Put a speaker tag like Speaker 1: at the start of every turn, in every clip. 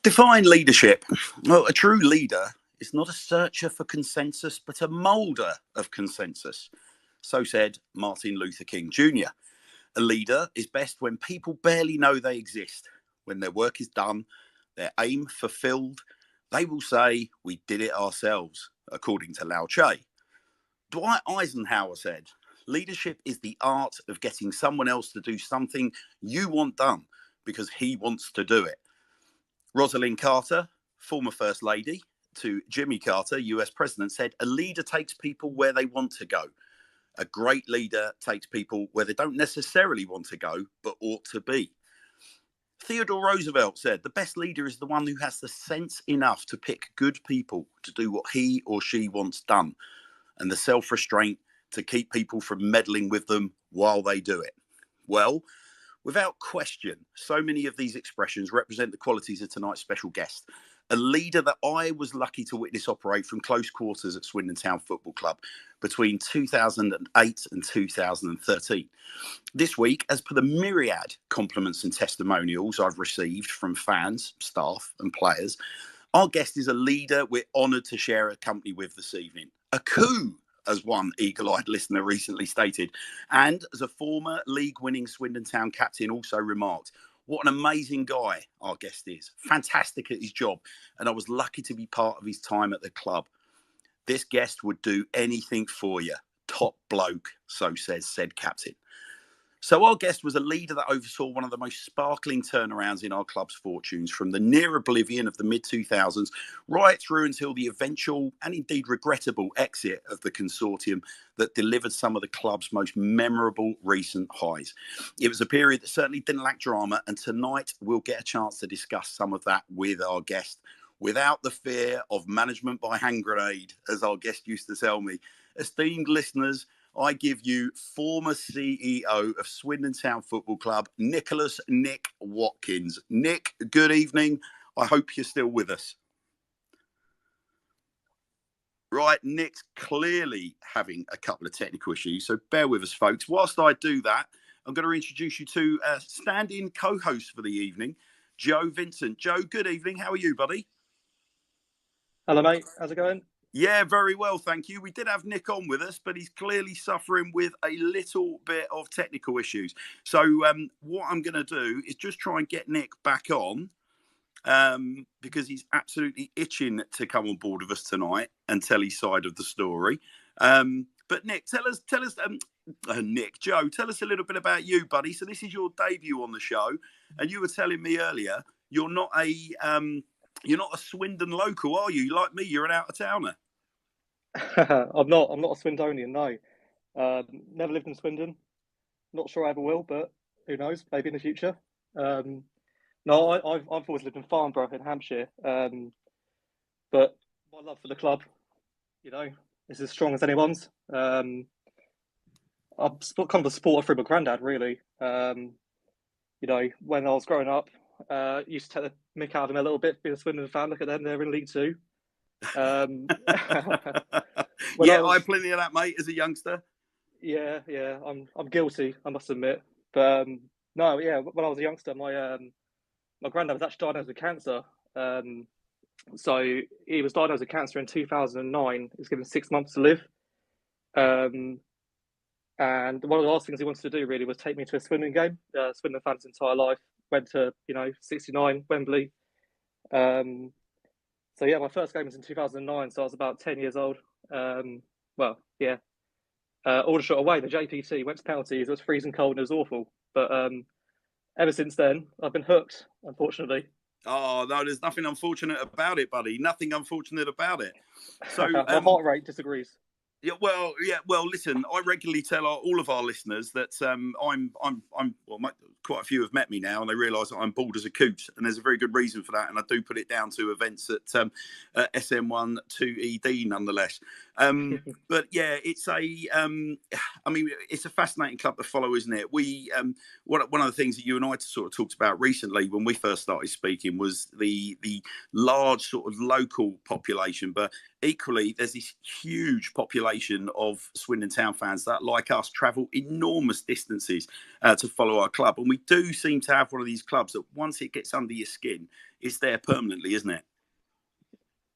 Speaker 1: Define leadership. Well, a true leader is not a searcher for consensus, but a moulder of consensus. So said Martin Luther King Jr. A leader is best when people barely know they exist. When their work is done, their aim fulfilled, they will say, "We did it ourselves," according to Lao Tse. Dwight Eisenhower said, "Leadership is the art of getting someone else to do something you want done because he wants to do it." Rosalind Carter, former First Lady, to Jimmy Carter, US President, said, "A leader takes people where they want to go. A great leader takes people where they don't necessarily want to go, but ought to be." Theodore Roosevelt said, "The best leader is the one who has the sense enough to pick good people to do what he or she wants done, and the self-restraint to keep people from meddling with them while they do it." Well, without question, so many of these expressions represent the qualities of tonight's special guest, a leader that I was lucky to witness operate from close quarters at Swindon Town Football Club between 2008 and 2013. This week, as per the myriad compliments and testimonials I've received from fans, staff and players, our guest is a leader we're honoured to share a company with this evening. A coup, as one eagle-eyed listener recently stated. And as a former league-winning Swindon Town captain also remarked, what an amazing guy our guest is. Fantastic at his job. And I was lucky to be part of his time at the club. This guest would do anything for you. Top bloke, so says said captain. So our guest was a leader that oversaw one of the most sparkling turnarounds in our club's fortunes, from the near oblivion of the mid-2000s right through until the eventual and indeed regrettable exit of the consortium that delivered some of the club's most memorable recent highs. It was a period that certainly didn't lack drama, and tonight we'll get a chance to discuss some of that with our guest without the fear of management by hand grenade, as our guest used to tell me. Esteemed listeners, I give you former CEO of Swindon Town Football Club, Nick Watkins. Nick, good evening. I hope you're still with us. Right, Nick's clearly having a couple of technical issues, so bear with us, folks. Whilst I do that, I'm going to introduce you to a stand-in co-host for the evening, Joe Vincent. Joe, good evening. How are you, buddy?
Speaker 2: Hello, mate. How's it going?
Speaker 1: Yeah, very well, thank you. We did have Nick on with us, but he's clearly suffering with a little bit of technical issues. So what I'm going to do is just try and get Nick back on because he's absolutely itching to come on board with us tonight and tell his side of the story. But Nick, tell us, Nick, Joe, tell us a little bit about you, buddy. So this is your debut on the show, and you were telling me earlier you're not a Swindon local, are you? Like me, you're an out-of-towner.
Speaker 2: I'm not a Swindonian, no. Never lived in Swindon. Not sure I ever will, but who knows? Maybe in the future. No, I've always lived in Farnborough in Hampshire. But my love for the club, is as strong as anyone's. I'm kind of a supporter through my granddad, really. When I was growing up, used to take the mick out of him a little bit, being a Swindon fan. Look at them, they're in League Two.
Speaker 1: I plenty of that, mate, as a youngster.
Speaker 2: Yeah, I'm guilty, I must admit. But no, yeah, when I was a youngster, my granddad was actually diagnosed with cancer. So he was diagnosed with cancer in 2009. He was given 6 months to live. And one of the last things he wanted to do really was take me to a Swindon game. Swindon fan his entire life. Went to 69 Wembley. So yeah, my first game was in 2009, so I was about 10 years old. Aldershot away, the JPT, went to penalties. It was freezing cold and it was awful. But ever since then, I've been hooked, unfortunately.
Speaker 1: Oh, no, there's nothing unfortunate about it, buddy. Nothing unfortunate about it. So
Speaker 2: my heart rate disagrees.
Speaker 1: Well, listen, I regularly tell all of our listeners that quite a few have met me now and they realise that I'm bald as a coot, and there's a very good reason for that, and I do put it down to events at SM1 2ED nonetheless. But yeah, it's I mean, it's a fascinating club to follow, isn't it? We one of the things that you and I sort of talked about recently when we first started speaking was the large sort of local population, but equally there's this huge population of Swindon Town fans that, like us, travel enormous distances to follow our club, and we do seem to have one of these clubs that once it gets under your skin, it's there permanently, isn't it?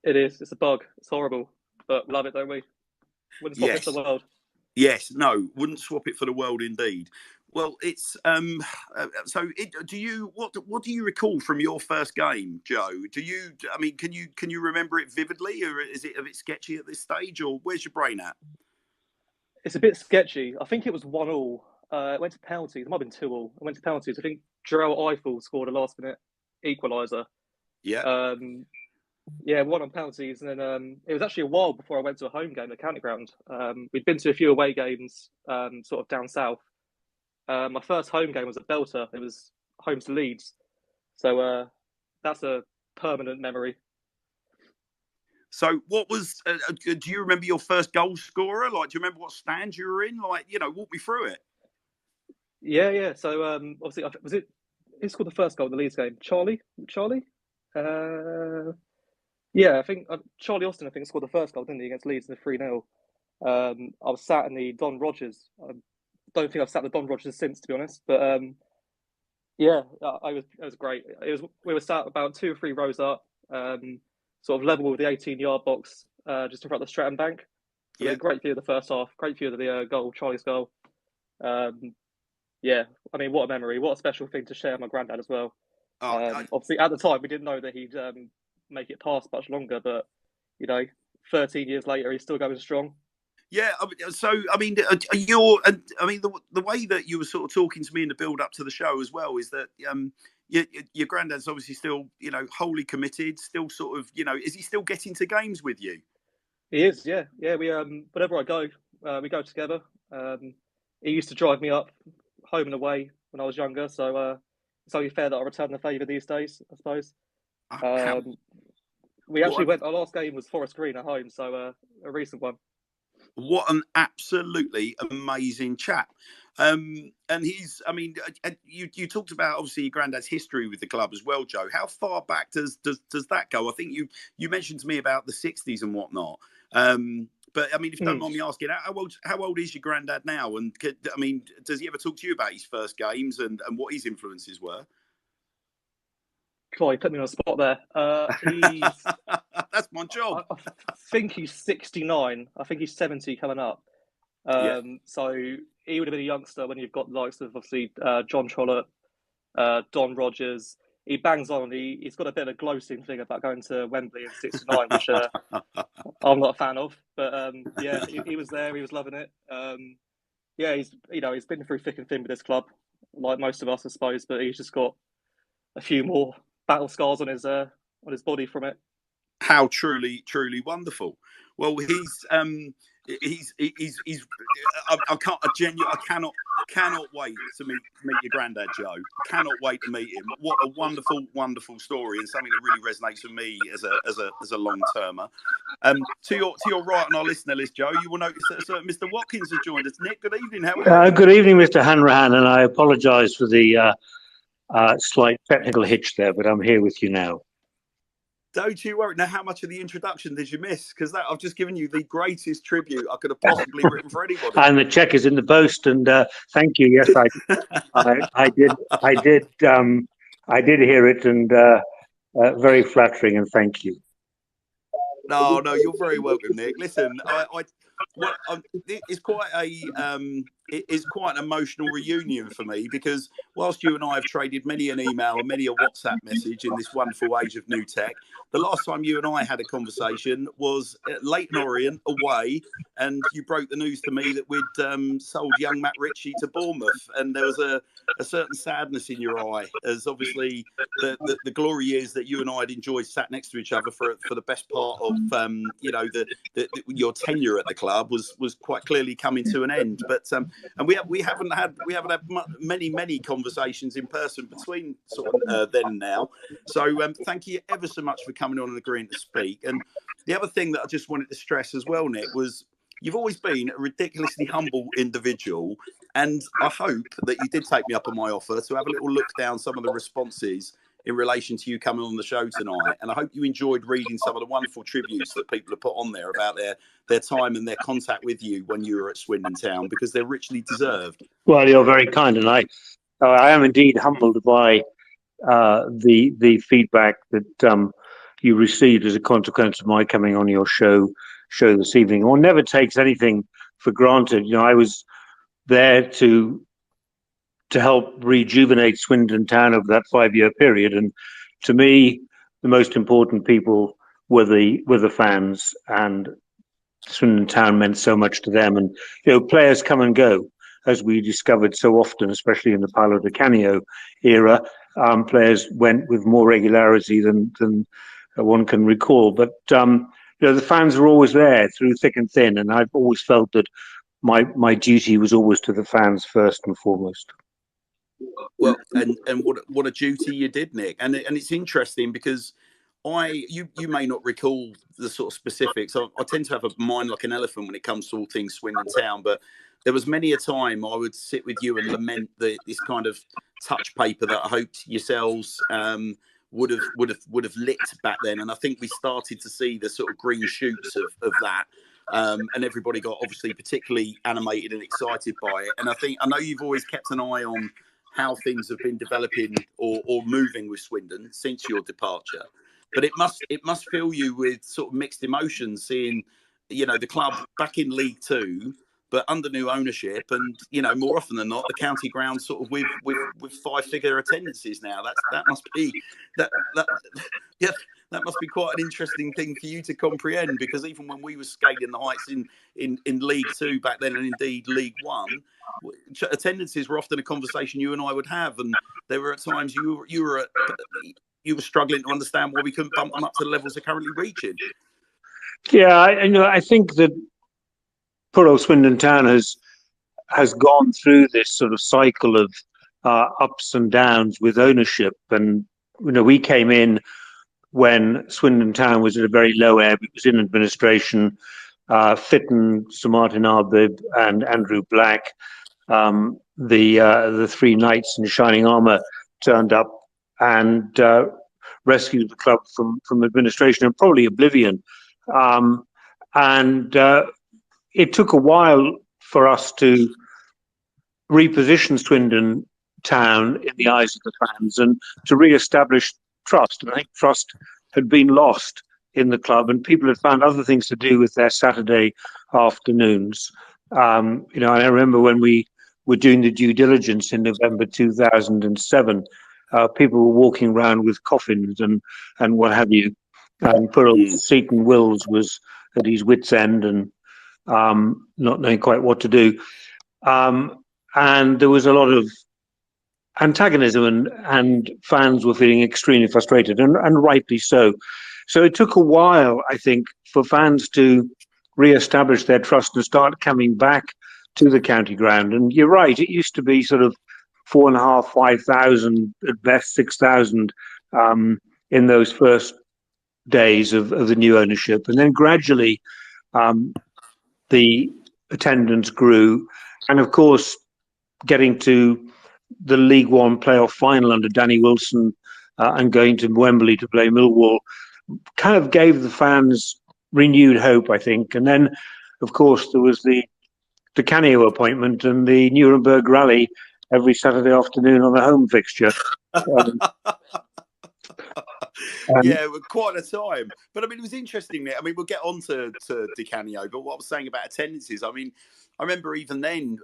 Speaker 2: It is. It's a bug. It's horrible, but we love it, don't we? Wouldn't swap it for
Speaker 1: Yes.
Speaker 2: the world.
Speaker 1: Yes, no, wouldn't swap it for the world, indeed. Well, it's do you what do you recall from your first game, Joe? Do you? I mean, can you remember it vividly, or is it a bit sketchy at this stage, or where's your brain at?
Speaker 2: It's a bit sketchy. I think it was 1-1. It went to penalties. It might have been 2-2. It went to penalties. I think Jarrell Eiffel scored a last-minute equaliser.
Speaker 1: Yeah.
Speaker 2: Yeah, won on penalties, and then it was actually a while before I went to a home game at County Ground. We'd been to a few away games, sort of down south. My first home game was at Belter. It was home to Leeds, so that's a permanent memory.
Speaker 1: So, what was? Do you remember your first goal scorer? Like, do you remember what stand you were in? Like, walk me through it.
Speaker 2: Yeah. So obviously, was it? Who scored the first goal in the Leeds game? Charlie. Yeah, I think Charlie Austin, I think, scored the first goal, didn't he, against Leeds in the 3-0. I was sat in the Don Rogers. I don't think I've sat in the Don Rogers since, to be honest. But yeah, it was great. We were sat about 2 or 3 rows up, sort of level with the 18-yard box, just in front of the Stratton Bank. So yeah, great view of the first half, great view of the goal, Charlie's goal. Yeah, I mean, what a memory, what a special thing to share with my granddad as well. Obviously, at the time, we didn't know that he'd make it past much longer, but 13 years later, he's still going strong.
Speaker 1: Yeah, so I mean, the way that you were sort of talking to me in the build up to the show as well is that your granddad's obviously still wholly committed, still sort of is he still getting to games with you?
Speaker 2: He is, yeah. We whenever I go, we go together. He used to drive me up home and away when I was younger, so it's only fair that I return the favour these days, I suppose. We actually went. Our last game was Forest Green at home, so a recent one.
Speaker 1: What an absolutely amazing chap. And he's, I mean, you talked about obviously your granddad's history with the club as well, Joe. How far back does that go? I think you mentioned to me about the 60s and whatnot. But I mean, if you don't mind me asking, how old is your granddad now? And I mean, does he ever talk to you about his first games and what his influences were?
Speaker 2: God, you put me on the spot there.
Speaker 1: That's my job.
Speaker 2: I think he's 69. I think he's 70 coming up. So he would have been a youngster when you've got the likes of obviously John Trollope, Don Rogers. He bangs on. He's got a bit of a gloating thing about going to Wembley in '69, which I'm not a fan of. But yeah, he was there. He was loving it. Yeah, he's been through thick and thin with this club, like most of us, I suppose. But he's just got a few more battle scars on his body from it.
Speaker 1: How truly wonderful. Well, he's I cannot wait to meet your granddad, Joe. Cannot wait to meet him. What a wonderful story, and something that really resonates with me as a long termer. To your right on our listener list, Joe, you will notice that Mr. Watkins has joined us. Nick, good evening. How are you?
Speaker 3: Good evening, Mr. Hanrahan, and I apologise for the slight technical hitch there, but I'm here with you now.
Speaker 1: Don't you worry. Now, how much of the introduction did you miss? Because I've just given you the greatest tribute I could have possibly written for anybody.
Speaker 3: And the check is in the post. And thank you. Yes, I did hear it, and very flattering. And thank you.
Speaker 1: No, you're very welcome, Nick. Listen, it's quite an emotional reunion for me, because whilst you and I have traded many an email and many a WhatsApp message in this wonderful age of new tech, the last time you and I had a conversation was at Leighton Orient away, and you broke the news to me that we'd sold young Matt Ritchie to Bournemouth, and there was a certain sadness in your eye, as obviously the glory years that you and I had enjoyed sat next to each other for the best part of your tenure at the club. club was quite clearly coming to an end. But and we haven't had many conversations in person between sort of then and now. So thank you ever so much for coming on and agreeing to speak. And the other thing that I just wanted to stress as well, Nick, was you've always been a ridiculously humble individual, and I hope that you did take me up on my offer to have a little look down some of the responses in relation to you coming on the show tonight. And I hope you enjoyed reading some of the wonderful tributes that people have put on there about their time and their contact with you when you were at Swindon Town, because they're richly deserved.
Speaker 3: Well, you're very kind, and I am indeed humbled by the feedback that you received as a consequence of my coming on your show this evening. One never takes anything for granted. You know, I was there to help rejuvenate Swindon Town over that 5-year period, and to me, the most important people were the fans, and Swindon Town meant so much to them. And you know, players come and go, as we discovered so often, especially in the Paolo Di Canio era. Players went with more regularity than one can recall. But you know, the fans were always there through thick and thin, and I've always felt that my duty was always to the fans first and foremost.
Speaker 1: Well, and what a duty you did, Nick. And it's interesting because you may not recall the sort of specifics. I tend to have a mind like an elephant when it comes to all things Swindon Town, but there was many a time I would sit with you and lament this kind of touch paper that I hoped yourselves would have lit back then. And I think we started to see the sort of green shoots of that. And everybody got obviously particularly animated and excited by it. And I know you've always kept an eye on how things have been developing or moving with Swindon since your departure. But it must fill you with sort of mixed emotions seeing, you know, the club back in League Two, but under new ownership, and you know, more often than not, the county ground sort of with 5-figure attendances now. That must be quite an interesting thing for you to comprehend, because even when we were scaling the heights in League Two back then, and indeed League One, attendances were often a conversation you and I would have, and there were at times you were struggling to understand why we couldn't bump them up to the levels they're currently reaching.
Speaker 3: Yeah, I think that poor old Swindon Town has gone through this sort of cycle of ups and downs with ownership, and you know, we came in when Swindon Town was at a very low ebb. It was in administration. Fitton, Sir Martin Arbib, and Andrew Black, the three knights in shining armour, turned up and rescued the club from administration and probably oblivion. And it took a while for us to reposition Swindon Town in the eyes of the fans and to re-establish trust. And I think trust had been lost in the club, and people had found other things to do with their Saturday afternoons. You know, and I remember when we were doing the due diligence in November 2007, people were walking around with coffins and what have you. And poor old Seton Wills was at his wit's end and not knowing quite what to do. And there was a lot of antagonism, and fans were feeling extremely frustrated, and rightly so. So it took a while, I think, for fans to re-establish their trust and start coming back to the county ground. And you're right, it used to be sort of 4,500, 5,000, at best 6,000 in those first days of the new ownership. And then gradually the attendance grew. And of course, getting to the League One playoff final under Danny Wilson and going to Wembley to play Millwall kind of gave the fans renewed hope, I think. And then, of course, there was the Canio appointment and the Nuremberg Rally every Saturday afternoon on the home fixture.
Speaker 1: Yeah, quite a time. But I mean, it was interesting. I mean, we'll get on to Di Canio, but what I was saying about attendances, I mean, I remember even then,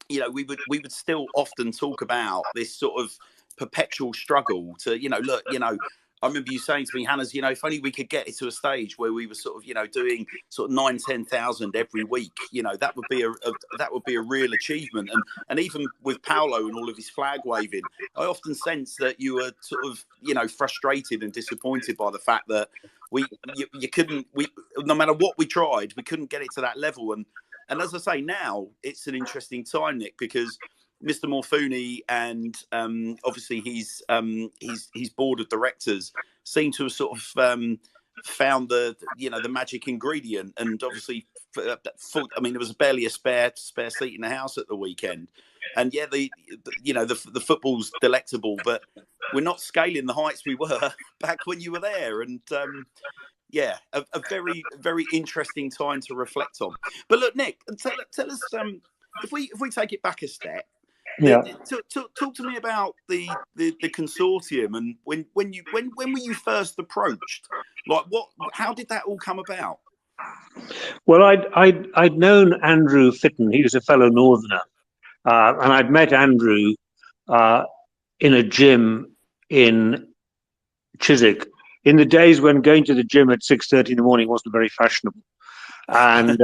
Speaker 1: you know, we would still often talk about this sort of perpetual struggle to, you know, look, you know, I remember you saying to me, Hannah's, if only we could get it to a stage where we were sort of, doing sort of 9,000-10,000 every week, that would be a real achievement. And even with Paolo and all of his flag waving, I often sense that you were sort of, frustrated and disappointed by the fact that you couldn't, no matter what we tried, we couldn't get it to that level. And as I say, now it's an interesting time, Nick, because Mr. Morfuni and obviously his board of directors seem to have sort of found the magic ingredient. And obviously, there was barely a spare seat in the house at the weekend. And yeah, the football's delectable, but we're not scaling the heights we were back when you were there. And a very, very interesting time to reflect on. But look, Nick, tell us if we take it back a step.
Speaker 3: Yeah.
Speaker 1: Talk to me about the consortium, and when were you first approached? Like, how did that all come about?
Speaker 3: Well, I'd known Andrew Fitton. He was a fellow Northerner, and I'd met Andrew in a gym in Chiswick in the days when going to the gym at 6:30 in the morning wasn't very fashionable, and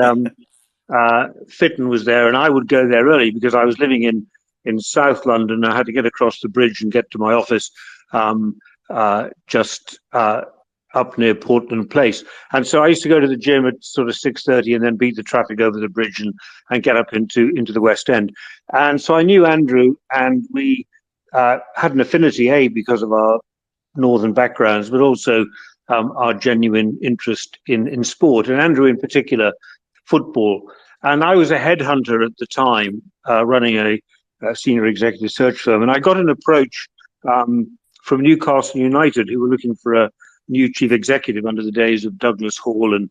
Speaker 3: Fitton was there, and I would go there early because I was living in South London. I had to get across the bridge and get to my office just up near Portland Place. And so I used to go to the gym at sort of 6:30 and then beat the traffic over the bridge and get up into the West End. And so I knew Andrew, and we had an affinity, because of our northern backgrounds, but also our genuine interest in sport, and Andrew in particular, football. And I was a headhunter at the time, running a senior executive search firm, and I got an approach from Newcastle United, who were looking for a new chief executive under the days of Douglas Hall and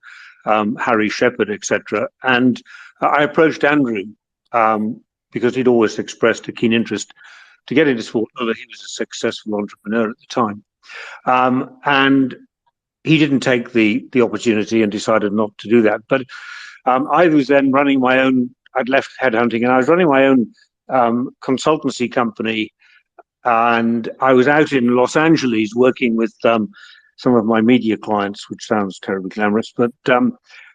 Speaker 3: Harry Shepherd, etc. And I approached Andrew because he'd always expressed a keen interest to get into sport, although he was a successful entrepreneur at the time. And he didn't take the opportunity and decided not to do that. But I was then running my own. I'd left headhunting, and I was running my own consultancy company, and I was out in Los Angeles working with some of my media clients, which sounds terribly glamorous. But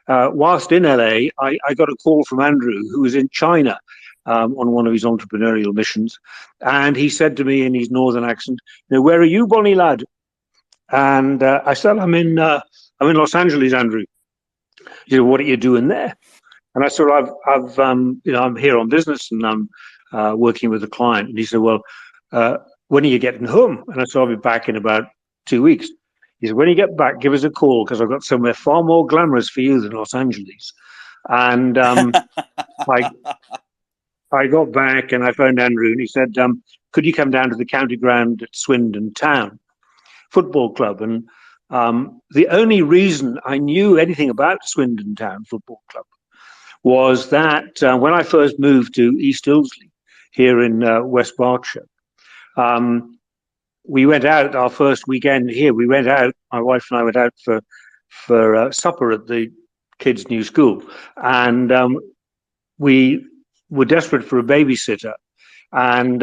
Speaker 3: whilst in LA, I got a call from Andrew, who was in China on one of his entrepreneurial missions, and he said to me in his northern accent, "Where are you, bonny lad?" And I said, I'm in Los Angeles, Andrew." He said, "What are you doing there?" And I said, I'm here on business, and I'm working with a client. And he said, "Well, when are you getting home?" And I said, "I'll be back in about 2 weeks." He said, "When you get back, give us a call, because I've got somewhere far more glamorous for you than Los Angeles." And I got back and I phoned Andrew, and he said, "Could you come down to the county ground at Swindon Town Football Club?" And the only reason I knew anything about Swindon Town Football Club was that when I first moved to East Ilsley here in West Berkshire, we went out our first weekend here. We went out, my wife and I went out for supper at the kids' new school, and we were desperate for a babysitter, and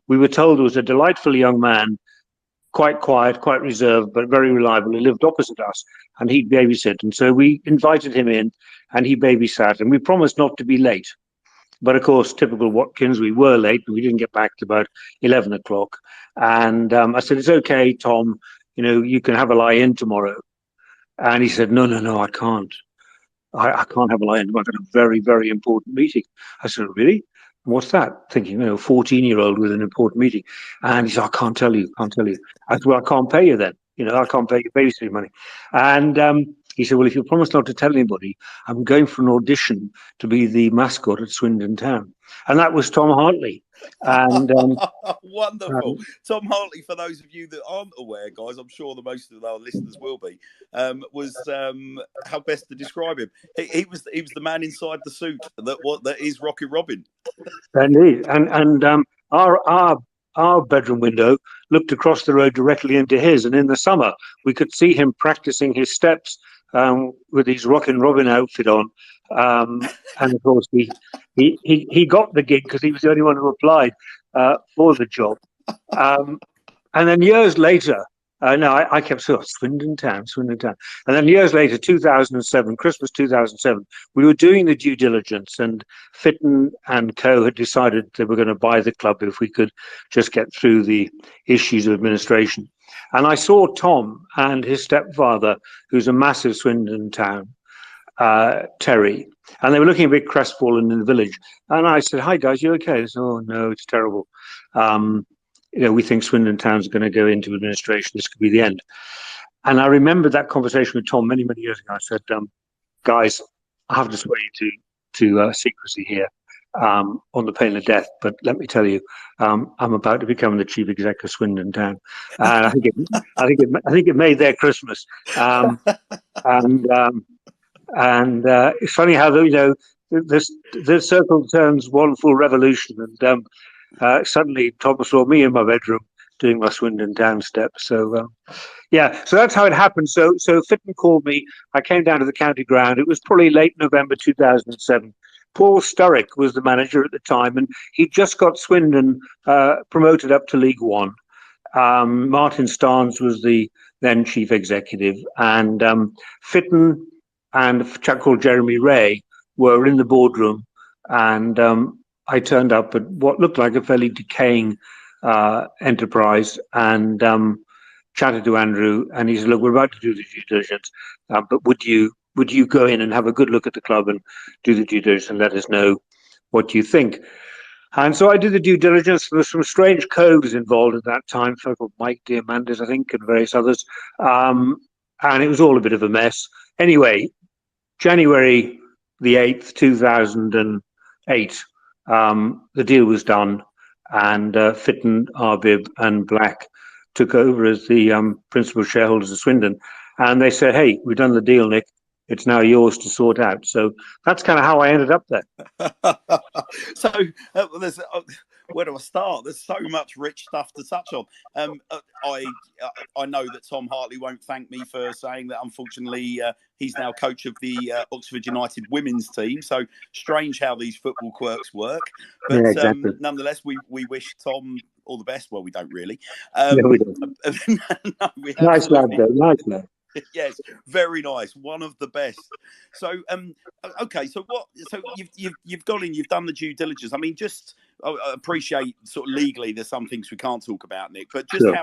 Speaker 3: we were told there was a delightful young man, quite quiet, quite reserved, but very reliable. He lived opposite us, and he'd babysit. And so we invited him in, and he babysat, and we promised not to be late. But of course, typical Watkins, we were late, and we didn't get back to about 11 o'clock. And I said, "It's okay, Tom, you can have a lie-in tomorrow." And he said, No, I can't. I can't have a lie-in. I've got a very, very important meeting. I said, "Really? What's that?" Thinking, 14-year-old with an important meeting. And he said, "I can't tell you. I said, "Well, I can't pay you then. I can't pay you babysitting money." And he said, "Well, if you promise not to tell anybody, I'm going for an audition to be the mascot at Swindon Town." And that was Tom Hartley. And
Speaker 1: wonderful. Tom Hartley, for those of you that aren't aware, guys, I'm sure the most of our listeners will be, was how best to describe him. He was the man inside the suit that is Rocky Robin.
Speaker 3: Indeed. And our bedroom window looked across the road directly into his, and in the summer we could see him practicing his steps with his Rockin' Robin outfit on. And of course, he got the gig because he was the only one who applied for the job. And then years later, No, I kept saying, Swindon Town, Swindon Town. And then years later, 2007, Christmas 2007, we were doing the due diligence, and Fitton and Co. had decided they were going to buy the club if we could just get through the issues of administration. And I saw Tom and his stepfather, who's a massive Swindon Town, Terry, and they were looking a bit crestfallen in the village. And I said, "Hi guys, you okay?" They said, "Oh no, it's terrible. We think Swindon Town's going to go into administration. This could be the end." And I remember that conversation with Tom many, many years ago. I said, "Guys, I have to swear you to secrecy here, on the pain of death. But let me tell you, I'm about to become the chief exec of Swindon Town." And I think it made their Christmas. And it's funny how the circle turns one full revolution, and suddenly Tom saw me in my bedroom doing my Swindon Town step. So so that's how it happened. So Fitton called me. I came down to the county ground. It was probably late November 2007. Paul Sturrock was the manager at the time, and he just got Swindon promoted up to League One. Martin Starnes was the then chief executive, and Fitton and a chap called Jeremy Ray were in the boardroom, and I turned up at what looked like a fairly decaying enterprise, and chatted to Andrew, and he said, "Look, we're about to do the due diligence, but would you go in and have a good look at the club and do the due diligence and let us know what you think?" And so I did the due diligence. There were some strange codes involved at that time, a fellow called Mike Diamandis, I think, and various others, and it was all a bit of a mess. Anyway, January the 8th, 2008, the deal was done, and Fitton, Arbib and Black took over as the principal shareholders of Swindon. And they said, "Hey, we've done the deal, Nick. It's now yours to sort out." So that's kind of how I ended up there.
Speaker 1: So where do I start? There's so much rich stuff to touch on. I know that Tom Hartley won't thank me for saying that. Unfortunately, he's now coach of the Oxford United women's team. So strange how these football quirks work. But
Speaker 3: exactly.
Speaker 1: Nonetheless, we wish Tom all the best. Well, we don't really.
Speaker 3: We don't.
Speaker 1: No,
Speaker 3: Nice lad, though. Nice lad.
Speaker 1: Yes, very nice. One of the best. So, okay. So you've gone in, you've done the due diligence. I mean, I appreciate sort of legally there's some things we can't talk about, Nick, but just
Speaker 3: Sure.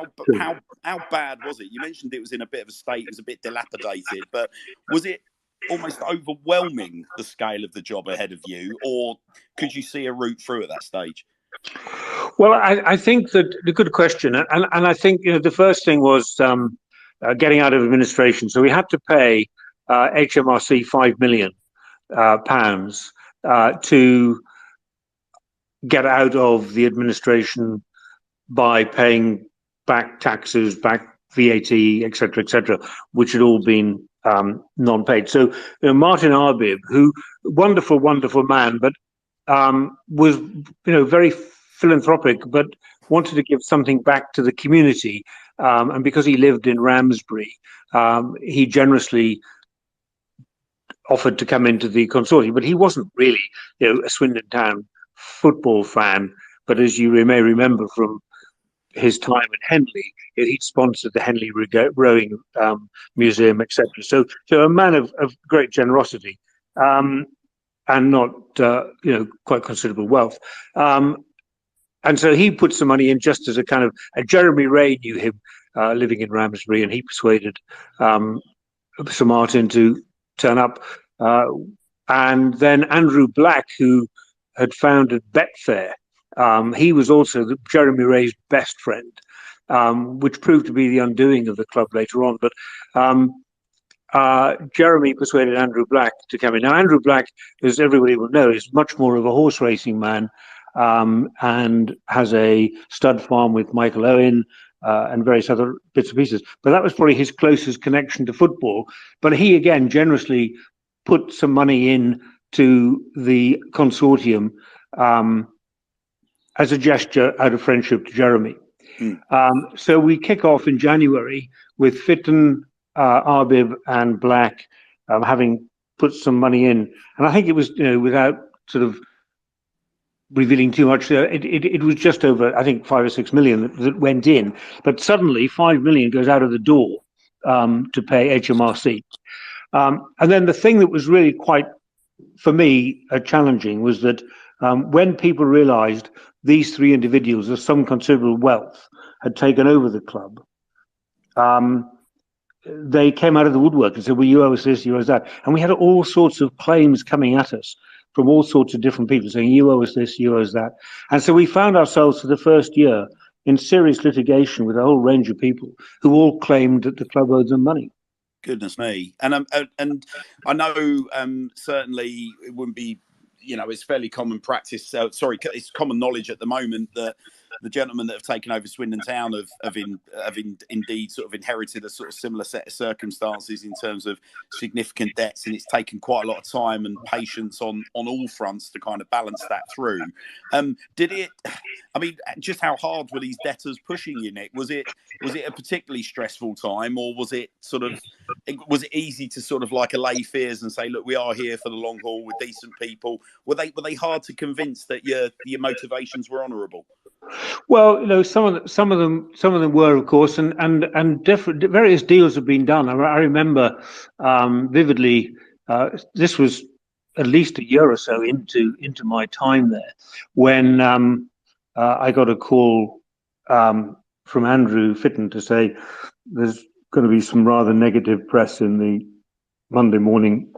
Speaker 1: how bad was it? You mentioned it was in a bit of a state, it was a bit dilapidated, but was it almost overwhelming, the scale of the job ahead of you, or could you see a route through at that stage?
Speaker 3: Well, I think that the good question, and I think the first thing was getting out of administration. So we had to pay HMRC £5 million to get out of the administration by paying back taxes, back VAT, etc., which had all been non-paid. So Martin Arbib, who wonderful man, but was very philanthropic, but wanted to give something back to the community. And because he lived in Ramsbury, he generously offered to come into the consortium, but he wasn't really a Swindon Town football fan. But as you may remember from his time in Henley, he'd sponsored the Henley Rowing Museum, etc. So a man of great generosity, and not quite considerable wealth. And so he put some money in just as a kind of Jeremy Ray knew him living in Ramsbury, and he persuaded Sir Martin to turn up. And then Andrew Black, who had founded Betfair, he was also Jeremy Ray's best friend, which proved to be the undoing of the club later on. But Jeremy persuaded Andrew Black to come in. Now, Andrew Black, as everybody will know, is much more of a horse racing man, and has a stud farm with Michael Owen and various other bits and pieces. But that was probably his closest connection to football. But he, again, generously put some money in to the consortium as a gesture out of friendship to Jeremy. So we kick off in January with Fitton, Arbib and Black having put some money in. And I think it was, without sort of revealing too much. It was just over, I think, 5 or 6 million that went in, but suddenly 5 million goes out of the door to pay HMRC. And then the thing that was really quite, for me, challenging was that when people realised these three individuals of some considerable wealth had taken over the club, they came out of the woodwork and said, well, you owe us this, you owe us that. And we had all sorts of claims coming at us from all sorts of different people saying, you owe us this, you owe us that. And so we found ourselves for the first year in serious litigation with a whole range of people who all claimed that the club owed them money.
Speaker 1: Goodness me. And I know certainly it wouldn't be, it's fairly common practice. It's common knowledge at the moment that the gentlemen that have taken over Swindon Town have indeed sort of inherited a sort of similar set of circumstances in terms of significant debts, and it's taken quite a lot of time and patience on all fronts to kind of balance that through. Just how hard were these debtors pushing you, Nick? Was it a particularly stressful time, or was it easy to sort of like allay fears and say, look, we are here for the long haul, we're decent people? Were they hard to convince that your motivations were honourable?
Speaker 3: Well, some of them were, of course, and different various deals have been done. I remember vividly. This was at least a year or so into my time there, when I got a call from Andrew Fitton to say there's going to be some rather negative press in the Monday morning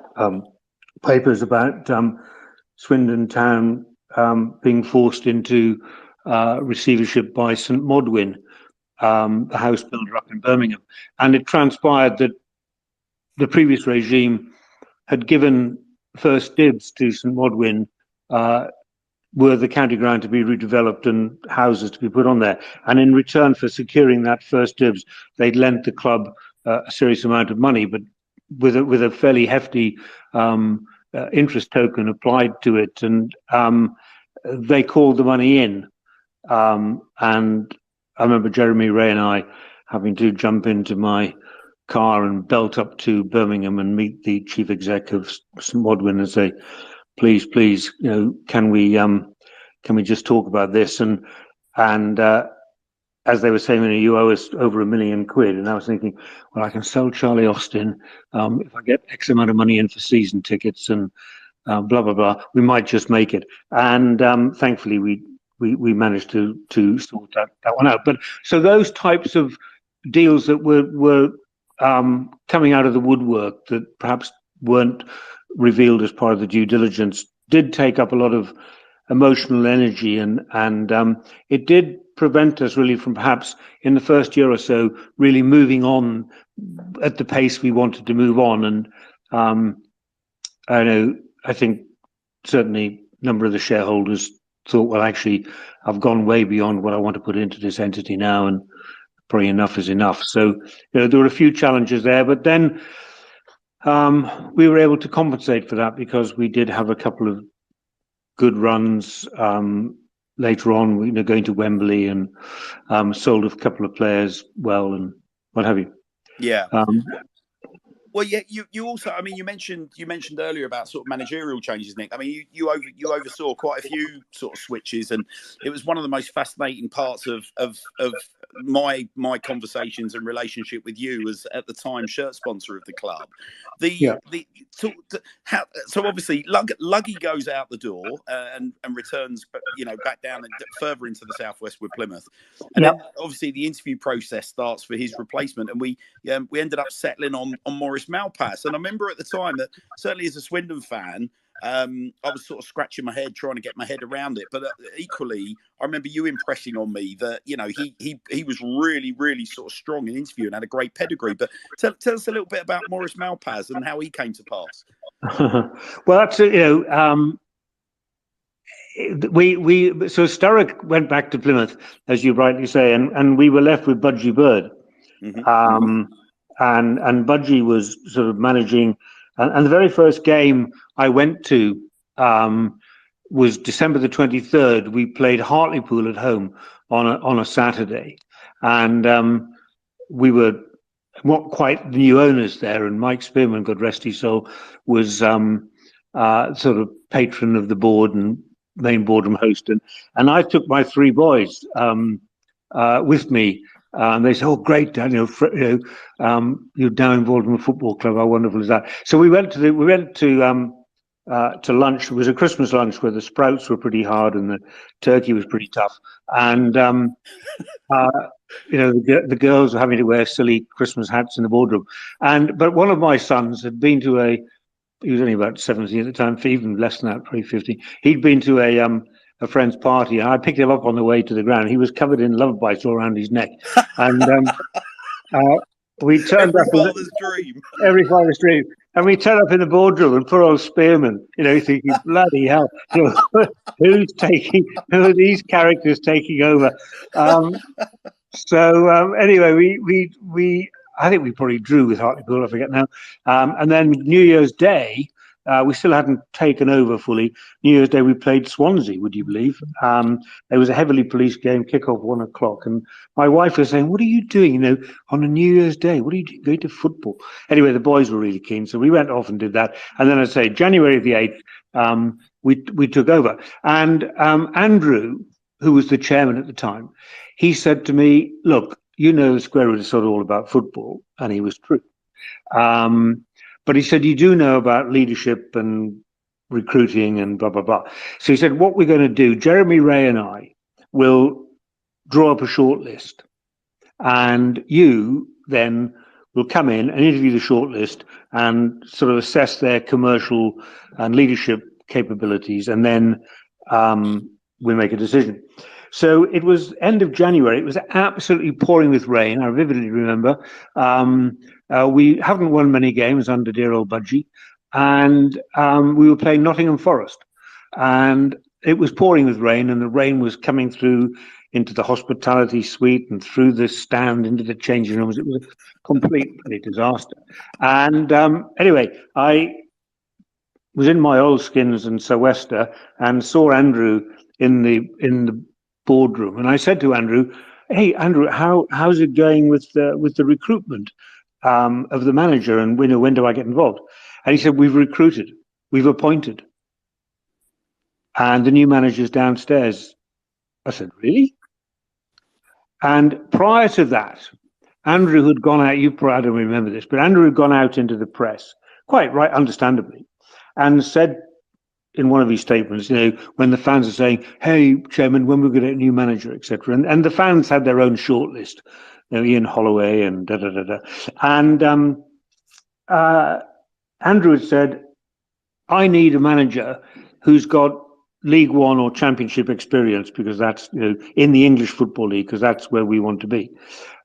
Speaker 3: papers about Swindon Town being forced into receivership by St Modwyn, the house builder up in Birmingham. And it transpired that the previous regime had given first dibs to St Modwyn, were the county ground to be redeveloped and houses to be put on there. And in return for securing that first dibs, they'd lent the club a serious amount of money, but with a fairly hefty interest token applied to it. And they called the money in. And I remember Jeremy Ray and I having to jump into my car and belt up to Birmingham and meet the chief exec of St Modwyn and say, please, can we just talk about this? And as they were saying, you owe us over £1 million. And I was thinking, well, I can sell Charlie Austin if I get X amount of money in for season tickets and blah blah blah. We might just make it. And thankfully, we managed to sort that one out. But so those types of deals that were coming out of the woodwork that perhaps weren't revealed as part of the due diligence did take up a lot of emotional energy, and it did prevent us really from perhaps in the first year or so really moving on at the pace we wanted to move on. And I think certainly a number of the shareholders thought, well, actually, I've gone way beyond what I want to put into this entity now, and probably enough is enough. So there were a few challenges there, but then we were able to compensate for that because we did have a couple of good runs later on. We were going to Wembley and sold a couple of players well and what have you.
Speaker 1: Yeah. Well, yeah. You also, you mentioned earlier about sort of managerial changes, Nick. You oversaw quite a few sort of switches, and it was one of the most fascinating parts of my conversations and relationship with you as at the time shirt sponsor of the club. So obviously Luggy goes out the door and returns, back down and further into the southwest with Plymouth, and then obviously the interview process starts for his replacement, and we ended up settling on Maurice Malpass. And I remember at the time that certainly as a Swindon fan, I was sort of scratching my head trying to get my head around it, but equally I remember you impressing on me that he was really, really sort of strong in interview and had a great pedigree. But tell us a little bit about Maurice Malpass and how he came to pass.
Speaker 3: Well, that's so Sturrock went back to Plymouth, as you rightly say, and we were left with Budgie Bird. Mm-hmm. And Budgie was sort of managing, and the very first game I went to was December the 23rd. We played Hartlepool at home on a Saturday, and we were not quite the new owners there. And Mike Spearman, God rest his soul, was sort of patron of the board and main boardroom host, and I took my three boys with me. And they said, "Oh, great, Dad! You're down involved in the football club. How wonderful is that?" So we went to lunch. It was a Christmas lunch where the sprouts were pretty hard and the turkey was pretty tough. And the girls were having to wear silly Christmas hats in the boardroom. But one of my sons had been to he was only about 17 at the time, even less than that, probably 15. He'd been to a friend's party, and I picked him up on the way to the ground. He was covered in love bites all around his neck. And we turned
Speaker 1: every
Speaker 3: up
Speaker 1: father's dream.
Speaker 3: Every father's dream. And we turned up in the boardroom, and poor old Spearman, thinking, bloody hell, who are these characters taking over? Anyway, we I think we probably drew with Hartlepool, I forget now. And then New Year's Day, we still hadn't taken over fully. New Year's Day, we played Swansea, would you believe? There was a heavily policed game, kick-off 1 o'clock. And my wife was saying, "What are you doing, on a New Year's Day? What are you doing? Going to football?" Anyway, the boys were really keen. So we went off and did that. And then I'd say January the 8th, we took over. And Andrew, who was the chairman at the time, he said to me, "Look, the square root is sort of all about football," and he was true. But he said, "You do know about leadership and recruiting and blah, blah, blah." So he said, "What we're going to do, Jeremy Ray and I will draw up a short list, and you then will come in and interview the short list and sort of assess their commercial and leadership capabilities, and then we'll make a decision." So it was end of January. It was absolutely pouring with rain. I vividly remember. We haven't won many games under dear old Budgie, and we were playing Nottingham Forest, and it was pouring with rain, and the rain was coming through into the hospitality suite and through the stand into the changing rooms. It was a complete disaster. And anyway, I was in my old skins in Sou'wester and saw Andrew in the boardroom, and I said to Andrew, "Hey, Andrew, how's it going with the recruitment of the manager, and when do I get involved?" And he said, "We've recruited, we've appointed, and the new manager's downstairs." I said, "Really?" And prior to that, Andrew had gone out. You probably don't remember this, but Andrew had gone out into the press, quite right, understandably, and said in one of his statements, when the fans are saying, "Hey, Chairman, when we're going to get a new manager," etc., and the fans had their own shortlist, Ian Holloway and da da da da, and Andrew had said, "I need a manager who's got League One or Championship experience, because that's in the English Football League, because that's where we want to be."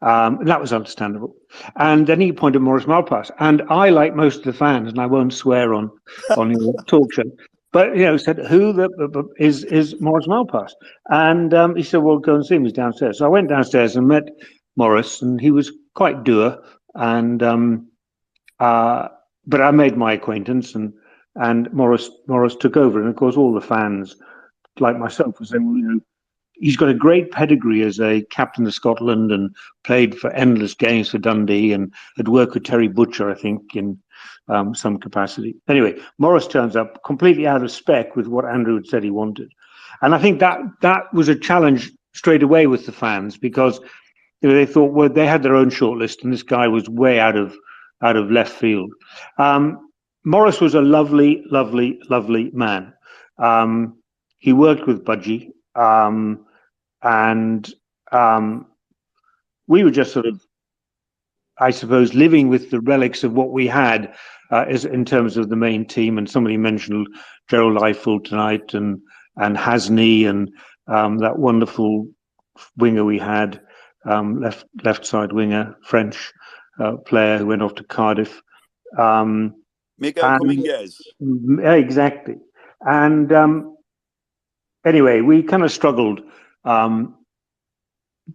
Speaker 3: That was understandable. And then he appointed Maurice Malpass, and I, like most of the fans, and I won't swear on your talk show, but said, "Who is Maurice Malpass?" And he said, "Well, go and see him. He's downstairs." So I went downstairs and met Maurice, and he was quite dour. And but I made my acquaintance, and Maurice took over. And of course, all the fans, like myself, were saying, "Well, he's got a great pedigree as a captain of Scotland and played for endless games for Dundee, and had worked with Terry Butcher, I think, in some capacity." Anyway, Maurice turns up completely out of spec with what Andrew had said he wanted. And I think that was a challenge straight away with the fans, because they thought, well, they had their own shortlist, and this guy was way out of left field. Maurice was a lovely, lovely, lovely man. He worked with Budgie, and we were just sort of, I suppose, living with the relics of what we had as in terms of the main team. And somebody mentioned Gerald Eiffel tonight, and Hasney, and that wonderful winger we had, left side winger, French player who went off to Cardiff.
Speaker 1: Miguel Dominguez.
Speaker 3: Exactly. And anyway, we kind of struggled.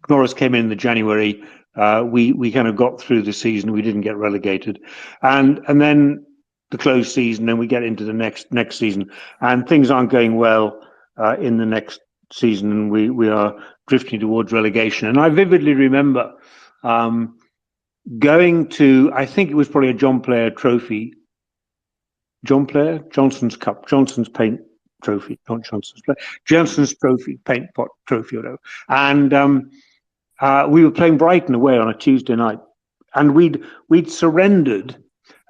Speaker 3: Maurice came in the January. We kind of got through the season. We didn't get relegated, and then the closed season. Then we get into the next season, and things aren't going well in the next season, and we are drifting towards relegation. And I vividly remember going to, I think it was probably a John Player Trophy, Johnson's Cup, Johnson's Paint trophy, not Johnson's trophy, paint pot trophy, and we were playing Brighton away on a Tuesday night, and we'd surrendered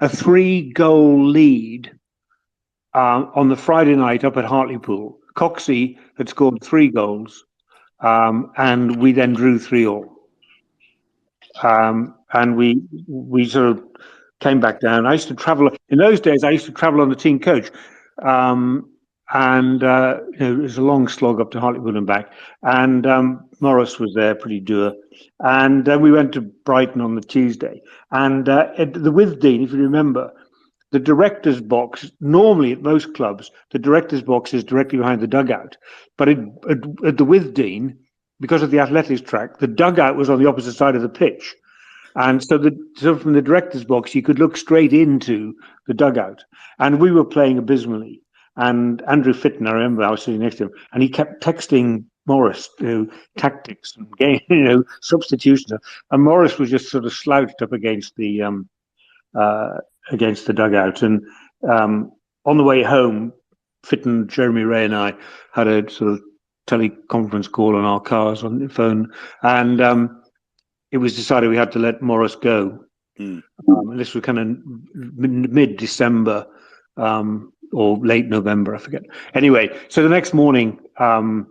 Speaker 3: a 3-goal lead on the Friday night up at Hartlepool. Coxey had scored 3 goals, and we then drew 3-3. And we sort of came back down. I used to travel in those days. I used to travel on the team coach, and it was a long slog up to Hartlepool and back. And Morris was there, pretty dour. And we went to Brighton on the Tuesday. And at the Withdean, if you remember, the director's box, normally at most clubs, the director's box is directly behind the dugout. But at the Withdean, because of the athletics track, the dugout was on the opposite side of the pitch. And so from the director's box, you could look straight into the dugout. And we were playing abysmally. And Andrew Fitton, I remember, I was sitting next to him, and he kept texting Morris tactics and game, substitutions. And Morris was just sort of slouched up against the dugout. And on the way home, Fitton, Jeremy Ray, and I had a sort of teleconference call on our cars on the phone, and it was decided we had to let Morris go. And this was kind of mid-December or late November, I forget. Anyway, so the next morning, Andrew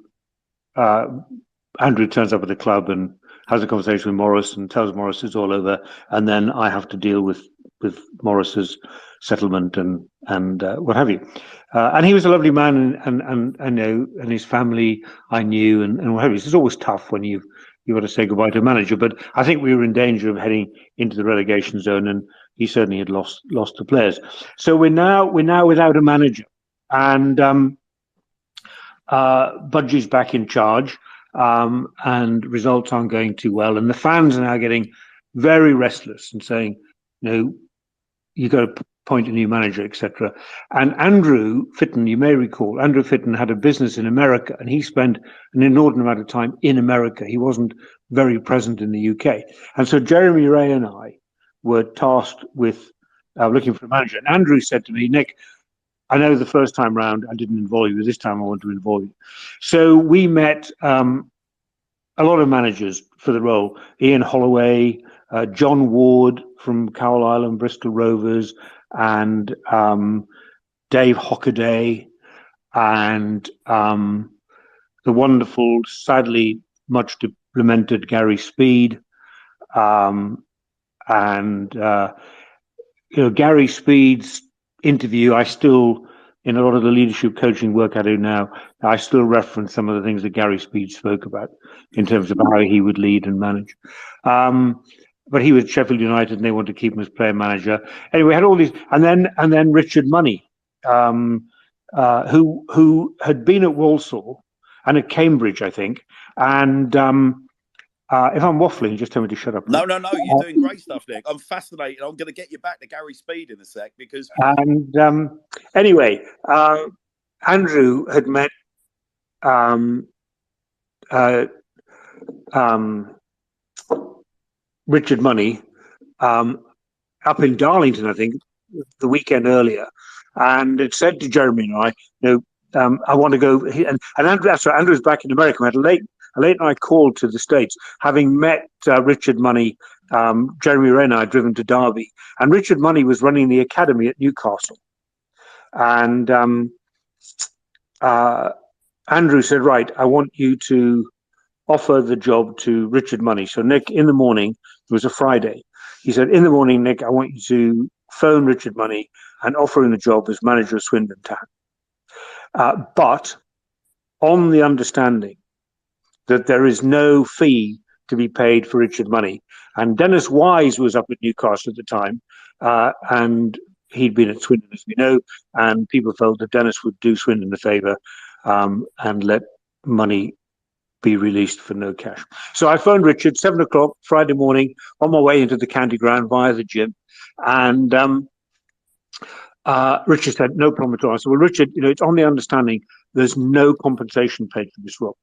Speaker 3: turns up at the club and has a conversation with Morris and tells Morris it's all over, and then I have to deal with Morris's settlement and what have you. And he was a lovely man, and his family I knew, and what have you. It's always tough when you've got to say goodbye to a manager, but I think we were in danger of heading into the relegation zone, and he certainly had lost the players. So we're now without a manager, and Budgie's back in charge, and results aren't going too well, and the fans are now getting very restless and saying, you got to appoint a new manager, etc. And Andrew Fitton, you may recall, Andrew Fitton had a business in America, and he spent an inordinate amount of time in America. He wasn't very present in the UK. And so Jeremy Ray and I were tasked with looking for a manager. And Andrew said to me, Nick, I know the first time round I didn't involve you, this time I want to involve you. So we met a lot of managers for the role. Ian Holloway, John Ward from Cowell Island, Bristol Rovers, and Dave Hockaday, and the wonderful, sadly much lamented Gary Speed, and Gary Speed's interview, I still, in a lot of the leadership coaching work I do now, I still reference some of the things that Gary Speed spoke about in terms of how he would lead and manage. But he was at Sheffield United, and they wanted to keep him as player manager. Anyway, we had all these, and then Richard Money, who had been at Walsall and at Cambridge, I think. And if I'm waffling, just tell me to shut up.
Speaker 1: No, you're doing great stuff, Nick. I'm fascinated. I'm going to get you back to Gary Speed in a sec because.
Speaker 3: And anyway, Andrew had met Richard Money up in Darlington, I think, the weekend earlier, and it said to Jeremy and I, I want to go. And Andrew's back in America. We had a late night call to the States, having met Richard Money. Jeremy Ray and I had driven to Derby, and Richard Money was running the academy at Newcastle, and Andrew said, right, I want you to offer the job to Richard Money. So Nick, in the morning, it was a Friday, he said, in the morning, Nick, I want you to phone Richard Money and offer him the job as manager of Swindon Town. But on the understanding that there is no fee to be paid for Richard Money. And Dennis Wise was up at Newcastle at the time, and he'd been at Swindon, as we know, and people felt that Dennis would do Swindon a favour and let Money be released for no cash. So I phoned Richard, 7 o'clock Friday morning, on my way into the county ground via the gym, and Richard said, no problem at all. I said, well, Richard, it's on the understanding there's no compensation paid for this role.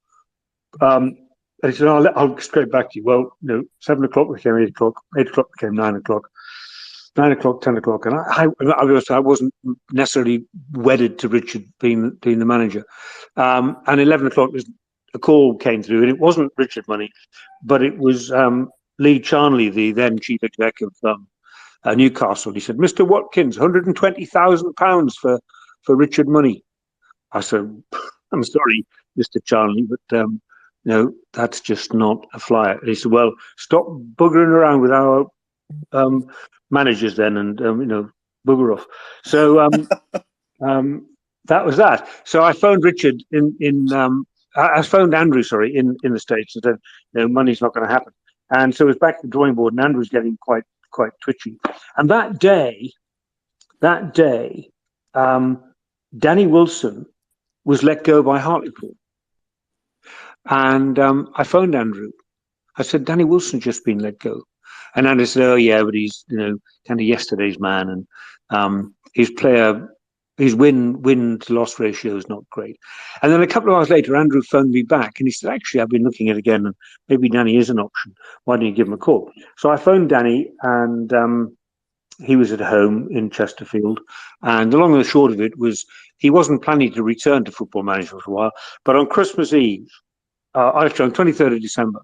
Speaker 3: And he said, I'll straight back to you. Well, 7 o'clock became 8 o'clock, 8 o'clock became 9 o'clock. 9 o'clock, 10 o'clock, and I wasn't necessarily wedded to Richard being the manager. And 11 o'clock, a call came through, and it wasn't Richard money, but it was Lee Charnley, the then chief exec of Newcastle. He said, "Mr. Watkins, £120,000 for Richard money." I said, "I'm sorry, Mr. Charnley, but no, that's just not a flyer." And he said, "Well, stop buggering around with our managers then, and bugger off." So that was that. So I phoned Richard I phoned Andrew, sorry, in the States, and said, money's not going to happen. And so it was back to the drawing board, and Andrew was getting quite twitchy. And that day, Danny Wilson was let go by Hartlepool. And I phoned Andrew. I said, "Danny Wilson's just been let go." And Andrew said, "Oh yeah, but he's kind of yesterday's man, and his win to loss ratio is not great." And then a couple of hours later, Andrew phoned me back, and he said, "Actually, I've been looking at it again, and maybe Danny is an option. Why don't you give him a call?" So I phoned Danny, and he was at home in Chesterfield. And the long and the short of it was, he wasn't planning to return to football management for a while, but on Christmas Eve, actually on 23rd of December,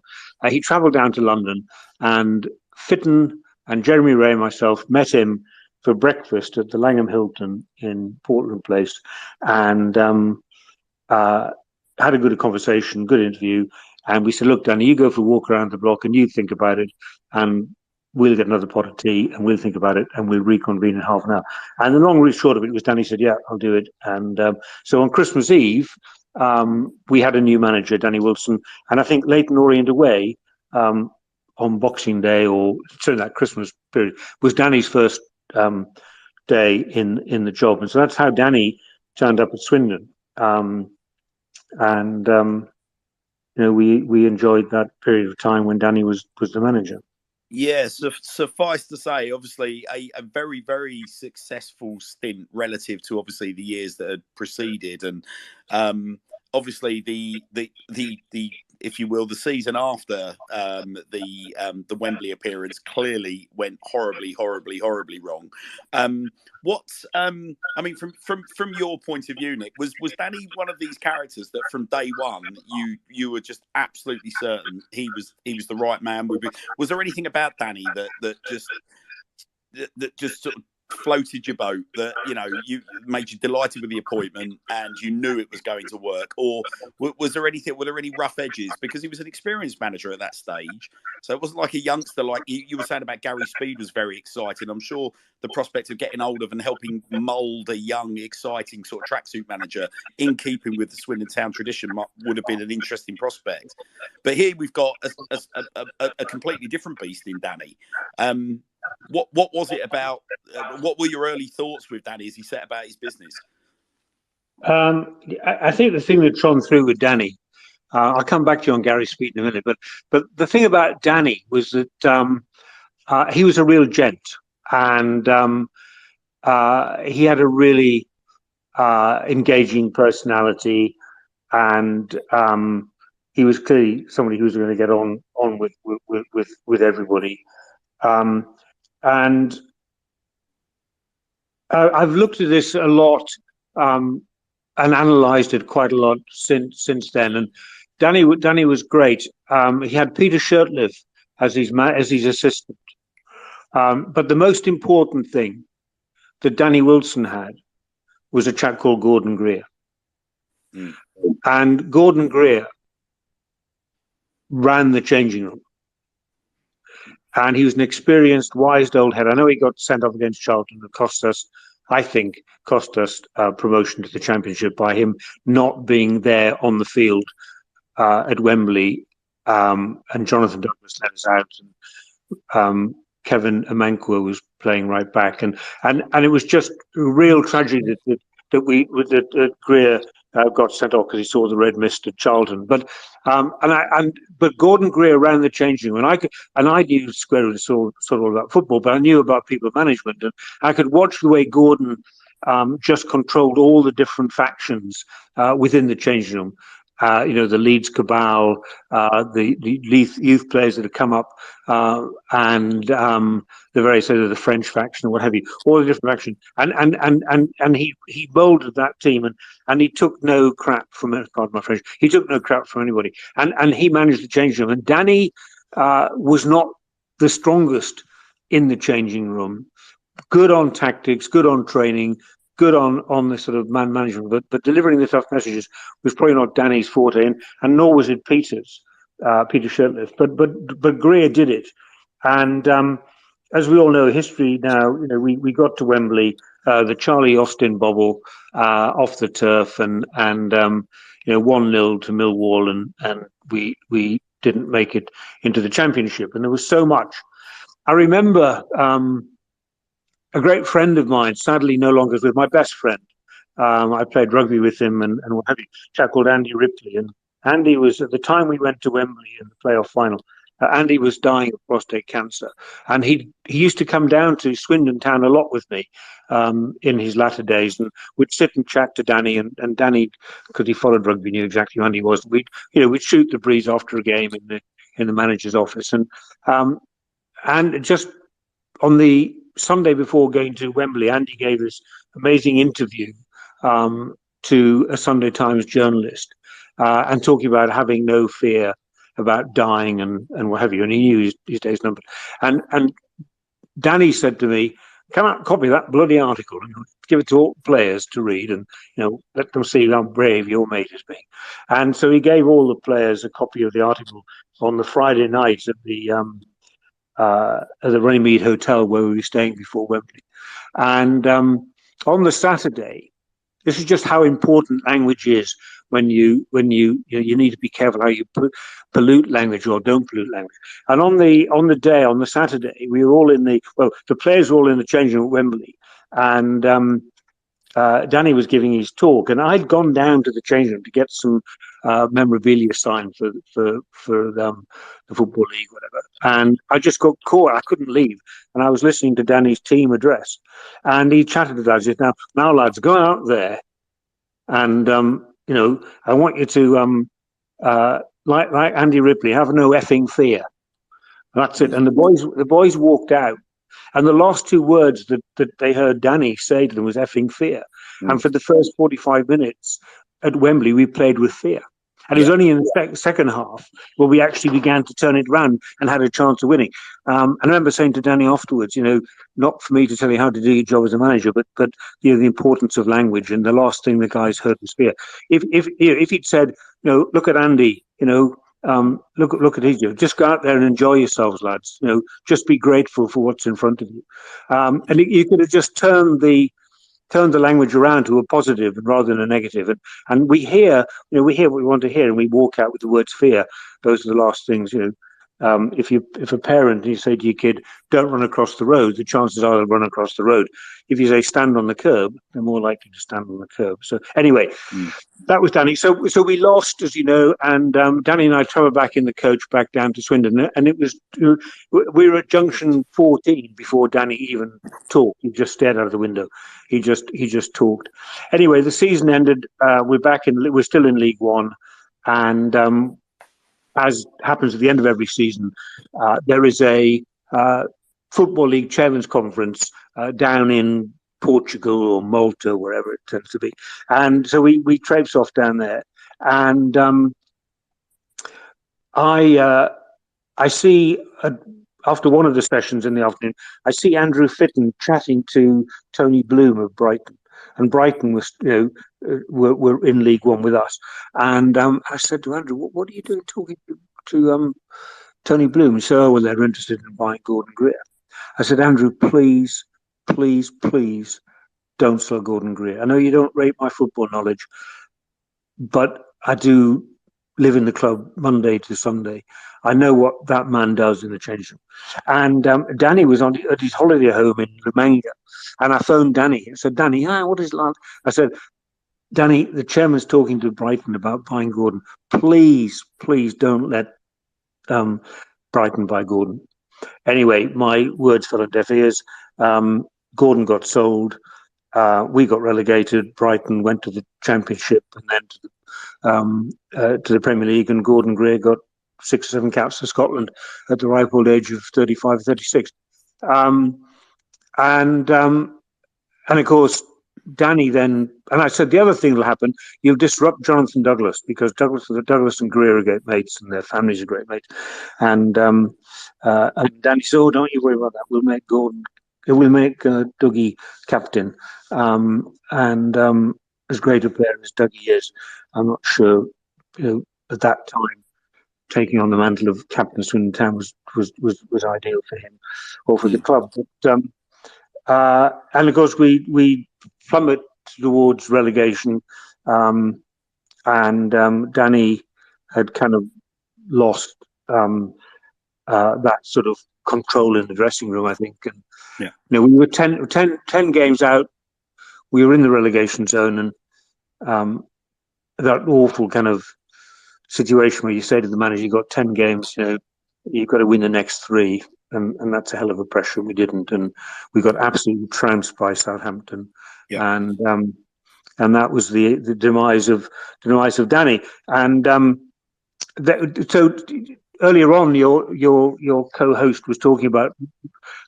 Speaker 3: he travelled down to London, and Fitton and Jeremy Ray and myself met him for breakfast at the Langham Hilton in Portland Place, and had a good conversation, good interview. And we said, "Look, Danny, you go for a walk around the block and you think about it, and we'll get another pot of tea and we'll think about it, and we'll reconvene in half an hour." And the long and short of it was, Danny said, "Yeah, I'll do it." And so on Christmas Eve, we had a new manager, Danny Wilson, and I think Leyton Orient away on Boxing Day, or certainly that Christmas period, was Danny's first day in the job. And so that's how Danny turned up at Swindon. We enjoyed that period of time when Danny was the manager.
Speaker 1: Yes, suffice to say, obviously a very, very successful stint relative to obviously the years that had preceded, and obviously the if you will, the season after the Wembley appearance clearly went horribly wrong. I mean, from your point of view, Nick, was Danny one of these characters that from day one you were just absolutely certain he was the right man? Was there anything about Danny that just sort of floated your boat, that you made you delighted with the appointment and you knew it was going to work? Or were there any rough edges? Because he was an experienced manager at that stage, so it wasn't like a youngster. Like you were saying about Gary Speed was very exciting. I'm sure the prospect of getting hold of and helping mould a young, exciting sort of tracksuit manager in keeping with the Swindon Town tradition would have been an interesting prospect. But here we've got a completely different beast in Danny. What was it about? What were your early thoughts with Danny as he set about his business?
Speaker 3: I think the thing that shone through with Danny, I'll come back to you on Gary Speed in a minute, but the thing about Danny was that he was a real gent, and he had a really engaging personality, and he was clearly somebody who was going to get on with everybody. And I've looked at this a lot and analysed it quite a lot since then. And Danny was great. He had Peter Shirtliff as his assistant. But the most important thing that Danny Wilson had was a chap called Gordon Greer. Mm. And Gordon Greer ran the changing room. And he was an experienced, wise old head. I know he got sent off against Charlton and cost us promotion to the Championship by him not being there on the field at Wembley. And Jonathan Douglas let us out. And Kevin Amankwa was playing right back. And it was just a real tragedy that Greer got sent off because he saw the red mist at Charlton. But Gordon Greer ran the changing room, and I knew squarely sort of all about football, but I knew about people management, and I could watch the way Gordon just controlled all the different factions within the changing room. the Leeds cabal, the youth players that have come up, and the various sort of the French faction or what have you, all the different factions, and he molded that team, and he took no crap from, pardon my French, he took no crap from anybody, and he managed to change them. And Danny was not the strongest in the changing room. Good on tactics, good on training, good on the sort of man management, but delivering the tough messages was probably not Danny's forte, and nor was it Peter's, Peter Shirtliff. But Greer did it, and as we all know, history now. We got to Wembley, the Charlie Austin bobble off the turf, and 1-0 to Millwall, and we didn't make it into the championship, and there was so much. I remember. A great friend of mine, sadly no longer is with, my best friend. I played rugby with him and what have you, a chap called Andy Ripley. And Andy was, at the time we went to Wembley in the playoff final, Andy was dying of prostate cancer. And he used to come down to Swindon Town a lot with me in his latter days, and we'd sit and chat to Danny. And Danny, because he followed rugby, knew exactly who Andy was. We'd shoot the breeze after a game in the manager's office. And just on the Sunday before going to Wembley, Andy gave this amazing interview to a Sunday Times journalist and talking about having no fear about dying and what have you. And he knew his day's numbered. And Danny said to me, "Come out and copy that bloody article and give it to all players to read, and let them see how brave your mate has been." And so he gave all the players a copy of the article on the Friday night at the Runnymede Hotel where we were staying before Wembley. And on the Saturday, this is just how important language is when you need to be careful how you pollute language or don't pollute language. And on the Saturday, we were all the players were all in the changing room at Wembley, and Danny was giving his talk, and I'd gone down to the changing room to get some memorabilia signed for the Football League, whatever. And I just got caught. I couldn't leave, and I was listening to Danny's team address, and he chatted to us. He said, "Now, lads, go out there, and I want you to like Andy Ripley, have no effing fear." That's it. And the boys walked out. And the last two words that they heard Danny say to them was effing fear. And for the first 45 minutes at Wembley, we played with fear. And it was only in the second half where we actually began to turn it around and had a chance of winning. And I remember saying to Danny afterwards, not for me to tell you how to do your job as a manager, but the importance of language. And the last thing the guys heard was fear. If he'd said, look at Andy, look at his, just go out there and enjoy yourselves, lads. Just be grateful for what's in front of you. And you could have just turned the language around to a positive rather than a negative. And we hear what we want to hear, and we walk out with the words fear. Those are the last things, if a parent, you say to your kid, don't run across the road, the chances are they'll run across the road. If you say stand on the curb, they're more likely to stand on the curb. So anyway, that was Danny. So we lost, as you know, and Danny and I travelled back in the coach back down to Swindon, and it was, we were at junction 14 before Danny even talked. He just stared out of the window. He just talked. Anyway, the season ended. We're still in League One, and as happens at the end of every season, there is a Football League Chairman's Conference down in Portugal or Malta, wherever it tends to be. And so we traipse off down there. And I see, after one of the sessions in the afternoon, I see Andrew Fitton chatting to Tony Bloom of Brighton. And Brighton was, were in League One with us. And I said to Andrew, what are you doing talking to Tony Bloom? He said, "Oh, well, they're interested in buying Gordon Greer." I said, "Andrew, please, please, please don't sell Gordon Greer. I know you don't rate my football knowledge, but I do live in the club Monday to Sunday. I know what that man does in the change room." And Danny was at his holiday home in Romania. And I phoned Danny. I said, "Danny, what is it like?" I said, "Danny, the chairman's talking to Brighton about buying Gordon. Please, please don't let Brighton buy Gordon." Anyway, my words fell on deaf ears. Gordon got sold. we got relegated. Brighton went to the Championship and then to the Premier League, and Gordon Greer got 6 or 7 caps for Scotland at the ripe old age of 35 or 36. And of course, Danny then, and I said the other thing will happen, you'll disrupt Jonathan Douglas, because Douglas and Greer are great mates and their families are great mates. And Danny said, oh, don't you worry about that. We'll make Dougie captain. As great a player as Dougie is, I'm not sure, at that time, taking on the mantle of captain of Swindon Town was ideal for him or for the club. But and of course we plummet towards relegation, and Danny had kind of lost that sort of control in the dressing room, I think. And we were 10 games out. We were in the relegation zone, and that awful kind of situation where you say to the manager, "You've got 10 games, you've got to win the next 3." And that's a hell of a pressure. We didn't, and we got absolutely trounced by Southampton, and that was the demise of Danny. And so earlier on, your co-host was talking about,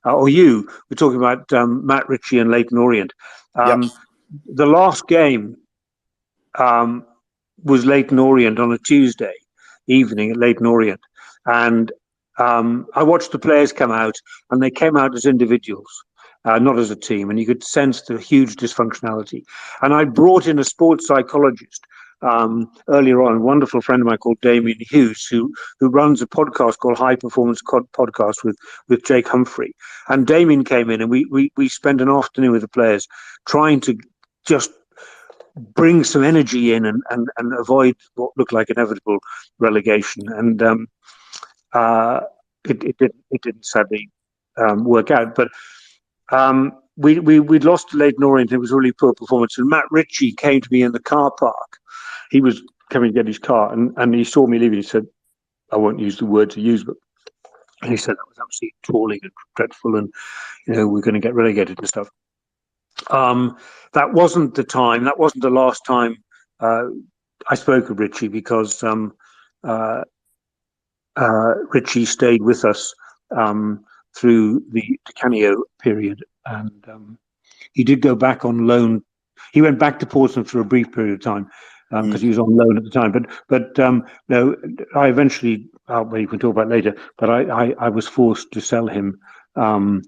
Speaker 3: or you were talking about Matt Ritchie and Leyton Orient. The last game was Leyton Orient on a Tuesday evening at Leyton Orient, and I watched the players come out, and they came out as individuals, not as a team, and you could sense the huge dysfunctionality. And I brought in a sports psychologist earlier on, a wonderful friend of mine called Damien Hughes, who runs a podcast called High Performance Podcast with Jake Humphrey. And Damien came in, and we spent an afternoon with the players trying to just bring some energy in and avoid what looked like inevitable relegation. And it didn't sadly work out. But we'd lost to Leyton Orient. It was a really poor performance. And Matt Ritchie came to me in the car park. He was coming to get his car, and he saw me leaving. He said, I won't use the word to use, but he said that was absolutely appalling and dreadful, and we're going to get relegated and stuff. That wasn't the time. That wasn't the last time I spoke of Ritchie, because Ritchie stayed with us through the Canio period, and he did go back on loan. He went back to Portsmouth for a brief period of time because he was on loan at the time. But no, I eventually, well, we can talk about it later. But I was forced to sell him on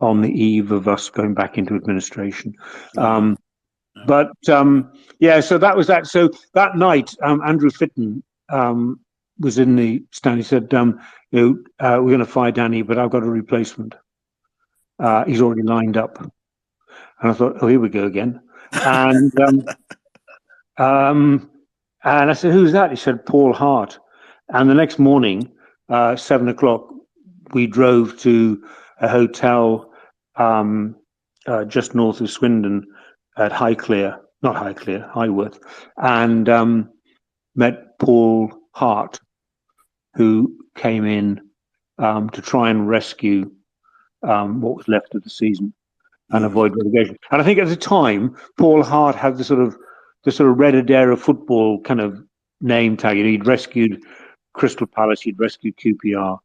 Speaker 3: the eve of us going back into administration. But so that was that. So that night, Andrew Fitton was in the stand. He said, we're going to fire Danny, but I've got a replacement. He's already lined up. And I thought, oh, here we go again. And and I said, who's that? He said, Paul Hart. And the next morning, 7 o'clock, we drove to a hotel just north of Swindon at Highworth, and met Paul Hart, who came in to try and rescue what was left of the season and avoid relegation. And I think at the time, Paul Hart had the sort of Red Adair football kind of name tag. He'd rescued Crystal Palace, he'd rescued QPR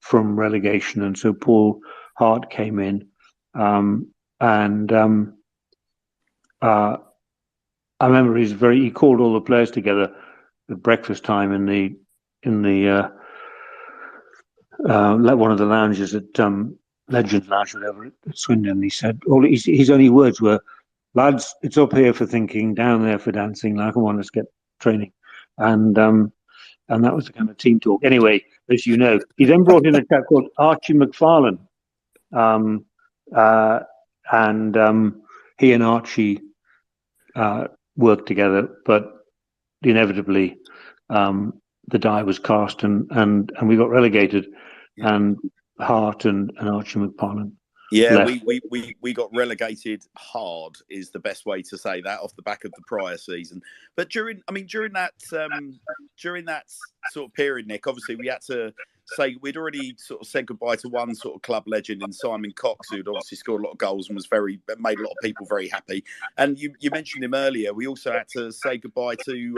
Speaker 3: from relegation, and so Paul Hart came in, and I remember he called all the players together at breakfast time in the one of the lounges at Legend Lounge, whatever, at Swindon. He said his only words were, "Lads, it's up here for thinking, down there for dancing. Now, come on, let's get training." And that was the kind of team talk. Anyway, as you know, he then brought in a chap called Archie McFarlane, and he and Archie worked together, but inevitably the die was cast, and we got relegated, and Hart and Archie McFarlane.
Speaker 1: Yeah, we got relegated hard is the best way to say that, off the back of the prior season. But during that sort of period, Nick, obviously we had to say we'd already sort of said goodbye to one sort of club legend in Simon Cox, who'd obviously scored a lot of goals and made a lot of people very happy. And you mentioned him earlier. We also had to say goodbye to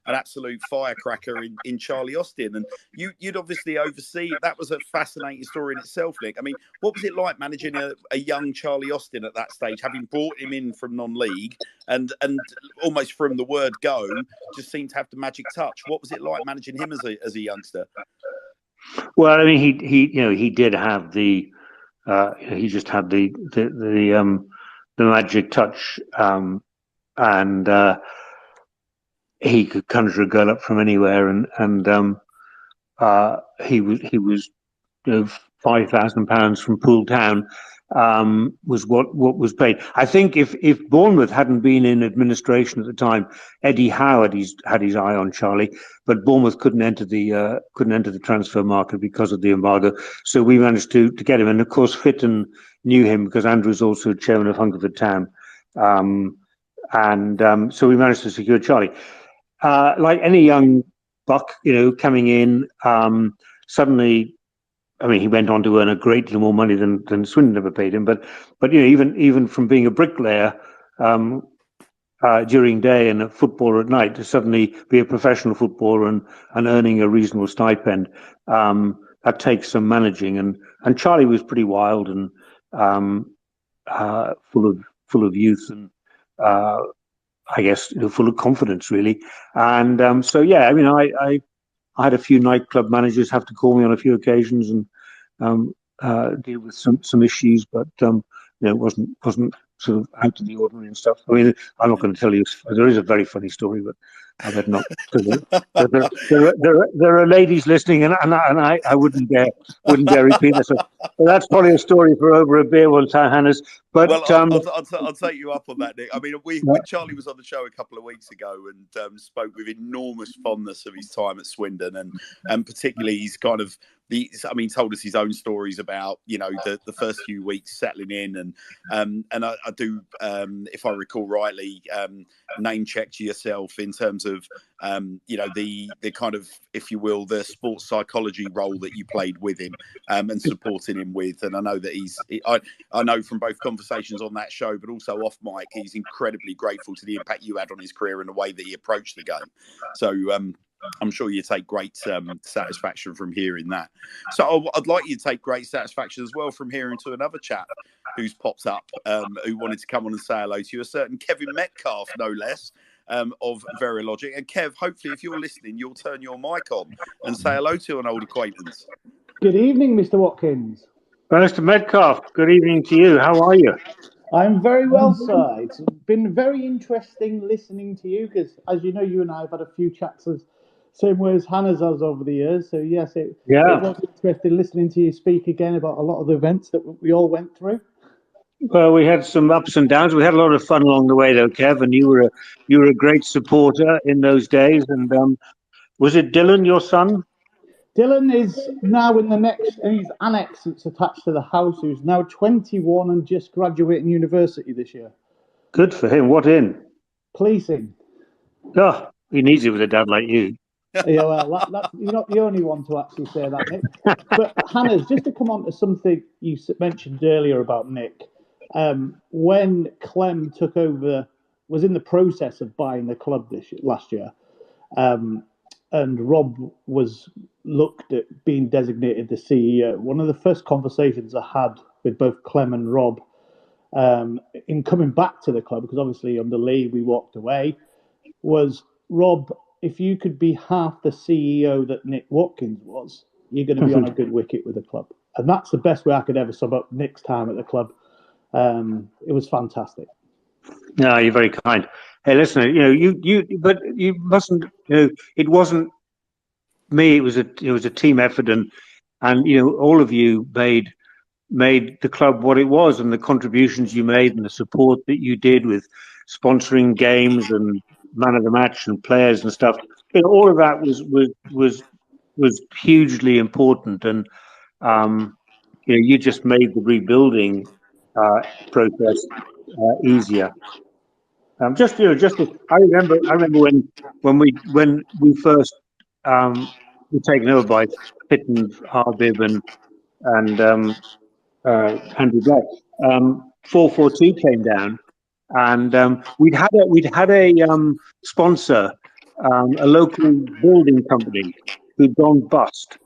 Speaker 1: an absolute firecracker in Charlie Austin. And you'd obviously oversee, that was a fascinating story in itself, Nick. I mean, what was it like managing a young Charlie Austin at that stage, having brought him in from non-league and almost from the word go, just seemed to have the magic touch? What was it like managing him as a youngster?
Speaker 3: Well, I mean, he did have he just had the magic touch, and he could conjure a girl up from anywhere, and he was £5,000 from Poole Town was what was paid. I think if Bournemouth hadn't been in administration at the time, Eddie Howe had his eye on Charlie, but Bournemouth couldn't enter the transfer market because of the embargo. So we managed to get him, and of course Fitton knew him because Andrew's also chairman of Hungerford Town, so we managed to secure Charlie. Like any young buck, coming in, suddenly. I mean, he went on to earn a great deal more money than Swindon ever paid him. But even from being a bricklayer during day and a footballer at night to suddenly be a professional footballer and earning a reasonable stipend, that takes some managing. And Charlie was pretty wild and full of youth and I guess full of confidence, really. And so yeah, I mean, I had a few nightclub managers have to call me on a few occasions and deal with some issues, but it wasn't sort of out of the ordinary and stuff. I mean, I'm not going to tell you. There is a very funny story, but I better not. There are ladies listening, and I wouldn't dare repeat that. So that's probably a story for over a beer one time, Hannes. But
Speaker 1: I'll take you up on that, Nick. I mean, Charlie was on the show a couple of weeks ago and spoke with enormous fondness of his time at Swindon, and particularly he's kind of told us his own stories about the first few weeks settling in, and I do, if I recall rightly, name checked yourself in terms of the kind of, if you will, the sports psychology role that you played with him and supporting him with. And I know that I know from both conversations on that show, but also off mic, he's incredibly grateful to the impact you had on his career and the way that he approached the game. So I'm sure you take great satisfaction from hearing that. So I'd like you to take great satisfaction as well from hearing to another chap who's popped up, who wanted to come on and say hello to you, a certain Kevin Metcalf, no less, of Verilogic. And Kev, hopefully if you're listening, you'll turn your mic on and say hello to an old acquaintance.
Speaker 4: Good evening, Mr. Watkins.
Speaker 3: Mr. Metcalf, good evening to you. How are you?
Speaker 4: I'm very well, sir. It's been very interesting listening to you because, as you know, you and I have had a few chats as same way as Hannah's has over the years. So, yes, it was interesting listening to you speak again about a lot of the events that we all went through.
Speaker 3: Well, we had some ups and downs. We had a lot of fun along the way, though, Kev, and you were a great supporter in those days. And was it Dylan, your son?
Speaker 4: Dylan is now in he's annex that's attached to the house, who's now 21 and just graduating university this year.
Speaker 3: Good for him. What in?
Speaker 4: Policing.
Speaker 3: Oh, he needs it with a dad like you.
Speaker 4: Yeah, well, you're not the only one to actually say that, Nick. But Hannah, just to come on to something you mentioned earlier about Nick, when Clem took over, was in the process of buying the club last year, and Rob was looked at being designated the CEO. One of the first conversations I had with both Clem and Rob in coming back to the club, because obviously under Lee we walked away, was, Rob, if you could be half the CEO that Nik Watkins was, you're going to be on a good wicket with the club. And that's the best way I could ever sum up Nick's time at the club. It was fantastic.
Speaker 3: No, you're very kind. Hey, listen, but you mustn't. It wasn't me. It was a team effort, and all of you made the club what it was, and the contributions you made, and the support that you did with sponsoring games and man of the match and players and stuff. All of that was hugely important, and you just made the rebuilding process easier. I remember when we first were taken over by Pitton, Harbib, and Andrew Black. 442 came down, and we'd had a sponsor, a local building company who'd gone bust.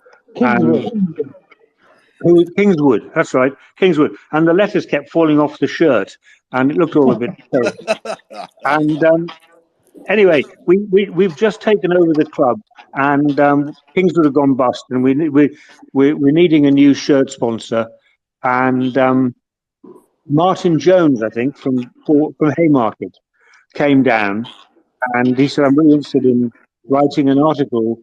Speaker 3: Kingswood, that's right, Kingswood. And the letters kept falling off the shirt, and it looked all a bit terrible. And anyway, we've just taken over the club, and Kingswood have gone bust, and we're needing a new shirt sponsor. And Martin Jones, I think, from Haymarket, came down, and he said, "I'm really interested in writing an article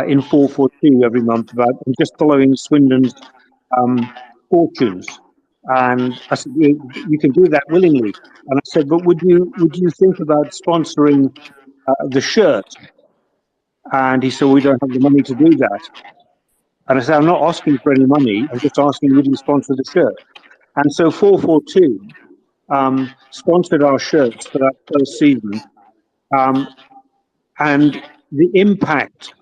Speaker 3: in 442 every month about just following Swindon's fortunes." And I said, "You can do that willingly." And I said, "But would you think about sponsoring the shirt?" And he said, "We don't have the money to do that." And I said, "I'm not asking for any money. I'm just asking, would you sponsor the shirt?" And so 442 sponsored our shirts for that first season. And the impact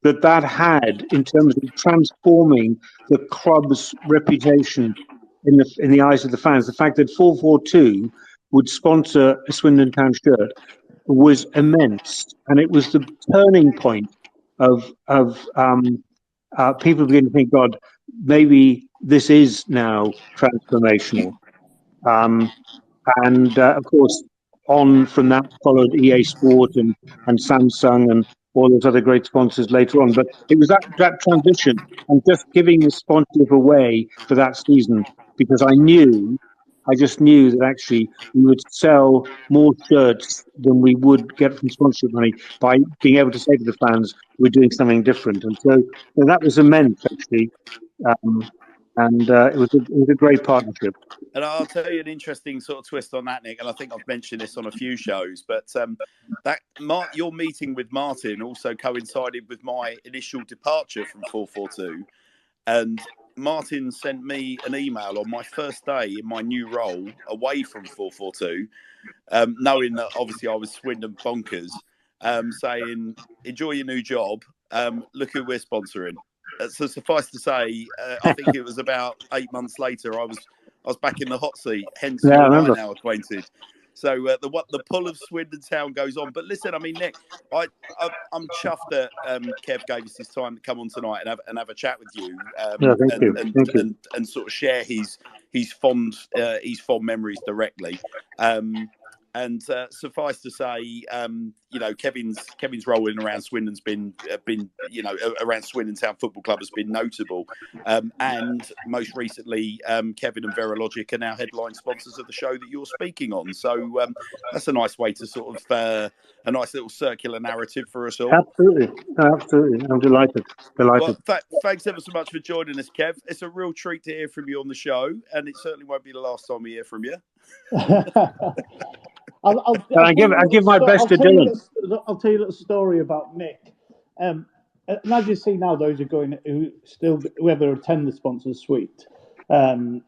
Speaker 3: that had in terms of transforming the club's reputation in the eyes of the fans, the fact that 442 would sponsor a Swindon Town shirt was immense, and it was the turning point of people beginning to think, God, maybe this is now transformational. And of course, on from that followed EA Sport and Samsung and all those other great sponsors later on. But it was that transition and just giving the sponsorship away for that season, because I just knew that actually we would sell more shirts than we would get from sponsorship money by being able to say to the fans, we're doing something different. And so that was immense, actually. It was a great partnership.
Speaker 1: And I'll tell you an interesting sort of twist on that, Nick. And I think I've mentioned this on a few shows, but your meeting with Martin also coincided with my initial departure from 442. And Martin sent me an email on my first day in my new role away from 442, knowing that obviously I was Swindon bonkers, saying, "Enjoy your new job. Look who we're sponsoring." So suffice to say, I think it was about 8 months later, I was back in the hot seat. Hence, you and I now acquainted. So the pull of Swindon Town goes on. But listen, I mean, Nick, I'm chuffed that Kev gave us his time to come on tonight and have a chat with you, and sort of share his fond memories directly. And suffice to say, Kevin's role in around Swindon's been around Swindon Town Football Club has been notable. And most recently, Kevin and Verologic are now headline sponsors of the show that you're speaking on. So that's a nice way to sort of a nice little circular narrative for us all.
Speaker 3: Absolutely. I'm delighted.
Speaker 1: Well, thanks ever so much for joining us, Kev. It's a real treat to hear from you on the show, and it certainly won't be the last time we hear from you.
Speaker 3: I'll give my best to Dylan.
Speaker 4: I'll tell you a little story about Nick. And as you see now, those whoever attend the sponsors suite, there's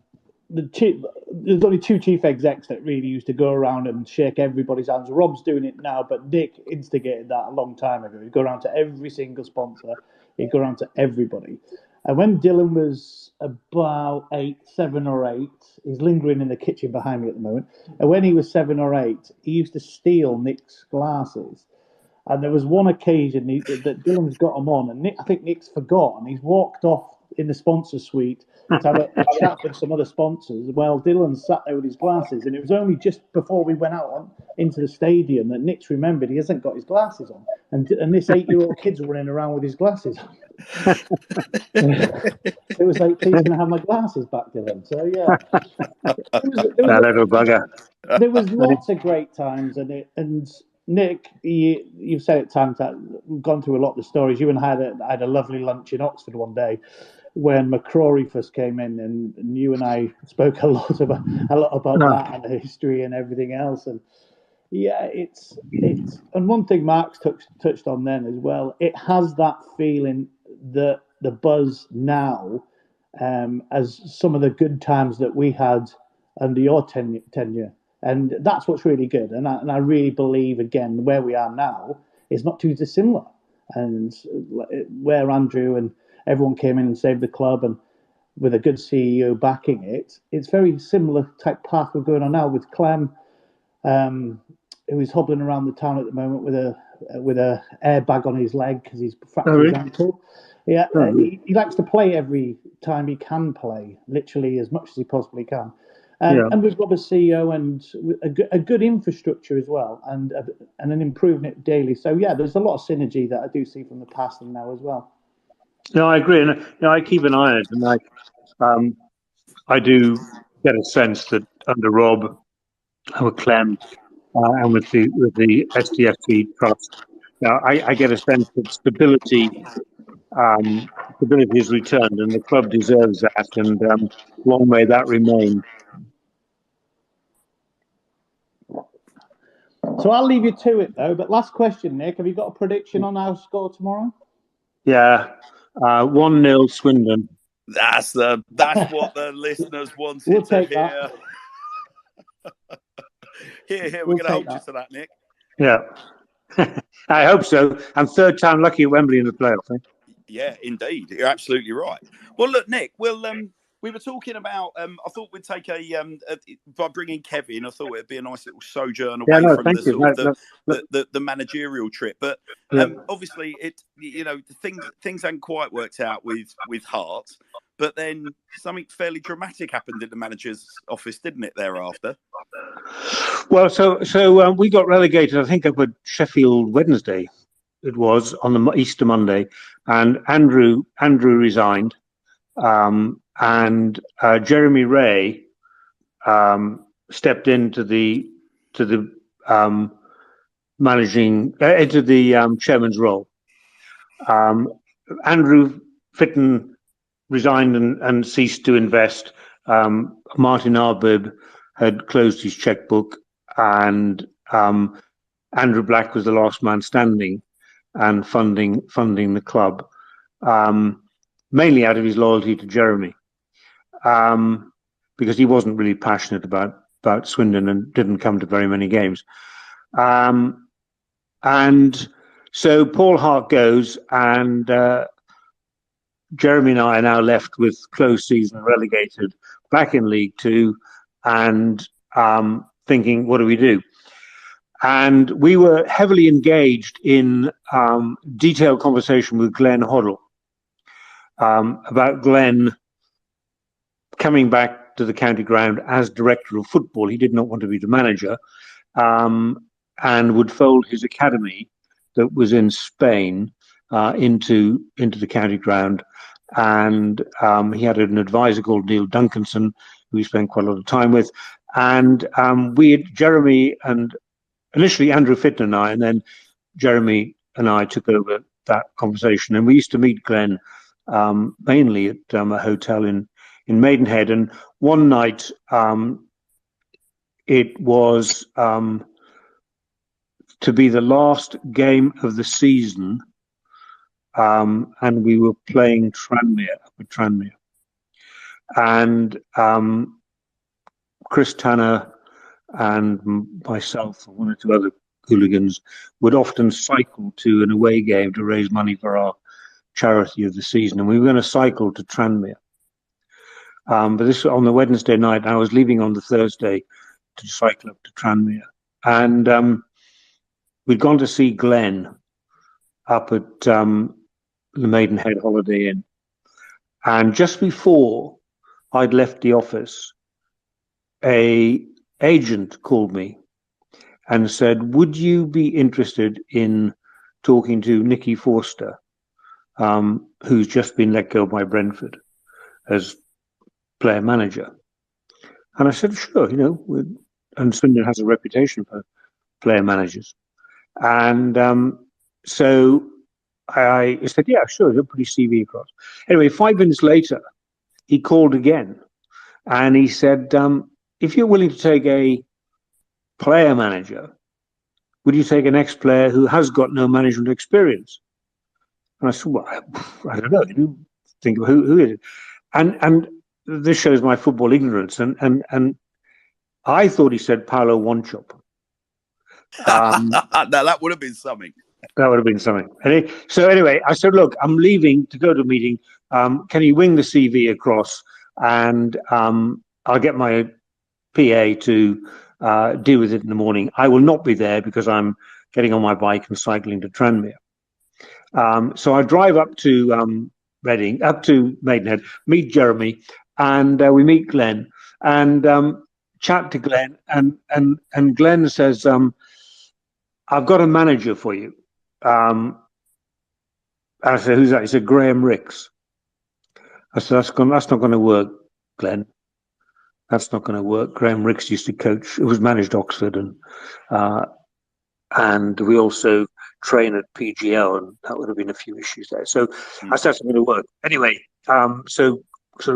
Speaker 4: only two chief execs that really used to go around and shake everybody's hands. Rob's doing it now, but Nick instigated that a long time ago. He'd go around to every single sponsor. He'd go around to everybody. And when Dylan was about 7 or 8, he's lingering in the kitchen behind me at the moment. And when he was 7 or 8, he used to steal Nick's glasses. And there was one occasion that Dylan's got them on, and I think Nick's forgotten. He's walked off in the sponsor suite to have a chat with some other sponsors while Dylan sat there with his glasses. And it was only just before we went out into the stadium that Nick's remembered he hasn't got his glasses on. And this 8-year-old kid's running around with his glasses on. It was like, please can I have my glasses back, Dylan? So yeah,
Speaker 3: that little bugger.
Speaker 4: There was lots of great times, and Nick, you've said it times that we've gone through a lot of the stories. You and I had a lovely lunch in Oxford one day when McCrory first came in, and you and I spoke a lot about that and the history and everything else. And yeah, it's and one thing Mark's touched on then as well. It has that feeling that the buzz now, as some of the good times that we had under your tenure, and that's what's really good. And I really believe again where we are now is not too dissimilar. and where Andrew and everyone came in and saved the club, and with a good CEO backing it, it's very similar type path we're going on now with Clem, who is hobbling around the town at the moment with a airbag on his leg because he's fractured his ankle. Yeah, he likes to play every time he can play, literally as much as he possibly can. And we've got a CEO and a good infrastructure as well, and an improving it daily. So yeah, there's a lot of synergy that I do see from the past and now as well.
Speaker 3: No, I agree, and I keep an eye on it, and I do get a sense that under Rob, and with Clem, and with the STFC trust, I get a sense that stability is returned, and the club deserves that, and long may that remain.
Speaker 4: So I'll leave you to it though. But last question, Nick, have you got a prediction on our score tomorrow?
Speaker 3: Yeah, 1-0 Swindon.
Speaker 1: That's what the listeners wanted to hear. Here, we're going to hold you to that, Nick.
Speaker 3: Yeah, I hope so. And third time lucky at Wembley in the playoff.
Speaker 1: Yeah, indeed, you're absolutely right. Well, look, Nick, we were talking about. I thought we'd take by bringing Kevin. I thought it'd be a nice little sojourn away from the managerial trip. But obviously, things hadn't quite worked out with Hart. But then something fairly dramatic happened in the manager's office, didn't it? Thereafter.
Speaker 3: Well, so we got relegated. I think up at Sheffield Wednesday. It was on the Easter Monday, and Andrew resigned. And Jeremy Ray stepped into the chairman's role. Andrew Fitton resigned and ceased to invest. Martin Arbib had closed his checkbook, and Andrew Black was the last man standing and funding the club. Mainly out of his loyalty to Jeremy, because he wasn't really passionate about Swindon and didn't come to very many games. And so Paul Hart goes, and Jeremy and I are now left with closed season, relegated, back in League Two, and thinking, what do we do? And we were heavily engaged in detailed conversation with Glenn Hoddle, about Glenn coming back to the county ground as director of football. He did not want to be the manager, and would fold his academy that was in Spain into the county ground. And he had an advisor called Neil Duncanson, who we spent quite a lot of time with. And Jeremy and initially Andrew Fitton and I, and then Jeremy and I took over that conversation. And we used to meet Glenn mainly at a hotel in Maidenhead. And one night it was to be the last game of the season, and we were playing Tranmere. And Chris Tanner and myself and one or two other hooligans would often cycle to an away game to raise money for our charity of the season, and we were going to cycle to Tranmere. But this was on the Wednesday night, and I was leaving on the Thursday to cycle up to Tranmere. And we'd gone to see Glenn up at the Maidenhead Holiday Inn. And just before I'd left the office, a agent called me and said, would you be interested in talking to Nicky Forster, who's just been let go by Brentford as player manager? And I said, sure, and Swindon has a reputation for player managers. And so I said, yeah, sure, you'll put your CV across. Anyway, 5 minutes later, he called again, and he said, if you're willing to take a player manager, would you take an ex-player who has got no management experience? And I said, well, I don't know. You think of who is it? And this shows my football ignorance. And I thought he said Paolo Wanchop.
Speaker 1: Now that would have been something.
Speaker 3: That would have been something. So anyway, I said, look, I'm leaving to go to a meeting. Can you wing the CV across, and I'll get my PA to deal with it in the morning. I will not be there because I'm getting on my bike and cycling to Tranmere. So I drive up to Reading, up to Maidenhead, meet Jeremy, and we meet Glenn, and chat to Glenn, and Glenn says, I've got a manager for you. And I said, who's that? He said, Graham Ricks. I said, that's not going to work, Glenn. That's not going to work. Graham Ricks used to coach. It was managed Oxford, and we also train at PGL, and that would have been a few issues there. So I said, that's not going to work. Anyway, so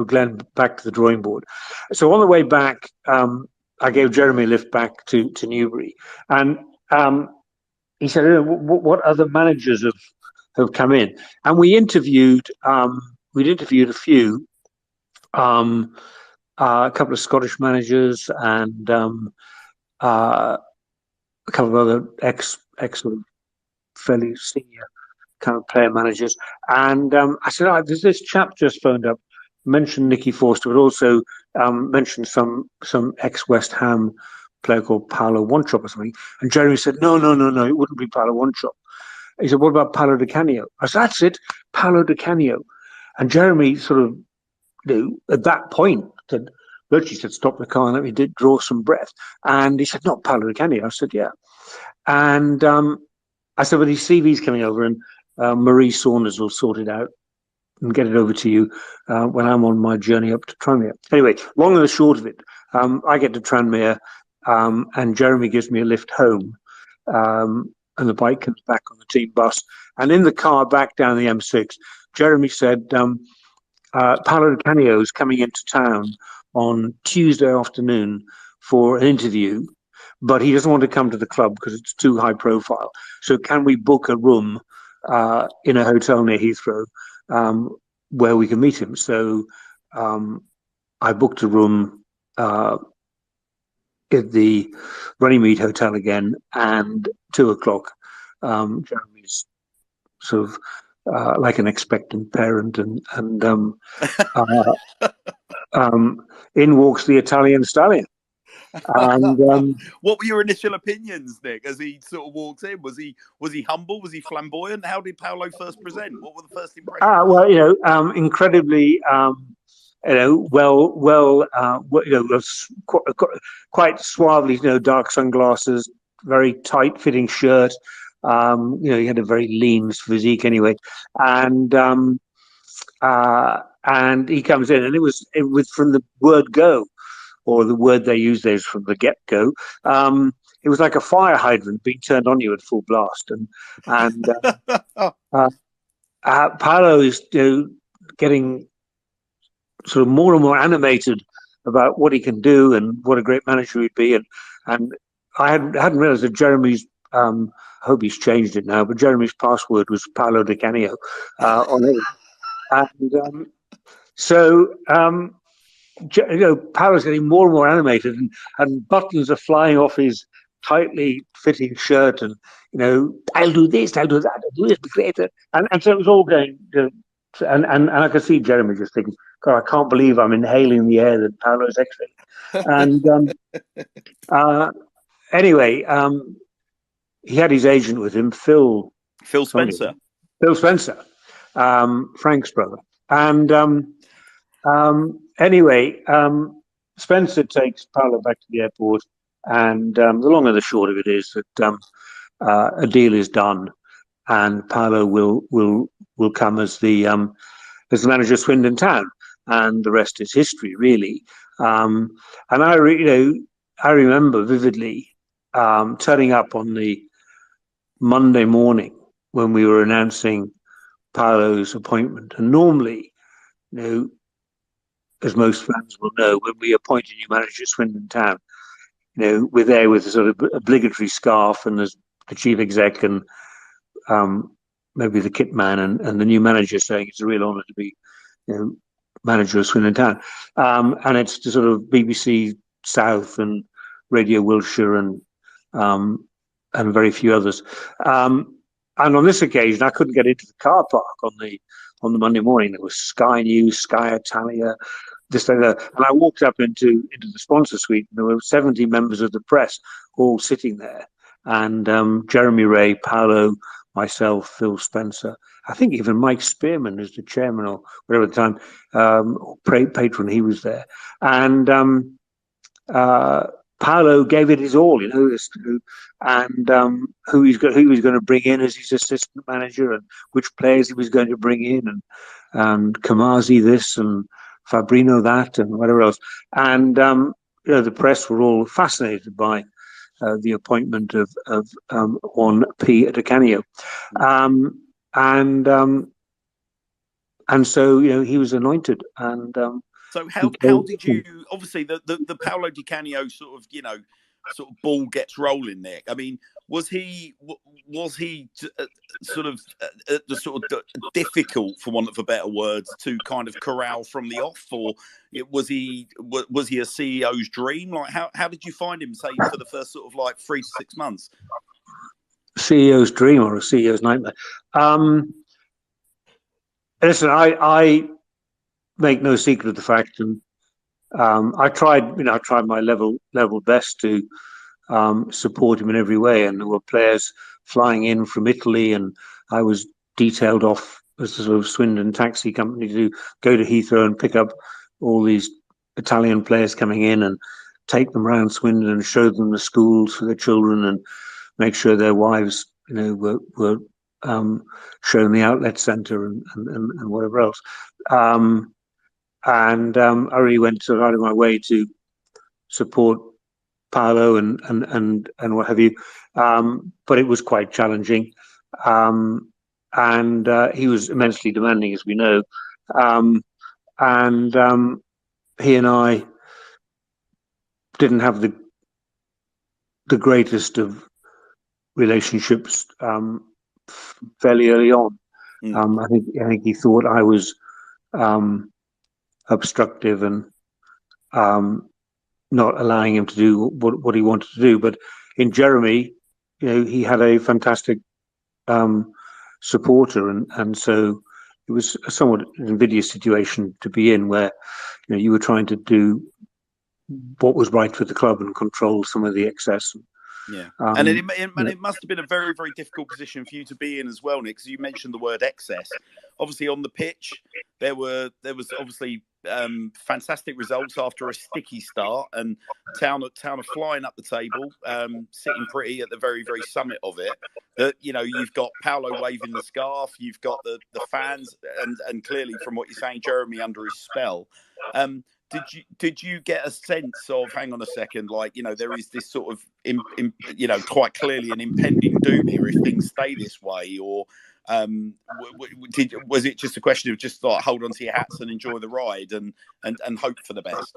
Speaker 3: Glenn back to the drawing board. So on the way back, I gave Jeremy a lift back to Newbury, and he said, what other managers have come in? And we interviewed a few, a couple of Scottish managers, and a couple of other excellent, fairly senior kind of player managers. And I said, this chap just phoned up, mentioned Nicky Forster, but also mentioned some ex-West Ham player called Paolo Wanchop or something. And Jeremy said, no, it wouldn't be Paolo Wanchop. He said, what about Paolo Di Canio? I said, that's it, Paolo Di Canio. And Jeremy sort of, at that point, virtually said, stop the car and let me draw some breath. And he said, not Paolo Di Canio. I said, yeah. And I said, well, his CV's coming over, and Marie Saunders will sort it out and get it over to you when I'm on my journey up to Tranmere. Anyway, long and the short of it, I get to Tranmere, and Jeremy gives me a lift home, and the bike comes back on the team bus. And in the car back down the M6, Jeremy said, Paolo Di Canio is coming into town on Tuesday afternoon for an interview, but he doesn't want to come to the club because it's too high profile. So can we book a room in a hotel near Heathrow where we can meet him? So I booked a room at the Runnymede Hotel again, and 2:00. Jeremy's sort of like an expectant parent, and in walks the Italian stallion. And
Speaker 1: what were your initial opinions, Nick, as he sort of walked in? Was he humble? Was he flamboyant? How did Paolo first present? What were the first impressions?
Speaker 3: Well, incredibly, quite suavely, dark sunglasses, very tight-fitting shirt. He had a very lean physique anyway, and he comes in, and it was from the word go, or the word they use there is from the get-go. It was like a fire hydrant being turned on you at full blast, and Paolo is getting sort of more and more animated about what he can do and what a great manager he'd be, and I hadn't realised that Jeremy's. I hope he's changed it now, but Jeremy's password was Paolo Di Canio on it, and so. Paolo's getting more and more animated, and buttons are flying off his tightly fitting shirt, and I'll do this, I'll do that, I'll do this, be great, and so it was all going. And I could see Jeremy just thinking, God, I can't believe I'm inhaling the air that Paolo's exhaling. And anyway, he had his agent with him, Phil
Speaker 1: Spencer.
Speaker 3: Phil Spencer, Frank's brother, and. Anyway, Spencer takes Paolo back to the airport, and the long and the short of it is that a deal is done, and Paolo will come as the manager of Swindon Town, and the rest is history, really. And I remember vividly turning up on the Monday morning when we were announcing Paolo's appointment, and normally, as most fans will know, when we appoint a new manager at Swindon Town, we're there with a sort of obligatory scarf, and there's the chief exec and maybe the kit man and the new manager saying it's a real honour to be manager of Swindon Town. And it's the sort of BBC South and Radio Wiltshire and very few others. And on this occasion, I couldn't get into the car park on the Monday morning. There was Sky News, Sky Italia, this and that. And I walked up into the sponsor suite, and there were 70 members of the press all sitting there. And Jeremy Ray, Paolo, myself, Phil Spencer, I think even Mike Spearman, as the chairman or whatever at the time, patron, he was there. And Paolo gave it his all, and who he was going to bring in as his assistant manager, and which players he was going to bring in, and Kamazi this and Fabrino that, and whatever else. And the press were all fascinated by the appointment of Juan P. Decanio, and so he was anointed, and.
Speaker 1: So how did you, obviously the Paolo Di Canio sort of ball gets rolling, Nick? I mean, was he sort of difficult, for want of a better words, to kind of corral from the off, or was he a CEO's dream? Like how did you find him, say, for the first sort of like 3 to 6 months?
Speaker 3: CEO's dream or a CEO's nightmare? Listen, I make no secret of the fact, and I tried my level best to support him in every way. And there were players flying in from Italy, and I was detailed off as a sort of Swindon taxi company to go to Heathrow and pick up all these Italian players coming in and take them around Swindon and show them the schools for their children and make sure their wives, were shown the outlet centre and whatever else. And I really went sort of out of my way to support Paolo and what have you. But it was quite challenging. And he was immensely demanding, as we know. And he and I didn't have the greatest of relationships fairly early on. I think he thought I was obstructive and not allowing him to do what he wanted to do. But in Jeremy, he had a fantastic supporter, and so it was a somewhat invidious situation to be in, where you were trying to do what was right for the club and control some of the excess.
Speaker 1: Yeah, and it must have been a very, very difficult position for you to be in as well, Nick, because you mentioned the word excess. Obviously, on the pitch, there was obviously fantastic results after a sticky start, and Town are flying up the table, sitting pretty at the very, very summit of it. That you've got Paolo waving the scarf, you've got the fans, and clearly from what you're saying, Jeremy under his spell. Did you get a sense of, hang on a second, like, there is this sort of, quite clearly an impending doom here if things stay this way? Or was it just a question of just like hold on to your hats and enjoy the ride and hope for the best?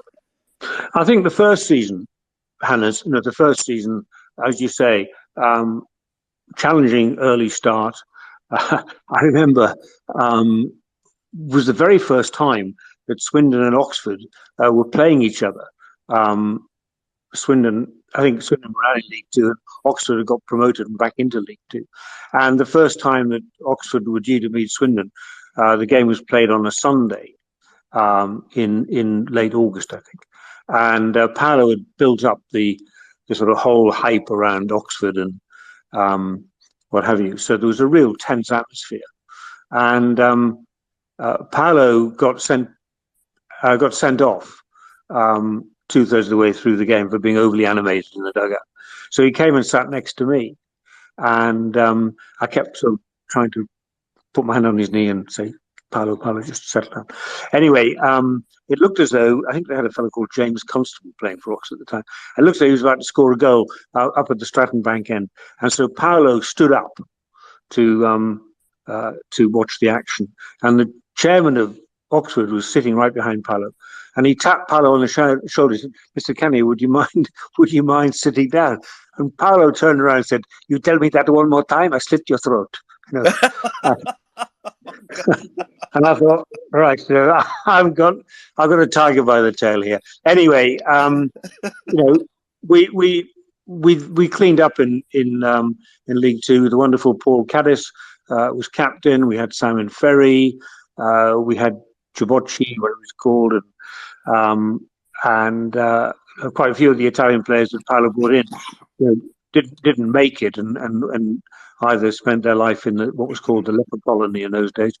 Speaker 3: I think the first season, Hannah's, as you say, challenging early start. I remember was the very first time that Swindon and Oxford were playing each other. I think Swindon were out in League Two, and Oxford had got promoted and back into League Two. And the first time that Oxford were due to meet Swindon, the game was played on a Sunday in late August, I think. And Paolo had built up the sort of whole hype around Oxford and what have you. So there was a real tense atmosphere. And Paolo got sent off 2/3 of the way through the game for being overly animated in the dugout. So he came and sat next to me, and I kept sort of trying to put my hand on his knee and say, Paolo, just settle down. Anyway, it looked as though, I think they had a fellow called James Constable playing for Oxford at the time. It looked as though he was about to score a goal up at the Stratton Bank end. And so Paolo stood up to watch the action. And the chairman of Oxford was sitting right behind Paolo, and he tapped Paolo on the shoulder and said, "Mr. Kenny, would you mind sitting down?" And Paolo turned around and said, "You tell me that one more time, I slit your throat." And I thought, right, I've got a tiger by the tail here. Anyway, we we cleaned up in League Two. The wonderful Paul Caddis was captain. We had Simon Ferry. We had Chibocci, what it was called, and quite a few of the Italian players that Paolo brought in, didn't make it, and either spent their life in what was called the leper colony in those days,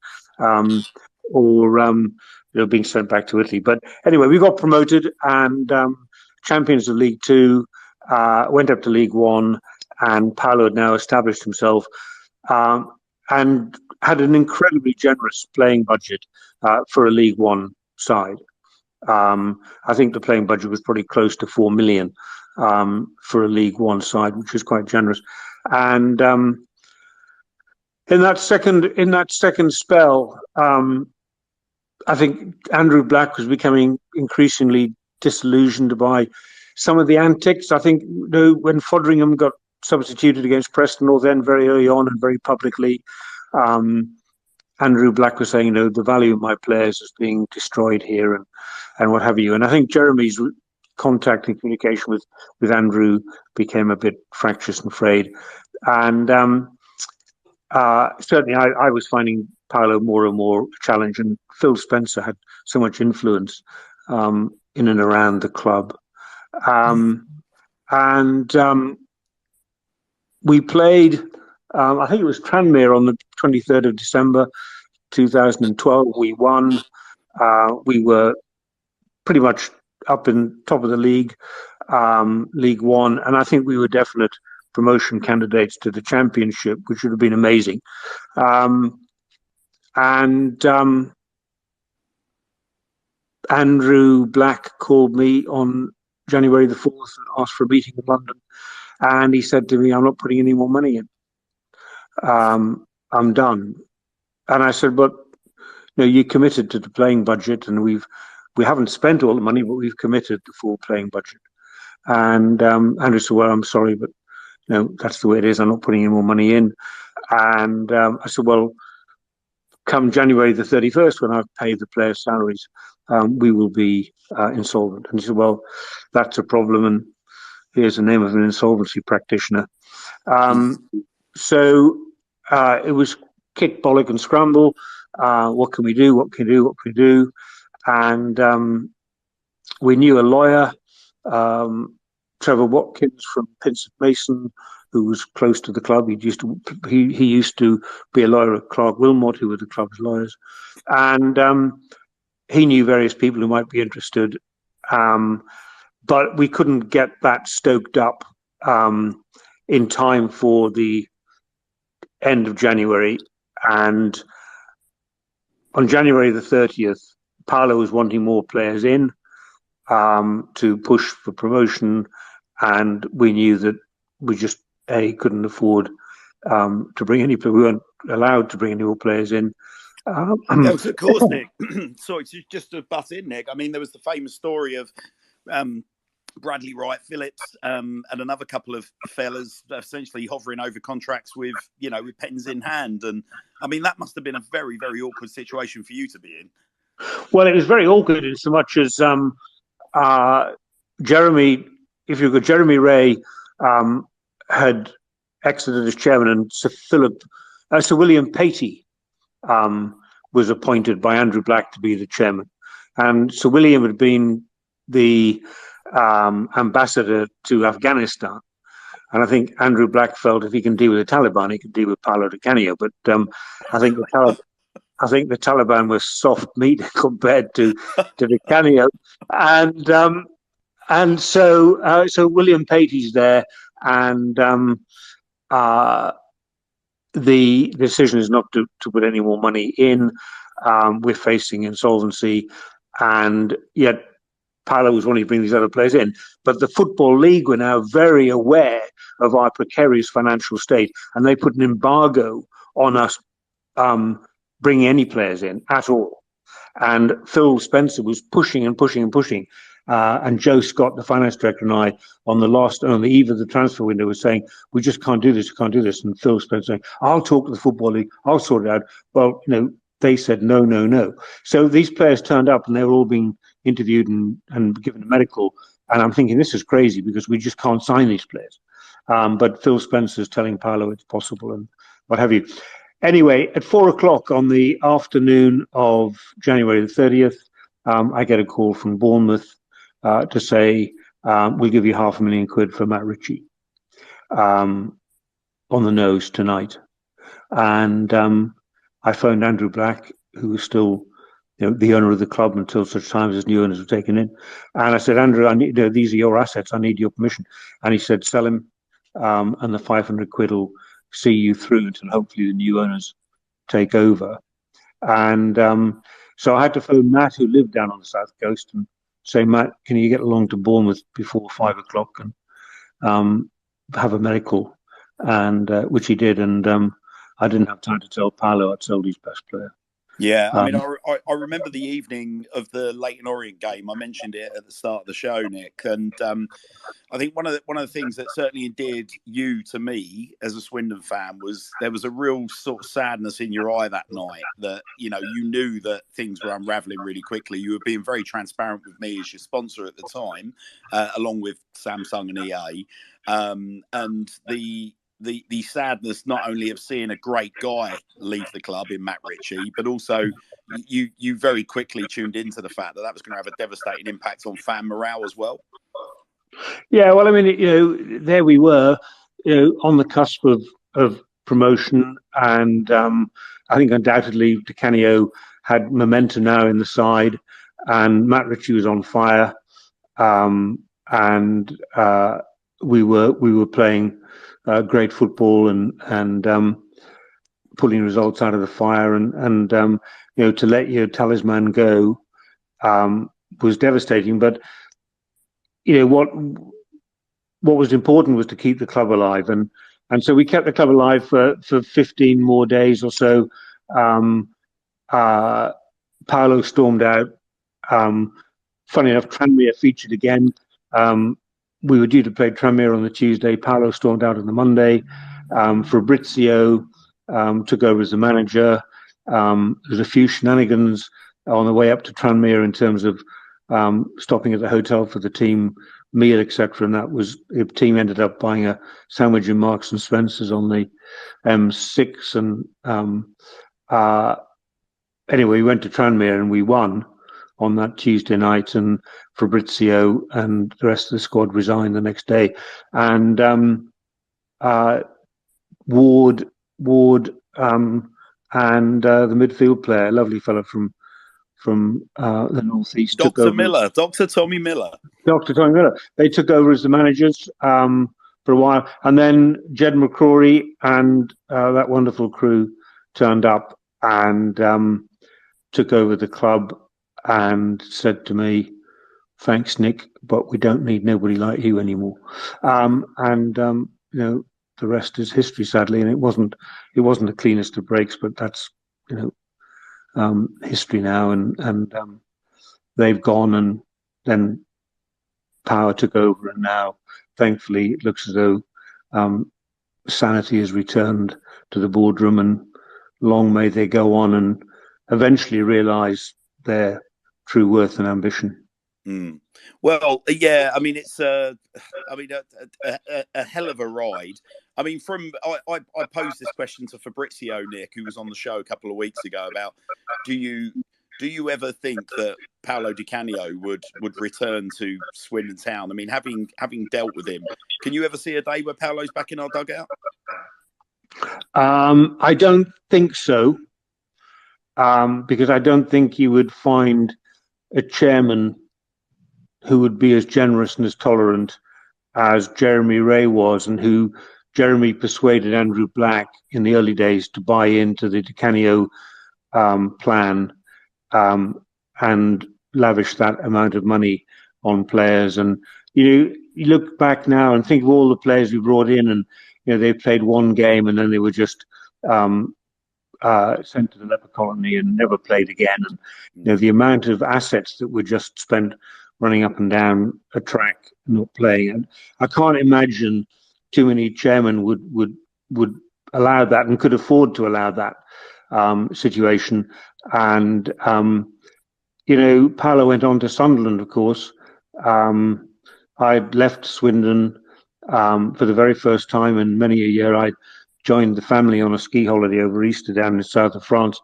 Speaker 3: or being sent back to Italy. But anyway, we got promoted and champions of League Two, went up to League One, and Paolo had now established himself and had an incredibly generous playing budget for a League One side. I think the playing budget was probably close to 4 million for a League One side, which is quite generous. And in that second spell, I think Andrew Black was becoming increasingly disillusioned by some of the antics. I think when Foderingham got substituted against Preston North End very early on and very publicly, Andrew Black was saying, the value of my players is being destroyed here and what have you. And I think Jeremy's contact and communication with Andrew became a bit fractious and frayed. And certainly I was finding Paolo more and more a challenge, and Phil Spencer had so much influence in and around the club. We played, I think it was Tranmere on the 23rd of December 2012. We won. We were pretty much up in top of the league, League One, and I think we were definite promotion candidates to the championship, which would have been amazing. Andrew Black called me on January the 4th and asked for a meeting in London, and he said to me, "I'm not putting any more money in. I'm done." And I said, "But you committed to the playing budget, and we haven't spent all the money, but we've committed the full playing budget." And Andrew said, "Well, I'm sorry, but that's the way it is. I'm not putting any more money in." And I said, "Well, come January the 31st, when I've paid the players' salaries, we will be insolvent." And he said, "Well, that's a problem, and here's the name of an insolvency practitioner." So it was kick, bollock, and scramble. What can we do? What can we do? What can we do? And we knew a lawyer, Trevor Watkins from Pinsent Mason, who was close to the club. He used to be a lawyer at Clark Wilmot, who were the club's lawyers, and he knew various people who might be interested. But we couldn't get that stoked up in time for the end of January. And on January the 30th, Paolo was wanting more players in to push for promotion, and we knew that we just couldn't afford to bring any. We weren't allowed to bring any more players in.
Speaker 1: Yes, of course, Nick. Sorry, just to butt in, Nick. I mean, there was the famous story of Bradley Wright Phillips and another couple of fellas essentially hovering over contracts with pens in hand, and I mean that must have been a very, very awkward situation for you to be in.
Speaker 3: Well, it was very awkward in so much as Jeremy Ray had exited as chairman, and Sir William Patey was appointed by Andrew Black to be the chairman, and Sir William had been the ambassador to Afghanistan, and I think Andrew Black felt if he can deal with the Taliban, he can deal with Paolo Di Canio. But I think the Taliban was soft meat compared to Di Canio, and so William Patey's there, and the decision is not to put any more money in. We're facing insolvency, and yet Paolo was wanting to bring these other players in. But the Football League were now very aware of our precarious financial state, and they put an embargo on us bringing any players in at all. And Phil Spencer was pushing and pushing and pushing. And Joe Scott, the finance director, and I, on the eve of the transfer window, was saying, "We just can't do this, we can't do this." And Phil Spencer saying, "I'll talk to the Football League, I'll sort it out." Well, they said no, no, no. So these players turned up, and they were all being interviewed and given a medical And I'm thinking, this is crazy because we just can't sign these players. But Phil Spencer's telling Paolo it's possible and what have you. Anyway, at 4 o'clock on the afternoon of January the 30th, I get a call from Bournemouth to say, we'll give you £500,000 for Matt Ritchie on the nose tonight. And I phoned Andrew Black, who was still the owner of the club until such time as new owners were taken in. And I said, Andrew, these are your assets. I need your permission. And he said, sell him, and the £500 will see you through until hopefully the new owners take over. And so I had to phone Matt, who lived down on the south coast, and say, Matt, can you get along to Bournemouth before 5 o'clock and have a medical? And which he did. And I didn't have time to tell Paolo I'd sold his best player.
Speaker 1: Yeah, I mean, I remember the evening of the Leyton Orient game. I mentioned it at the start of the show, Nick, and I think one of the things that certainly endeared you to me as a Swindon fan was there was a real sort of sadness in your eye that night that you knew that things were unravelling really quickly. You were being very transparent with me as your sponsor at the time, along with Samsung and EA, and the sadness not only of seeing a great guy leave the club in Matt Ritchie, but also you very quickly tuned into the fact that was going to have a devastating impact on fan morale as well.
Speaker 3: Yeah, well, I mean, there we were, on the cusp of promotion, and I think undoubtedly Di Canio had momentum now in the side, and Matt Ritchie was on fire, and we were playing great football and pulling results out of the fire, and to let your talisman go was devastating. But what was important was to keep the club alive, and so we kept the club alive for 15 more days or so. Paolo stormed out. Funny enough, Tranmere featured again. We were due to play Tranmere on the Tuesday. Paolo stormed out on the Monday. Fabrizio took over as the manager. There's a few shenanigans on the way up to Tranmere in terms of stopping at the hotel for the team meal, etc. And the team ended up buying a sandwich in Marks and Spencer's on the M6. And anyway, we went to Tranmere and we won on that Tuesday night, and Fabrizio and the rest of the squad resigned the next day. And Ward and the midfield player, a lovely fellow from the northeast,
Speaker 1: Dr. Miller, Dr. Tommy Miller.
Speaker 3: Dr. Tommy Miller. They took over as the managers for a while, and then Jed McCrory and that wonderful crew turned up and took over the club and said to me, "Thanks, Nick, but we don't need nobody like you anymore." The rest is history, sadly, and it wasn't the cleanest of breaks, but that's history now, and they've gone, and then Power took over, and now thankfully it looks as though sanity has returned to the boardroom, and long may they go on and eventually realise their true worth and ambition.
Speaker 1: Mm. Well, yeah, I mean, it's a hell of a ride. I mean, I posed this question to Fabrizio, Nick, who was on the show a couple of weeks ago, about do you ever think that Paolo Di Canio would return to Swindon Town? I mean, having dealt with him, can you ever see a day where Paolo's back in our dugout?
Speaker 3: I don't think so, because I don't think you would find a chairman who would be as generous and as tolerant as Jeremy Ray was, and who Jeremy persuaded Andrew Black in the early days to buy into the Di Canio plan and lavish that amount of money on players. And you look back now and think of all the players we brought in, and they played one game and then they were just sent to the leper colony and never played again. And the amount of assets that were just spent running up and down a track, not playing. And I can't imagine too many chairmen would allow that and could afford to allow that situation. And Paolo went on to Sunderland, of course, I'd left Swindon for the very first time in many a year. I joined the family on a ski holiday over Easter down in the south of France.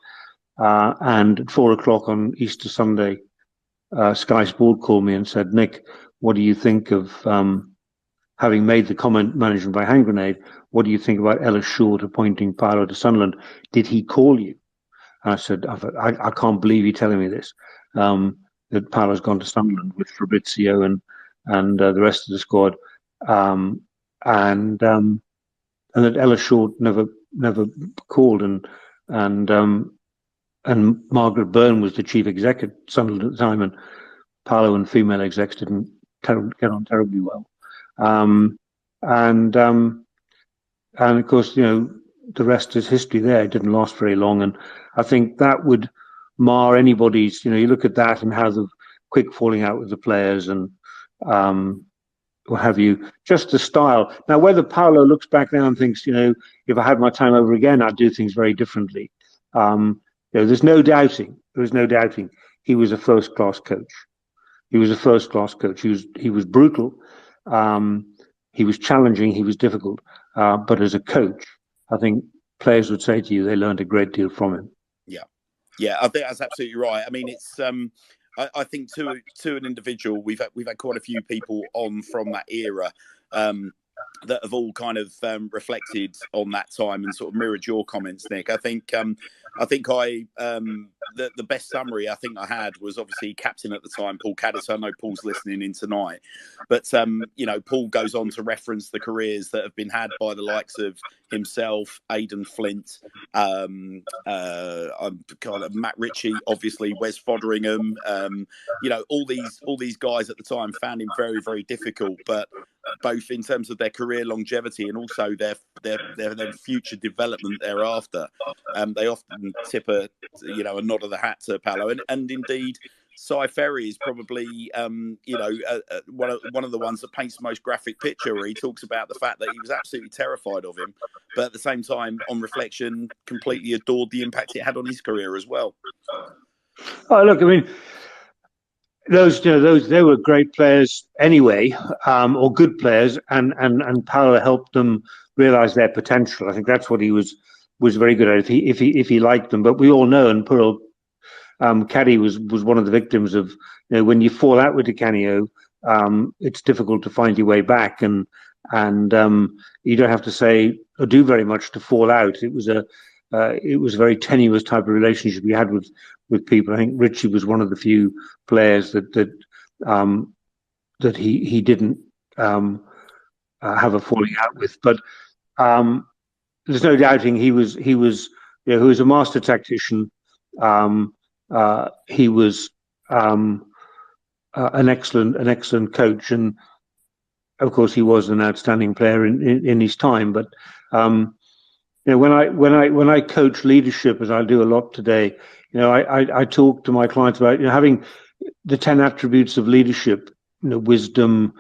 Speaker 3: And at 4 o'clock on Easter Sunday, Sky Sport called me and said, "Nick, what do you think of having made the comment management by hand grenade? What do you think about Ellis Short appointing Paolo to Sunderland? Did he call you?" And I said, I can't believe you're telling me this. That Paolo's gone to Sunderland with Fabrizio and the rest of the squad, and that Ellis Short never called, and Margaret Byrne was the chief exec at Sunderland at the time, and Paolo and female execs didn't get on terribly well. And of course, the rest is history there. It didn't last very long. And I think that would mar anybody's, you look at that and how the quick falling out with the players and what have you, just the style. Now, whether Paolo looks back now and thinks, if I had my time over again, I'd do things very differently. There's no doubting. He was a first-class coach. He was brutal. He was challenging. He was difficult. But as a coach, I think players would say to you they learned a great deal from him.
Speaker 1: Yeah, I think that's absolutely right. I mean, it's I think to an individual, we've had quite a few people on from that era that have all kind of reflected on that time and sort of mirrored your comments, Nick. I think the best summary I think I had was obviously captain at the time, Paul Caddis. I know Paul's listening in tonight, but Paul goes on to reference the careers that have been had by the likes of himself, Aidan Flint, Matt Ritchie, obviously Wes Fotheringham. All these guys at the time found him very, very difficult, but both in terms of their career longevity and also their future development thereafter. They often tip a nod of the hat to Paolo, and indeed Cy Ferry is probably one of the ones that paints the most graphic picture, where he talks about the fact that he was absolutely terrified of him, but at the same time, on reflection, completely adored the impact it had on his career as well.
Speaker 3: Oh, look, I mean, those they were great players anyway, or good players, and Paolo helped them realize their potential. I think that's what he was very good at if he liked them. But we all know, and Pearl Caddy was one of the victims of, when you fall out with Di Canio, it's difficult to find your way back, and you don't have to say or do very much to fall out. It was a very tenuous type of relationship we had with people. I think Ritchie was one of the few players that he didn't have a falling out with. But there's no doubting he was a master tactician. He was an excellent coach, and of course he was an outstanding player in his time. But when I coach leadership, as I do a lot today, I talk to my clients about having the 10 attributes of leadership: wisdom,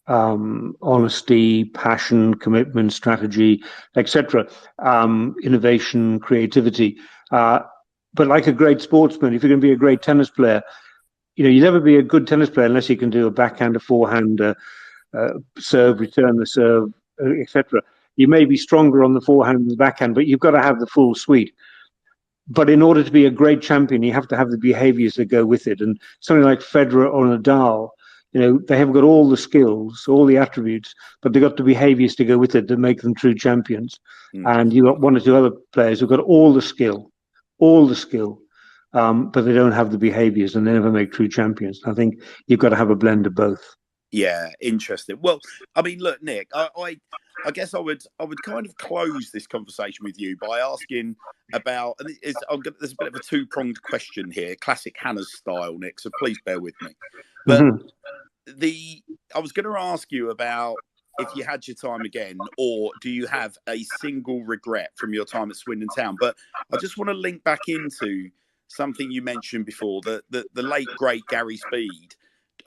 Speaker 3: honesty, passion, commitment, strategy, etc., innovation, creativity. But like a great sportsman, if you're going to be a great tennis player, you never be a good tennis player unless you can do a backhand, a forehand, serve, return the serve, etc. You may be stronger on the forehand and the backhand, but you've got to have the full suite. But in order to be a great champion, you have to have the behaviors that go with it. And something like Federer or Nadal, they have got all the skills, all the attributes, but they've got the behaviors to go with it that make them true champions. And you've got one or two other players who've got all the skill, but they don't have the behaviors, and they never make true champions. I think you've got to have a blend of both.
Speaker 1: Yeah, interesting. Well, I mean, look, Nick, I guess I would kind of close this conversation with you by asking about, and there's a bit of a two-pronged question here, classic Hannah's style, Nick, so please bear with me. But I was going to ask you about if you had your time again, or do you have a single regret from your time at Swindon Town? But I just want to link back into something you mentioned before, the late, great Gary Speed.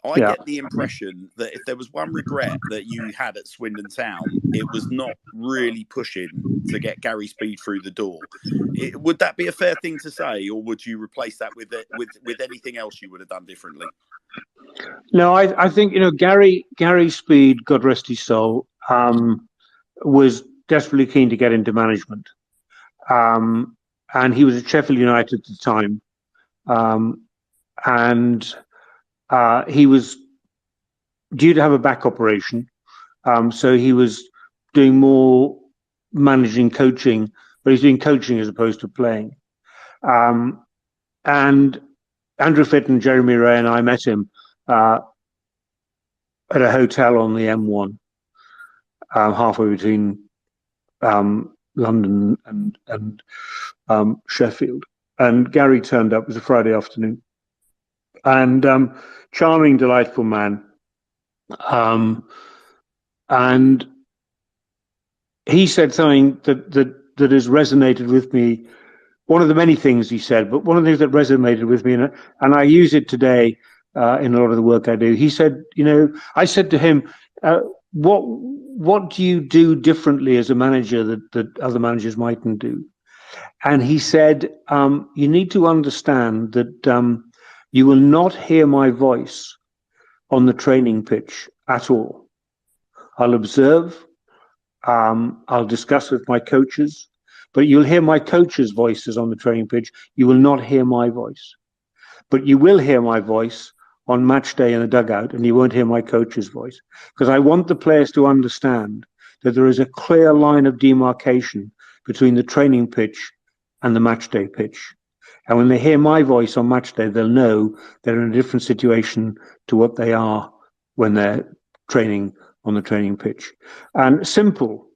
Speaker 1: I get the impression that if there was one regret that you had at Swindon Town, it was not really pushing to get Gary Speed through the door. Would that be a fair thing to say, or would you replace that with anything else you would have done differently?
Speaker 3: No, I think Gary Speed, God rest his soul, was desperately keen to get into management, and he was at Sheffield United at the time, and he was due to have a back operation, so he was doing more managing, coaching, but he's doing coaching as opposed to playing. And Andrew Fitt and Jeremy Ray and I met him at a hotel on the M1, halfway between London and Sheffield. And Gary turned up. It was a Friday afternoon, and charming, delightful man. And he said something that has resonated with me. One of the many things he said, but one of the things that resonated with me, and I use it today in a lot of the work I do. He said, I said to him, what do you do differently as a manager that other managers mightn't do? And he said, you need to understand that you will not hear my voice on the training pitch at all. I'll observe, I'll discuss with my coaches, but you'll hear my coaches' voices on the training pitch. You will not hear my voice. But you will hear my voice on match day in the dugout, and you won't hear my coach's voice. Because I want the players to understand that there is a clear line of demarcation between the training pitch and the match day pitch. And when they hear my voice on match day, they'll know they're in a different situation to what they are when they're training on the training pitch. And simple,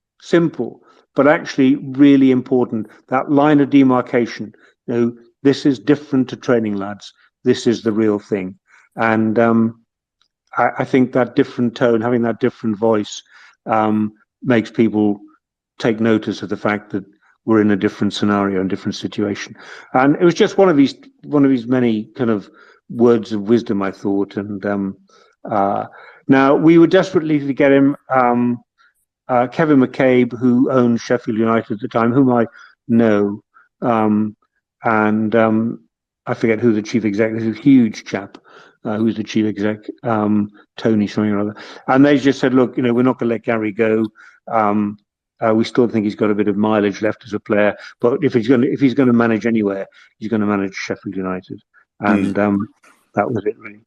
Speaker 3: but actually really important, that line of demarcation. This is different to training, lads. This is the real thing. And I think that different tone, having that different voice, makes people take notice of the fact that we're in a different scenario and different situation. And it was just one of these many kind of words of wisdom, I thought. And now we were desperately to get him Kevin McCabe, who owned Sheffield United at the time, whom I know, and I forget who the chief executive, a huge chap, who was the chief exec, Tony something or other. And they just said, look, we're not going to let Gary go. We still think he's got a bit of mileage left as a player, but if he's going to manage anywhere, he's going to manage Sheffield United, and that was it, really.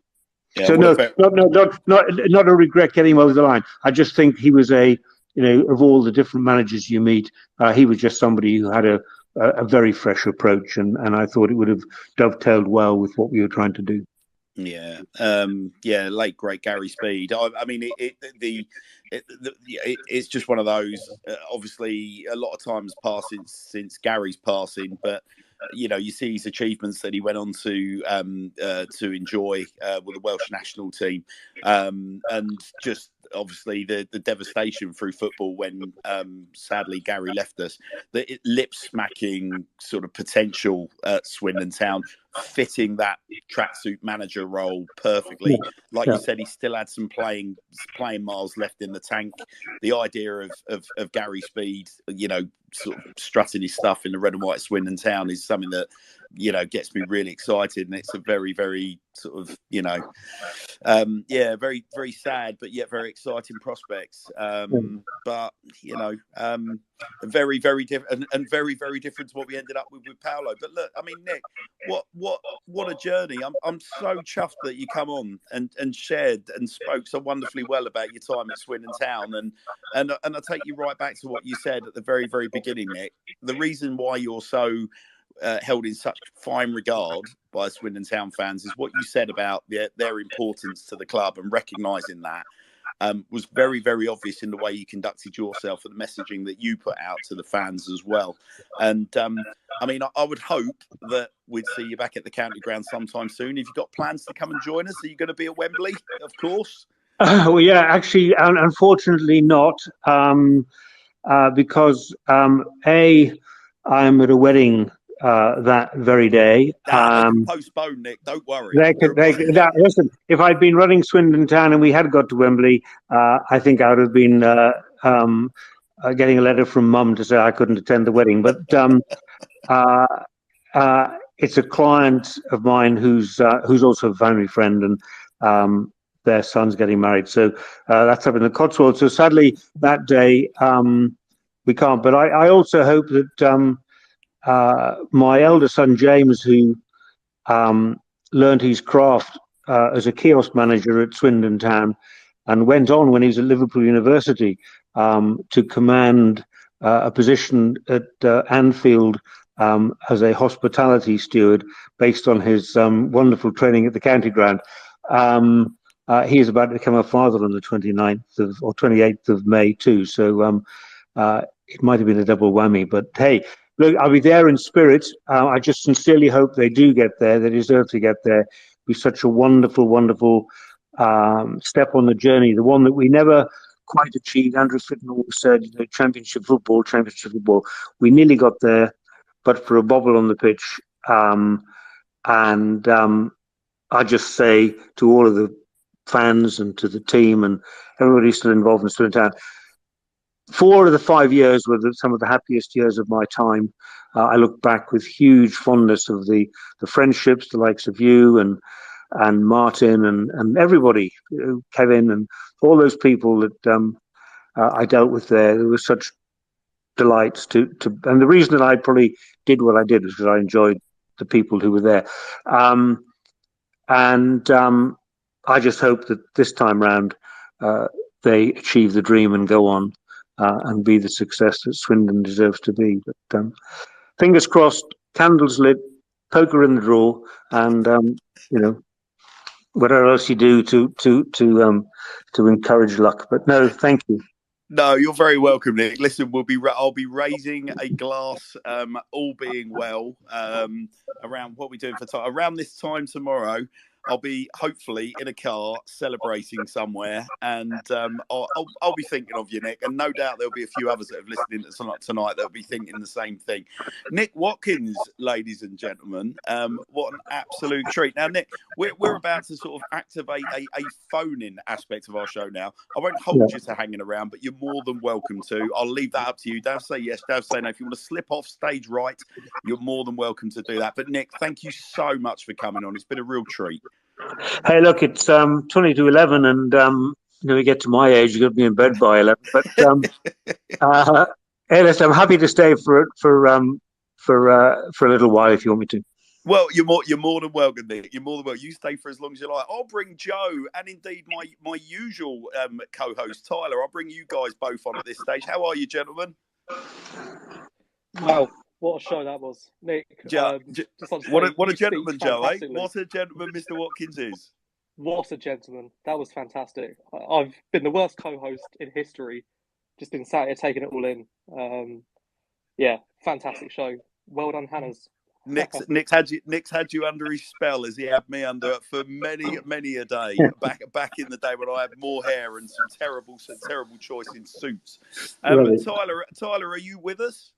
Speaker 3: Yeah, so not a regret getting him over the line. I just think he was of all the different managers you meet, he was just somebody who had a very fresh approach, and I thought it would have dovetailed well with what we were trying to do.
Speaker 1: Yeah, late great Gary Speed. I mean, it's just one of those. Obviously, a lot of times passed since Gary's passing, but you see his achievements that he went on to enjoy with the Welsh national team, and just obviously the devastation through football when sadly Gary left us. The lip smacking sort of potential at Swindon Town, fitting that tracksuit manager role perfectly. Like you said, he still had some playing miles left in the tank. The idea of Gary Speed, sort of strutting his stuff in the red and white Swindon Town is something that gets me really excited, and it's a very, very sort of very, very sad but yet very exciting prospects. But very, very different, and very, very different to what we ended up with Paolo. But look, I mean, Nick, what a journey! I'm so chuffed that you come on and shared and spoke so wonderfully well about your time at Swindon Town, and I take you right back to what you said at the very, very beginning, Nick. The reason why you're so held in such fine regard by Swindon Town fans is what you said about their importance to the club, and recognising that was very, very obvious in the way you conducted yourself and the messaging that you put out to the fans as well. And I mean, I would hope that we'd see you back at the county ground sometime soon. Have you got plans to come and join us? Are you going to be at Wembley? Of course.
Speaker 3: Well, yeah, actually, unfortunately not, because I'm at a wedding that very day.
Speaker 1: Postpone, Nick. Don't worry.
Speaker 3: Listen, if I'd been running Swindon Town and we had got to Wembley, I think I would have been getting a letter from Mum to say I couldn't attend the wedding. But it's a client of mine who's also a family friend, their son's getting married. So that's up in the Cotswolds. So sadly, that day we can't. But I also hope that my elder son James, who learned his craft as a kiosk manager at Swindon Town, and went on when he was at Liverpool University to command a position at Anfield as a hospitality steward, based on his wonderful training at the county ground. He is about to become a father on the 29th or 28th of May too. So it might have been a double whammy. But hey, look, I'll be there in spirit. I just sincerely hope they do get there. They deserve to get there. It'd be such a wonderful, wonderful step on the journey, the one that we never quite achieved. Andrew Fitton always said, championship football. We nearly got there, but for a bobble on the pitch. I just say to all of the fans and to the team and everybody still involved in Swindon Town, 4 of the 5 years were some of the happiest years of my time. I look back with huge fondness of the friendships, the likes of you and Martin and everybody, Kevin and all those people that I dealt with there. There was such delights and the reason that I probably did what I did was because I enjoyed the people who were there. I just hope that this time round they achieve the dream and go on and be the success that Swindon deserves to be. But fingers crossed, candles lit, poker in the draw, and whatever else you do to encourage luck. But no, thank you.
Speaker 1: No, you're very welcome, Nick. Listen, I'll be raising a glass, all being well, around what we're doing for time. Around this time tomorrow, I'll be hopefully in a car celebrating somewhere, and I'll be thinking of you, Nick. And no doubt there'll be a few others that have listened to tonight that'll be thinking the same thing. Nick Watkins, ladies and gentlemen, what an absolute treat. Now, Nick, we're about to sort of activate a phone-in aspect of our show now. I won't hold you to hanging around, but you're more than welcome to. I'll leave that up to you. Don't say yes, don't say no. If you want to slip off stage right, you're more than welcome to do that. But Nick, thank you so much for coming on. It's been a real treat.
Speaker 3: Hey, look, it's 20 to 11, and when we get to my age, you've got to be in bed by 11. But hey, listen, I'm happy to stay for a little while if you want me to.
Speaker 1: Well, you're more than welcome, Nick. You're more than welcome. You stay for as long as you like. I'll bring Joe and indeed my usual co-host Tyler. I'll bring you guys both on at this stage. How are you, gentlemen?
Speaker 2: Wow. What a show that was, Nick.
Speaker 1: What a gentleman, Joe, eh? What a gentleman Mr. Watkins is.
Speaker 2: What a gentleman. That was fantastic. I've been the worst co-host in history. Just been sat here taking it all in. Yeah, fantastic show. Well done, Hannah's.
Speaker 1: Nick's had you under his spell as he had me under for many a day back in the day when I had more hair and some terrible choice in suits. Tyler, are you with us?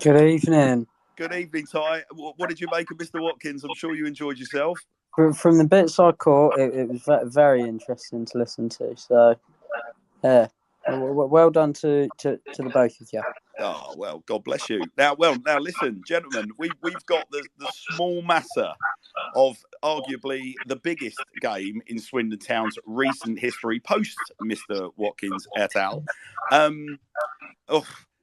Speaker 5: Good evening.
Speaker 1: Good evening, Ty. What did you make of Mr. Watkins? I'm sure you enjoyed yourself.
Speaker 5: From the bits I caught, it was very interesting to listen to. So, yeah, well done to the both of you.
Speaker 1: Oh, well, God bless you. Now, listen, gentlemen, we've got the small matter of arguably the biggest game in Swindon Town's recent history post Mr. Watkins et al.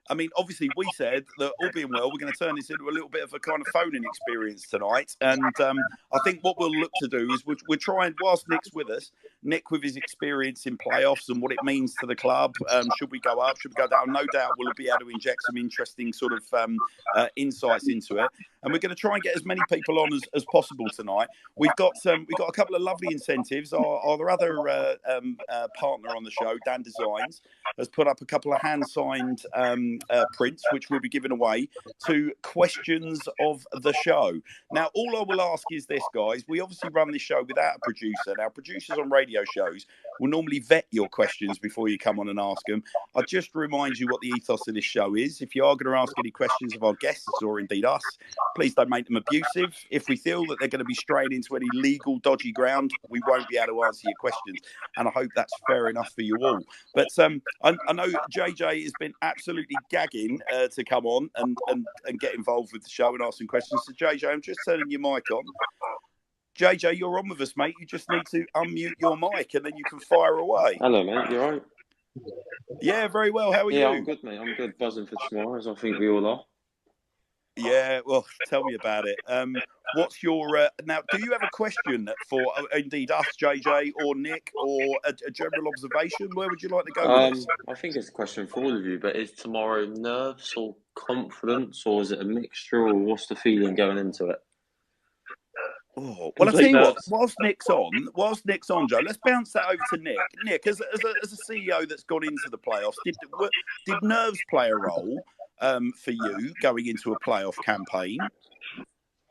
Speaker 1: I mean, obviously, we said that all being well, we're going to turn this into a little bit of a kind of phoning experience tonight. And I think what we'll look to do is we're trying, whilst Nick's with us, Nick with his experience in playoffs and what it means to the club. Should we go up? Should we go down? No doubt we'll be able to inject some interesting sort of insights into it. And we're going to try and get as many people on as possible tonight. We've got a couple of lovely incentives. Our other partner on the show, Dan Designs, has put up a couple of hand-signed prints, which will be given away to questions of the show. Now, all I will ask is this, guys. We obviously run this show without a producer. Now, producers on radio shows will normally vet your questions before you come on and ask them. I just remind you what the ethos of this show is. If you are going to ask any questions of our guests or indeed us, please don't make them abusive. If we feel that they're going to be straying into any legal dodgy ground, we won't be able to answer your questions. And I hope that's fair enough for you all. But I know JJ has been absolutely gagging to come on and get involved with the show and ask some questions. So JJ, I'm just turning your mic on. JJ, you're on with us, mate. You just need to unmute your mic and then you can fire away.
Speaker 6: Hello, mate. You all right?
Speaker 1: Yeah, very well. How are you?
Speaker 6: Yeah, I'm good, mate. I'm good. Buzzing for tomorrow, as I think we all are.
Speaker 1: Yeah, well, tell me about it. What's your now? Do you have a question for indeed us, JJ, or Nick, or a general observation? Where would you like to go with this?
Speaker 6: I think it's a question for all of you, but is tomorrow nerves or confidence, or is it a mixture, or what's the feeling going into it?
Speaker 1: Oh, well, I'll tell you what. Whilst Nick's on, Joe, let's bounce that over to Nick. Nick, as a CEO that's gone into the playoffs, did nerves play a role for you going into a playoff campaign?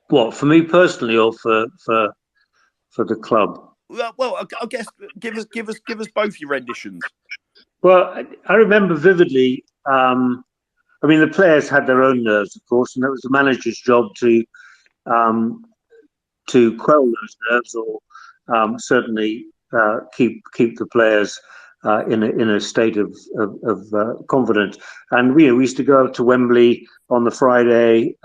Speaker 3: What, for me personally, or for the club?
Speaker 1: Well, I guess give us both your renditions.
Speaker 3: Well, I remember vividly. I mean, the players had their own nerves, of course, and it was the manager's job to quell those nerves, or certainly keep the players in a state of confidence. And we used to go up to Wembley on the Friday.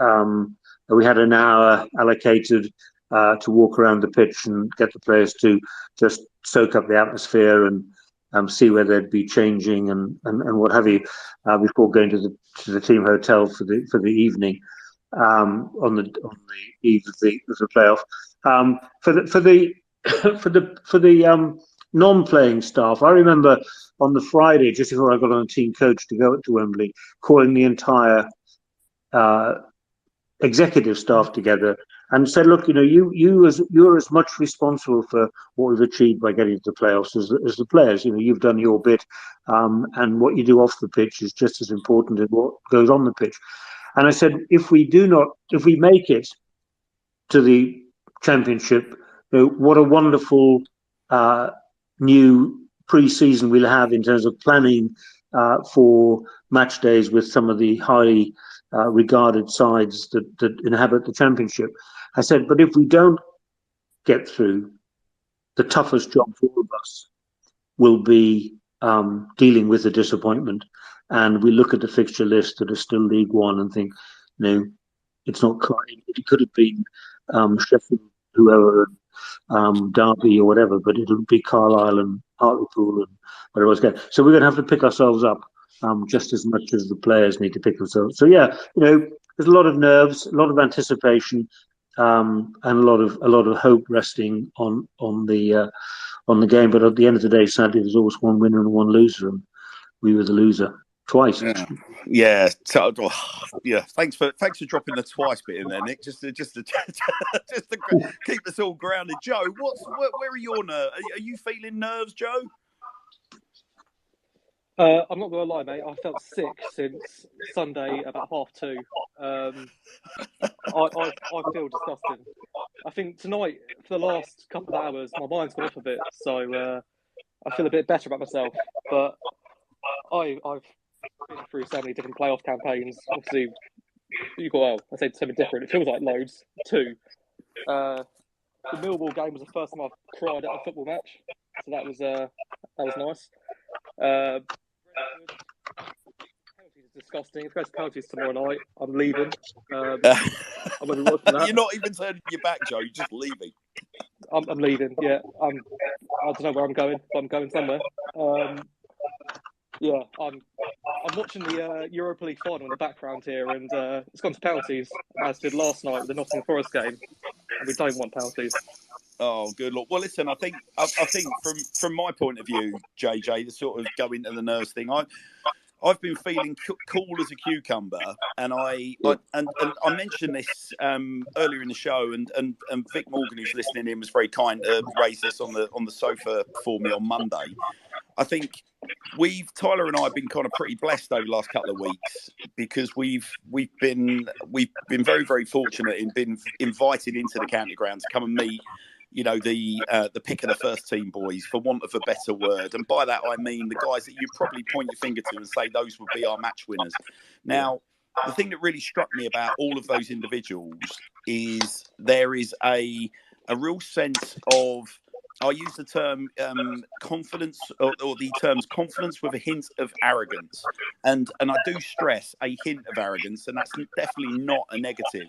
Speaker 3: We had an hour allocated to walk around the pitch and get the players to just soak up the atmosphere and see where they'd be changing and what have you before going to the team hotel for the evening on the eve of the playoff. For the non-playing staff, I remember on the Friday just before I got on the team coach to go to Wembley, calling the entire executive staff together and said, look, you're as much responsible for what we've achieved by getting to the playoffs as the players. You've done your bit, and what you do off the pitch is just as important as what goes on the pitch. And I said, if we make it to the championship, what a wonderful new pre-season we'll have in terms of planning for match days with some of the highly regarded sides that inhabit the championship. I said, but if we don't get through, the toughest job for all of us will be dealing with the disappointment. And we look at the fixture list that are still League One and think, it's not quite. It could have been Sheffield, whoever, Derby or whatever, but it'll be Carlisle and Hartlepool and whatever it was going. So we're going to have to pick ourselves up just as much as the players need to pick themselves. So yeah, there's a lot of nerves, a lot of anticipation, and a lot of hope resting on the game. But at the end of the day, sadly, there's always one winner and one loser, and we were the loser twice.
Speaker 1: Yeah. So, yeah. Thanks for dropping the twice bit in there, Nick. Just to keep us all grounded. Joe, where are your nerves? Are you feeling nerves, Joe?
Speaker 2: I'm not going to lie, mate. I felt sick since Sunday about 2:30. I feel disgusting. I think tonight, for the last couple of hours, my mind's gone off a bit, so I feel a bit better about myself. But I've been through so many different playoff campaigns. Obviously, I say something different. It feels like loads. 2. The Millwall game was the first time I've cried at a football match, so that was nice. Penalties is disgusting. If it goes to penalties tomorrow night, I'm leaving. I'm going to be watching that.
Speaker 1: You're not even turning your back, Joe. You're just leaving.
Speaker 2: I'm leaving. Yeah, I don't know where I'm going, but I'm going somewhere. Yeah, I'm watching the Europa League final in the background here, and it's gone to penalties, as did last night with the Nottingham Forest game, and we don't want penalties.
Speaker 1: Oh, good Lord. Well, listen, I think from my point of view, JJ, to sort of go into the nerves thing, I've been feeling cool as a cucumber, and I mentioned this earlier in the show, and Vic Morgan, who's listening in, was very kind to raise this on the sofa for me on Monday. I think Tyler and I have been kind of pretty blessed over the last couple of weeks because we've been very, very fortunate in being invited into the county ground to come and meet the pick of the first team boys, for want of a better word. And by that, I mean the guys that you probably point your finger to and say those would be our match winners. Now, the thing that really struck me about all of those individuals is there is a real sense of, I use the term confidence, or the terms confidence with a hint of arrogance. And I do stress a hint of arrogance, and that's definitely not a negative.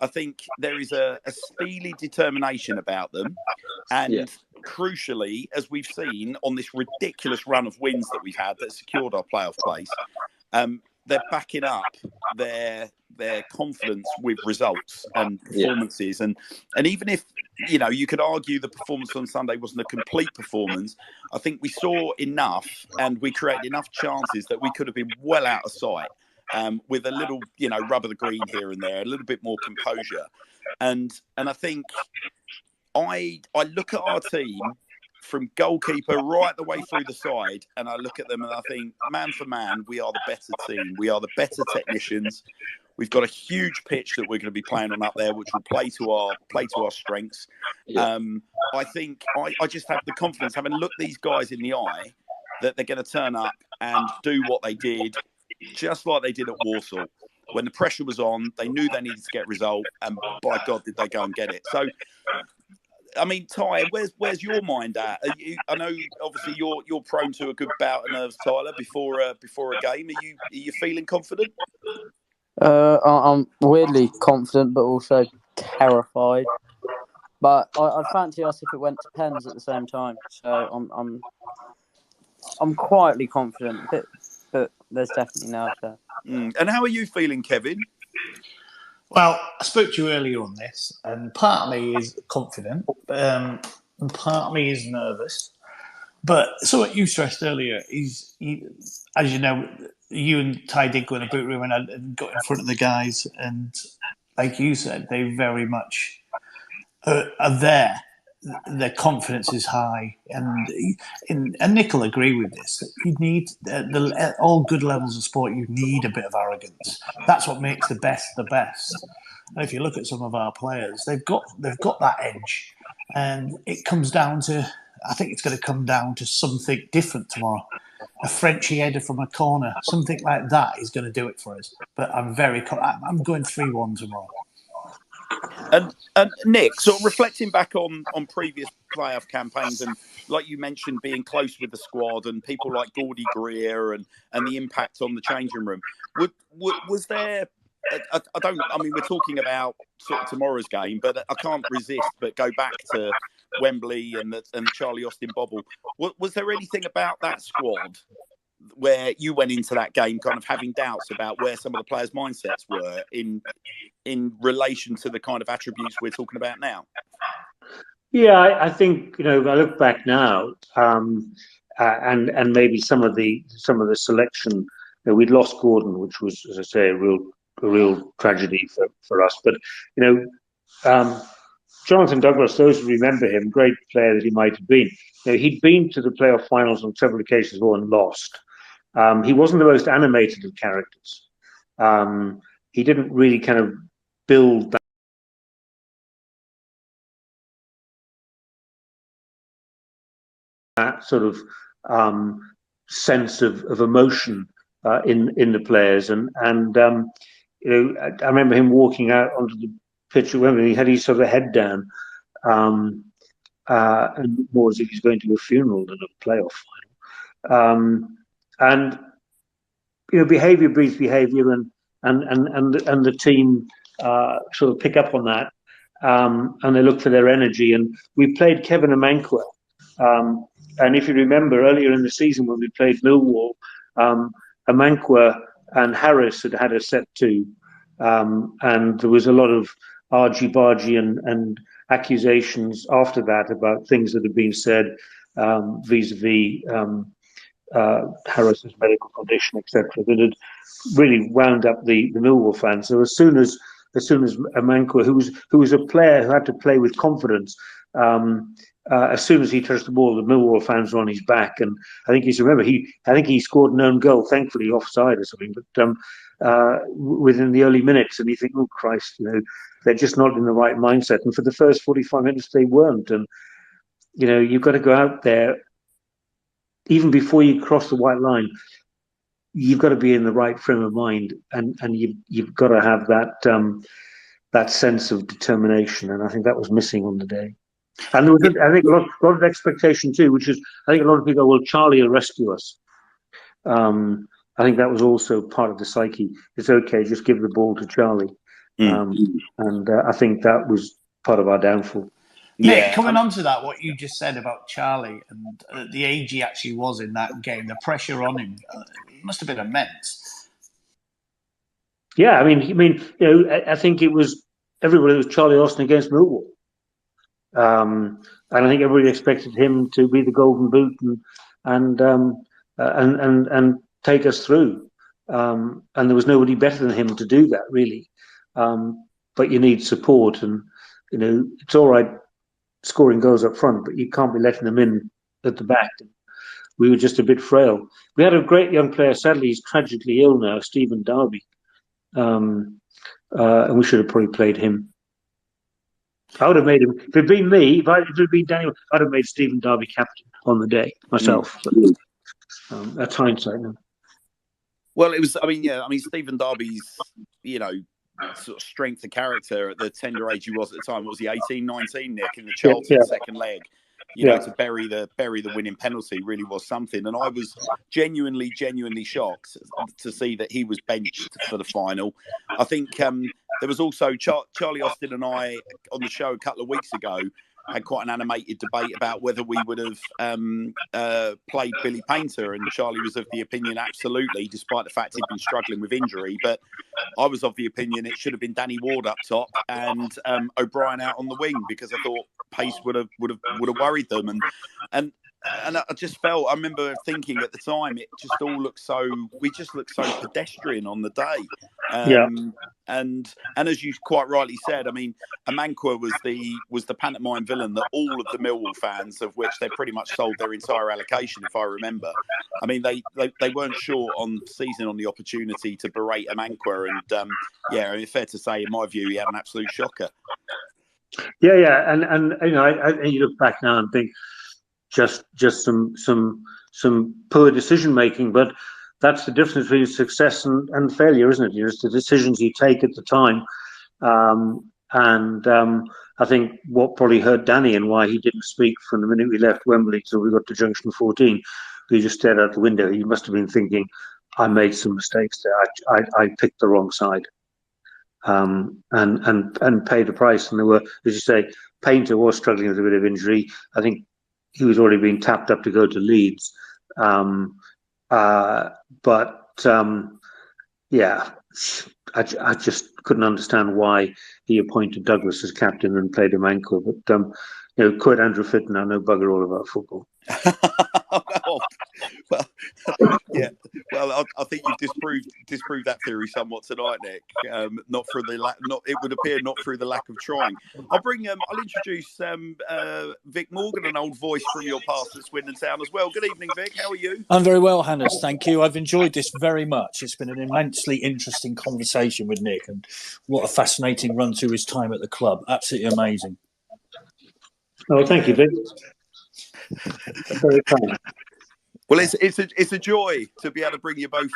Speaker 1: I think there is a steely determination about them. And crucially, as we've seen on this ridiculous run of wins that we've had that secured our playoff place, they're backing up their confidence with results and performances. And even if, you could argue the performance on Sunday wasn't a complete performance, I think we saw enough and we created enough chances that we could have been well out of sight, with a little, rub of the green here and there, a little bit more composure. And I think I look at our team from goalkeeper right the way through the side, and I look at them and I think, man for man, we are the better team. We are the better technicians. We've got a huge pitch that we're going to be playing on up there, which will play to our strengths. I think I just have the confidence, having looked these guys in the eye, that they're going to turn up and do what they did, just like they did at Walsall. When the pressure was on, they knew they needed to get a result, and by God, did they go and get it. So, I mean, Ty, where's your mind at? I know, obviously, you're prone to a good bout of nerves, Tyler, before a game. Are you feeling confident?
Speaker 5: I'm weirdly confident, but also terrified. But I'd fancy us if it went to pens at the same time. So I'm quietly confident, but there's definitely nerves there.
Speaker 1: And how are you feeling, Kevin?
Speaker 7: Well, I spoke to you earlier on this, and part of me is confident, and part of me is nervous. But so what you stressed earlier is, as you know, you and Ty did go in the boot room and got in front of the guys, and like you said, they very much are there. Their confidence is high, and Nick will agree with this. You need all good levels of sport. You need a bit of arrogance. That's what makes the best the best. And if you look at some of our players, they've got that edge, and it comes down to. I think it's going to come down to something different tomorrow. A Frenchy header from a corner, something like that is going to do it for us. But I'm going 3-1 tomorrow.
Speaker 1: And Nick, sort of reflecting back on previous playoff campaigns, and like you mentioned, being close with the squad and people like Gordy Greer and the impact on the changing room, was there? I mean, we're talking about sort of tomorrow's game, but I can't resist but go back to Wembley and the Charlie Austin bobble. Was there anything about that squad where you went into that game kind of having doubts about where some of the players' mindsets were in relation to the kind of attributes we're talking about now?
Speaker 3: Yeah, I think, I look back now, and maybe some of the selection. We'd lost Gordon, which was, as I say, a real tragedy for us. But Jonathan Douglas, those who remember him, great player that he might have been. He'd been to the playoff finals on several occasions and lost. He wasn't the most animated of characters. He didn't really kind of build that sort of sense of emotion in the players. And I remember him walking out onto the pitch at Wembley. He had his sort of head down, and more as if he's going to a funeral than a playoff final. And behaviour breeds behaviour, and the team sort of pick up on that, and they look for their energy. And we played Kevin Amankwa, and if you remember earlier in the season when we played Millwall, Amankwa and Harris had a set to, and there was a lot of argy-bargy and accusations after that about things that had been said vis-a-vis Harris's medical condition, etc., that had really wound up the Millwall fans. So as soon as Amankwa, who was a player who had to play with confidence, as soon as he touched the ball, the Millwall fans were on his back. And I think he scored an own goal, thankfully offside or something, but within the early minutes. And you think, oh Christ, they're just not in the right mindset. And for the first 45 minutes, they weren't. And you've got to go out there. Even before you cross the white line, you've got to be in the right frame of mind, and you've got to have that sense of determination. And I think that was missing on the day. And there was, I think, a lot of expectation too, which is, I think a lot of people go, well, Charlie will rescue us. I think that was also part of the psyche. It's okay, just give the ball to Charlie. And I think that was part of our downfall.
Speaker 7: Nick, coming on to that, what you just said about Charlie and the age he actually was in that game, the pressure on him must have been immense.
Speaker 3: Yeah, I mean, I think it was everybody was Charlie Austin against Millwall, and I think everybody expected him to be the golden boot and take us through, and there was nobody better than him to do that, really. But you need support, and it's all right scoring goals up front, but you can't be letting them in at the back. We were just a bit frail. We had a great young player. Sadly, he's tragically ill now, Stephen Darby, and we should have probably played him. I would have made him. If it had been me, if it had been Daniel, I'd have made Stephen Darby captain on the day myself. But that's hindsight now.
Speaker 1: Well, it was. I mean, Stephen Darby's, sort of strength of character at the tender age he was at the time. What was he, 18, 19, Nick, in the Charlton second leg? To bury the winning penalty really was something. And I was genuinely shocked to see that he was benched for the final. I think there was also Charlie Austin and I on the show a couple of weeks ago had quite an animated debate about whether we would have played Billy Painter, and Charlie was of the opinion absolutely, despite the fact he'd been struggling with injury. But I was of the opinion it should have been Danny Ward up top and O'Brien out on the wing, because I thought pace would have worried them. And I just felt, I remember thinking at the time, we just looked so pedestrian on the day. And as you quite rightly said, I mean, Amankwa was the pantomime villain that all of the Millwall fans, of which they pretty much sold their entire allocation, if I remember. I mean, they weren't short on seizing on the opportunity to berate Amankwa, and fair to say, in my view, he had an absolute shocker.
Speaker 3: Yeah, and you look back now and think just some poor decision making, but that's the difference between success and failure, isn't it? It's the decisions you take at the time, and I think what probably hurt Danny and why he didn't speak from the minute we left Wembley till we got to Junction 14. He just stared out the window. He must have been thinking, "I made some mistakes there. I picked the wrong side." And paid the price. And there were, as you say, Painter was struggling with a bit of injury. I think he was already being tapped up to go to Leeds. I just couldn't understand why he appointed Douglas as captain and played him ankle. But quote Andrew Fitton, I know bugger all about football.
Speaker 1: Well, I think you've disproved that theory somewhat tonight, Nick. It would appear not through the lack of trying. I'll introduce Vic Morgan, an old voice from your past at Swindon Town as well. Good evening, Vic. How are you?
Speaker 8: I'm very well, Hannes. Thank you. I've enjoyed this very much. It's been an immensely interesting conversation with Nick, and what a fascinating run through his time at the club. Absolutely amazing.
Speaker 3: Oh, thank you, Vic. Very kind.
Speaker 1: Well, it's a joy to be able to bring you both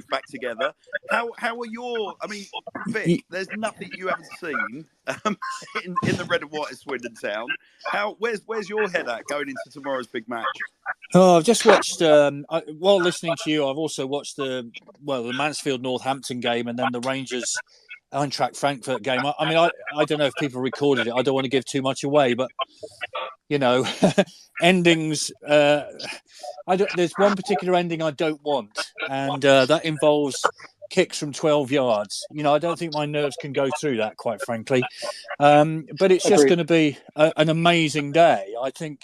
Speaker 1: back together. How are your? I mean, Vic, there's nothing you haven't seen in the red and white of Swindon Town. Where's your head at going into tomorrow's big match?
Speaker 8: Oh, I've just watched. While listening to you, I've also watched the Mansfield Northampton game, and then the Rangers Eintracht Frankfurt game. I mean, I don't know if people recorded it. I don't want to give too much away, but endings. There's one particular ending I don't want, and that involves kicks from 12 yards. I don't think my nerves can go through that, quite frankly. But it's just going to be an amazing day. I think,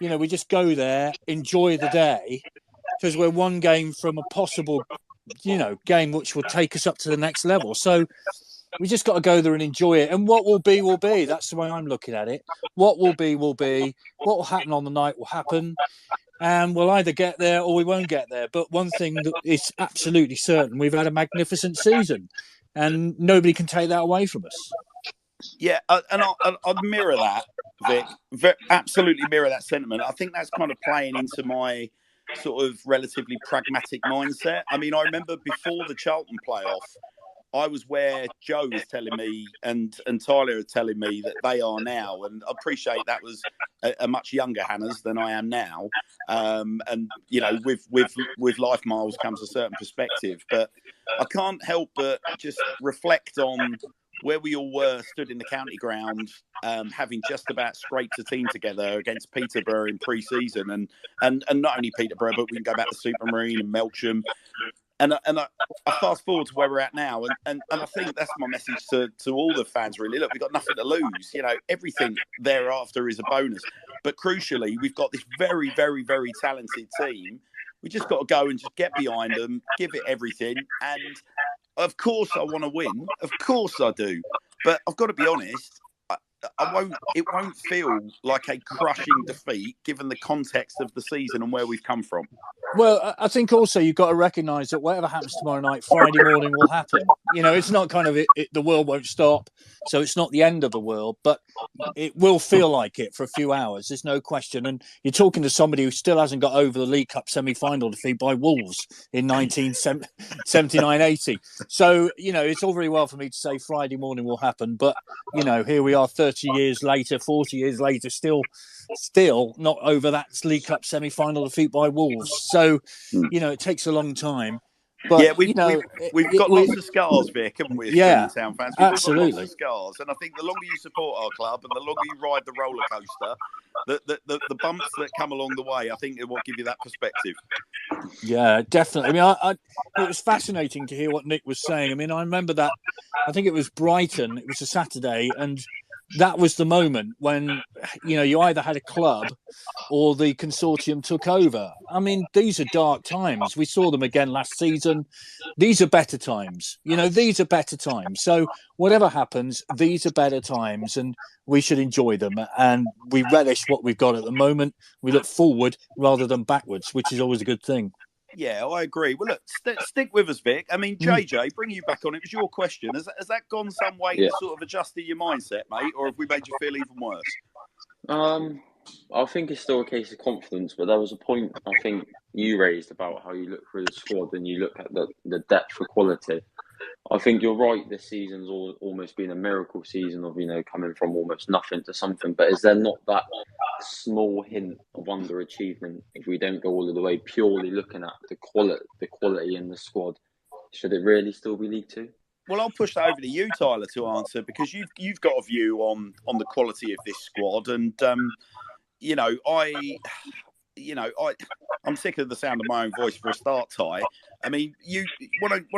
Speaker 8: we just go there, enjoy the day, because we're one game from a possible, game which will take us up to the next level. So we just got to go there and enjoy it. And what will be, will be. That's the way I'm looking at it. What will be, will be. What will happen on the night will happen. And we'll either get there or we won't get there. But one thing that is absolutely certain, we've had a magnificent season. And nobody can take that away from us.
Speaker 1: Yeah, and I'd mirror that, Vic. Absolutely mirror that sentiment. I think that's kind of playing into my sort of relatively pragmatic mindset. I mean, I remember before the Charlton playoff, I was where Joe was telling me and Tyler are telling me that they are now. And I appreciate that was a much younger Hannah's than I am now, and with life miles comes a certain perspective. But I can't help but just reflect on where we all were stood in the county ground, having just about scraped a team together against Peterborough in pre-season, and not only Peterborough, but we can go back to Supermarine and Melksham. And I fast forward to where we're at now, and I think that's my message to all the fans, really. Look, we've got nothing to lose. Everything thereafter is a bonus. But crucially, we've got this very, very, very talented team. We just got to go and just get behind them, give it everything. And of course I want to win. Of course I do. But I've got to be honest, it won't feel like a crushing defeat given the context of the season and where we've come from.
Speaker 8: Well, I think also you've got to recognise that whatever happens tomorrow night, Friday morning will happen. It's not kind of the world won't stop, so it's not the end of the world, but it will feel like it for a few hours. There's no question. And you're talking to somebody who still hasn't got over the League Cup semi-final defeat by Wolves in 1979-80. So, it's all very well for me to say Friday morning will happen, but, here we are 30 years later, 40 years later, still not over that League Cup semi-final defeat by Wolves. So, it takes a long time. But,
Speaker 1: yeah, we've got lots of scars, Vic, haven't we, as Swindon Town fans? We've
Speaker 8: absolutely.
Speaker 1: all got lots of scars. And I think the longer you support our club and the longer you ride the roller coaster, the bumps that come along the way, I think it will give you that perspective.
Speaker 8: Yeah, definitely. I it was fascinating to hear what Nick was saying. I remember that, I think it was Brighton, it was a Saturday, and that was the moment when, you either had a club or the consortium took over. These are dark times. We saw them again last season. These are better times. These are better times. So whatever happens, these are better times, and we should enjoy them. And we relish what we've got at the moment. We look forward rather than backwards, which is always a good thing.
Speaker 1: Yeah, I agree. Well, look, stick with us, Vic. JJ, bring you back on. It was your question. Has that gone some way to sort of adjusting your mindset, mate? Or have we made you feel even worse?
Speaker 6: I think it's still a case of confidence, but there was a point I think you raised about how you look through the squad and you look at the depth for quality. I think you're right. This season's almost been a miracle season of, coming from almost nothing to something. But is there not that small hint of underachievement if we don't go all of the way purely looking at the quality in the squad? Should it really still be League Two?
Speaker 1: Well, I'll push that over to you, Tyler, to answer, because you've got a view on the quality of this squad, and I'm sick of the sound of my own voice for a start, Ty. Why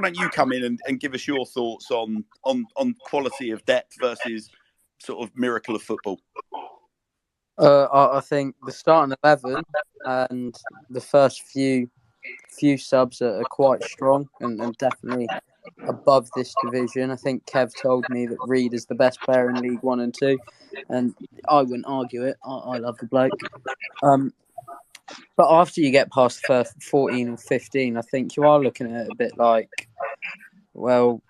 Speaker 1: don't you come in and give us your thoughts on quality of depth versus sort of miracle of football?
Speaker 5: I think the starting 11 and the first few subs are quite strong and definitely above this division. I think Kev told me that Reed is the best player in League 1 and 2, and I wouldn't argue it. I love the bloke. But after you get past the first 14 or 15, I think you are looking at it a bit like, well,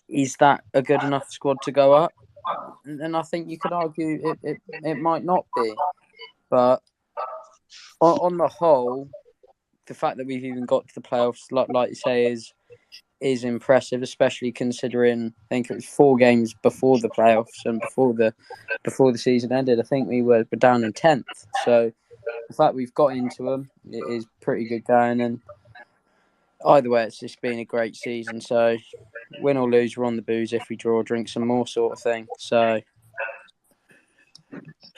Speaker 5: is that a good enough squad to go up? And I think you could argue it might not be. But on the whole, the fact that we've even got to the playoffs, like you say, is impressive, especially considering I think it was 4 games before the playoffs and before the season ended. I think we were down in 10th. So the fact we've got into them, it is pretty good going. And either way, it's just been a great season. So win or lose, we're on the booze. If we draw, drink some more, sort of thing. So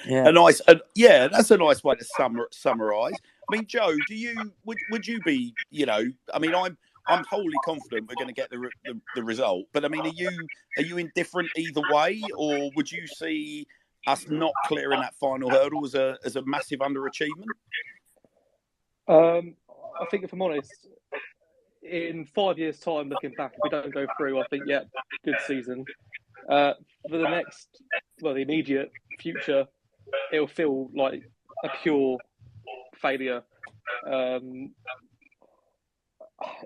Speaker 5: yeah,
Speaker 1: that's a nice way to summarise. Joe, would you be? I'm wholly confident we're going to get the result. But are you indifferent either way, or would you see us not clearing that final hurdle as a massive underachievement?
Speaker 2: I think, if I'm honest, in 5 years' time, looking back, if we don't go through, I think, good season. For the immediate future, it'll feel like a pure failure.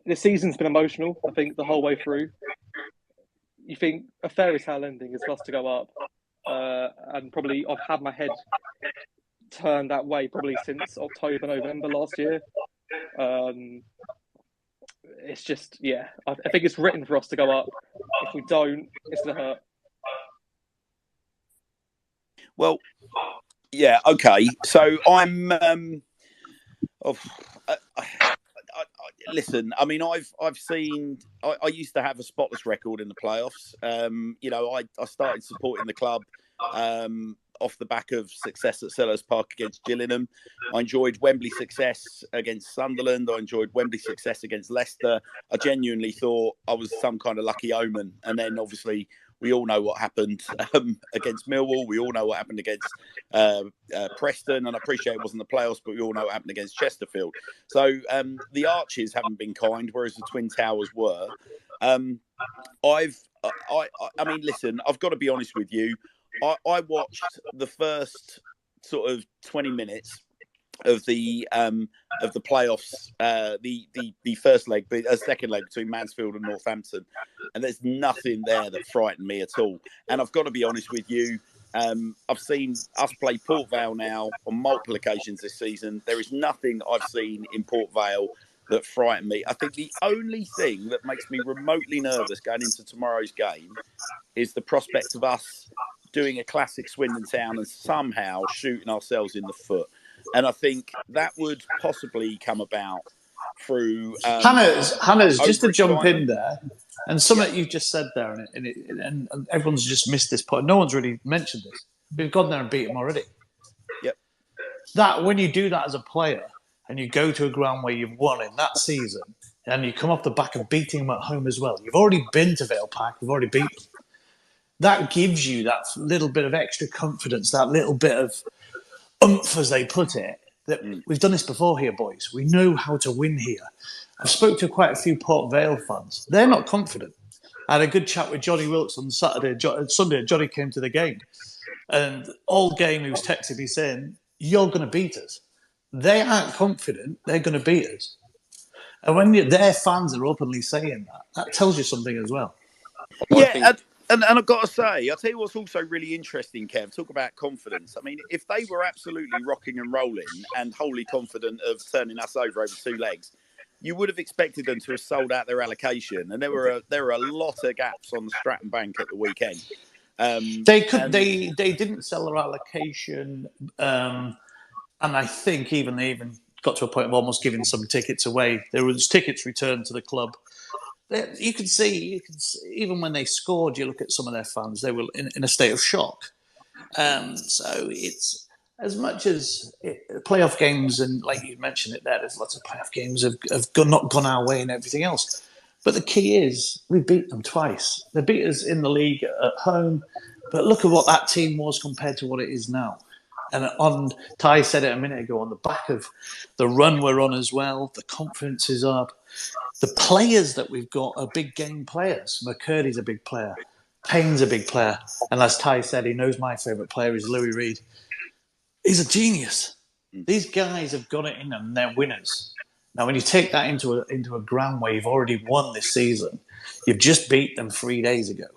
Speaker 2: The season's been emotional, I think, the whole way through. You think a fairy tale ending is for us to go up, and probably I've had my head turned that way probably since October, November last year. It's just, I think it's written for us to go up. If we don't, it's going to hurt.
Speaker 1: Well, Yeah. Okay. So I'm. Oh, listen. I mean, I've seen. I used to have a spotless record in the playoffs. I started supporting the club. Off the back of success at Sellers Park against Gillingham. I enjoyed Wembley success against Sunderland. I enjoyed Wembley success against Leicester. I genuinely thought I was some kind of lucky omen. And then obviously we all know what happened against Millwall. We all know what happened against Preston. And I appreciate it wasn't the playoffs, but we all know what happened against Chesterfield. So the Arches haven't been kind, whereas the Twin Towers were. I mean, listen, I've got to be honest with you. I watched the first sort of 20 minutes of the playoffs, the first leg, a second leg between Mansfield and Northampton, and there's nothing there that frightened me at all. And I've got to be honest with you, I've seen us play Port Vale now on multiple occasions this season. There is nothing I've seen in Port Vale that frightened me. I think the only thing that makes me remotely nervous going into tomorrow's game is the prospect of us doing a classic Swindon Town and somehow shooting ourselves in the foot. And I think that would possibly come about through...
Speaker 7: Hannah's just to jump in there, and something you've just said there, and everyone's just missed this point. No one's really mentioned this. We've gone there and beat them already.
Speaker 1: Yep.
Speaker 7: That, when you do that as a player, and you go to a ground where you've won in that season, and you come off the back of beating them at home as well. You've already been to Vale Park. You've already beat them. That gives you that little bit of extra confidence, that little bit of oomph, as they put it, that we've done this before here, boys. We know how to win here. I've spoke to quite a few Port Vale fans. They're not confident. I had a good chat with Johnny Wilkes on Sunday. Johnny came to the game. And all game he was texting me saying, you're going to beat us. They aren't confident they're going to beat us. And when their fans are openly saying that tells you something as well.
Speaker 1: And I've got to say, I'll tell you what's also really interesting, Kev, talk about confidence. I mean, if they were absolutely rocking and rolling and wholly confident of turning us over 2 legs, you would have expected them to have sold out their allocation. And there were a lot of gaps on the Stratton Bank at the weekend.
Speaker 7: They didn't sell their allocation, and I think they even got to a point of almost giving some tickets away. There was tickets returned to the club. You could see, even when they scored, you look at some of their fans, they were in a state of shock. So it's as much as playoff games, and like you mentioned it there's lots of playoff games have not gone our way and everything else. But the key is we beat them twice. They beat us in the league at home, but look at what that team was compared to what it is now. And Ty said it a minute ago, on the back of the run we're on as well, the confidence is up. The players that we've got are big game players. McCurdy's a big player. Payne's a big player. And as Ty said, he knows my favourite player is Louis Reed. He's a genius. These guys have got it in them, and they're winners. Now, when you take that into a ground where you've already won this season, you've just beat them 3 days ago.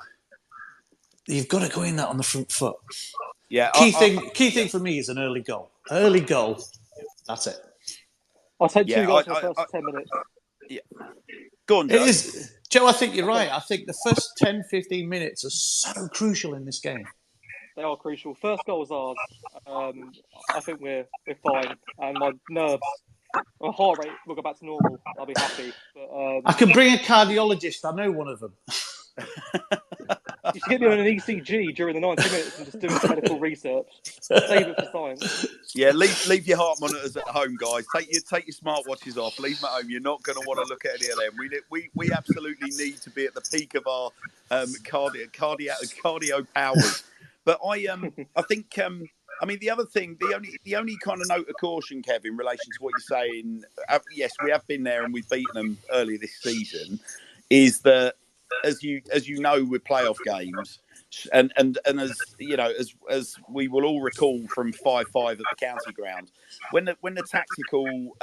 Speaker 7: You've got to go in that on the front foot.
Speaker 1: Yeah.
Speaker 7: Key thing for me is an early goal. Early goal. That's it.
Speaker 2: I'll take 2 goals in the first 10 minutes.
Speaker 1: Yeah. Go on, Joe.
Speaker 7: Joe, I think you're right. I think the first 10, 15 minutes are so crucial in this game.
Speaker 2: They are crucial. First goal was ours. I think we're fine. And my nerves, my heart rate will go back to normal. I'll be happy. But,
Speaker 7: I can bring a cardiologist. I know one of them.
Speaker 2: You should get me on an ECG during the 90 minutes and just do some medical research. Save it for science.
Speaker 1: Yeah, leave your heart monitors at home, guys. Take your smartwatches off. Leave them at home. You're not going to want to look at any of them. We absolutely need to be at the peak of our cardio powers. But I think I mean, the other thing, the only kind of note of caution, Kev, in relation to what you're saying, yes, we have been there and we've beaten them earlier this season, is that as you know with playoff games, and as you know, as we will all recall from 5-5 at the county ground, when the tactical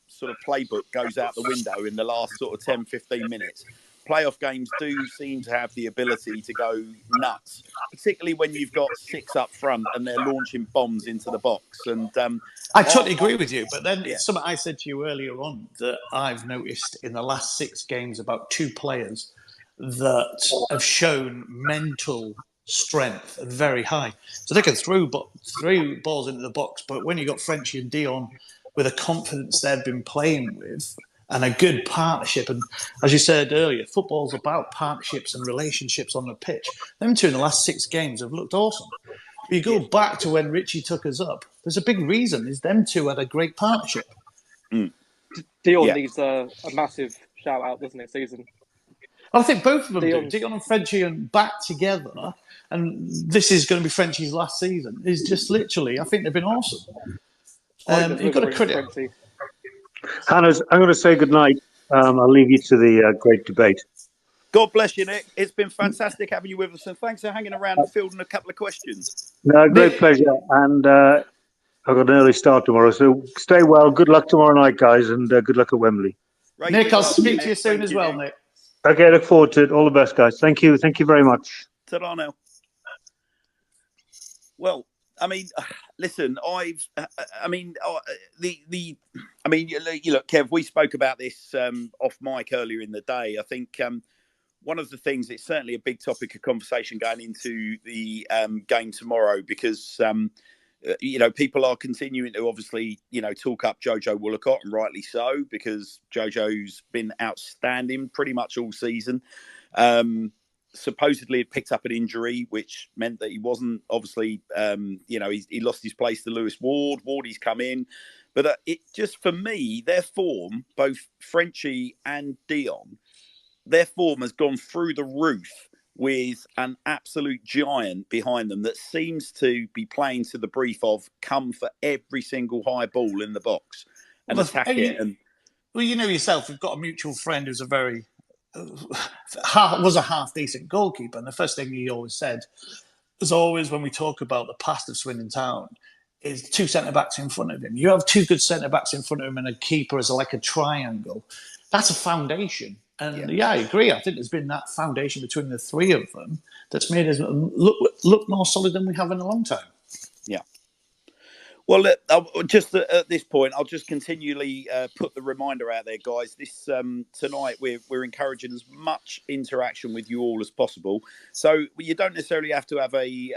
Speaker 1: sort of playbook goes out the window in the last sort of 10-15 minutes, playoff games do seem to have the ability to go nuts, particularly when you've got 6 up front and they're launching bombs into the box. And
Speaker 7: I totally agree with you. But then it's something I said to you earlier on that I've noticed in the last 6 games about 2 players that have shown mental strength and very high. So they can throw balls into the box, but when you've got Frenchie and Dion with the confidence they've been playing with and a good partnership, and as you said earlier, football's about partnerships and relationships on the pitch. Them two in the last 6 games have looked awesome. But you go back to when Richie took us up, there's a big reason is them two had a great partnership.
Speaker 2: Dion needs a massive shout out, doesn't it, season?
Speaker 7: I think both of them do. Dion and Frenchie and back together, and this is going to be Frenchie's last season. Is just literally, I think they've been awesome. You've got to credit.
Speaker 3: Hannah, I'm going to say good night. I'll leave you to the great debate.
Speaker 1: God bless you, Nick. It's been fantastic having you with us, and thanks for hanging around and fielding a couple of questions.
Speaker 3: No, great pleasure. And I've got an early start tomorrow, so stay well. Good luck tomorrow night, guys, and good luck at Wembley.
Speaker 7: Nick, I'll speak to you soon as well, Nick.
Speaker 3: Okay, look forward to it. All the best, guys. Thank you. Thank you very much.
Speaker 1: Ta-ra now. Well, I mean, listen, you look, Kev, we spoke about this off mic earlier in the day. I think one of the things, it's certainly a big topic of conversation going into the game tomorrow, because people are continuing to obviously talk up Jojo Woolacott, and rightly so, because Jojo's been outstanding pretty much all season. Supposedly had picked up an injury, which meant that he wasn't obviously, he lost his place to Lewis Ward. Wardy's come in. But it just, for me, their form, both Frenchie and Dion, their form has gone through the roof with an absolute giant behind them that seems to be playing to the brief of come for every single high ball in the box and attack it.
Speaker 7: Well, you know yourself, we've got a mutual friend who's was a half decent goalkeeper, and the first thing he always said was always, when we talk about the past of Swindon Town, is 2 centre-backs in front of him. You have 2 good centre-backs in front of him and a keeper as like a triangle. That's a foundation. And I agree. I think there's been that foundation between the 3 of them that's made us look more solid than we have in a long time.
Speaker 1: Yeah. Well, just at this point, I'll just continually put the reminder out there, guys. This tonight, we're encouraging as much interaction with you all as possible. So you don't necessarily have to have a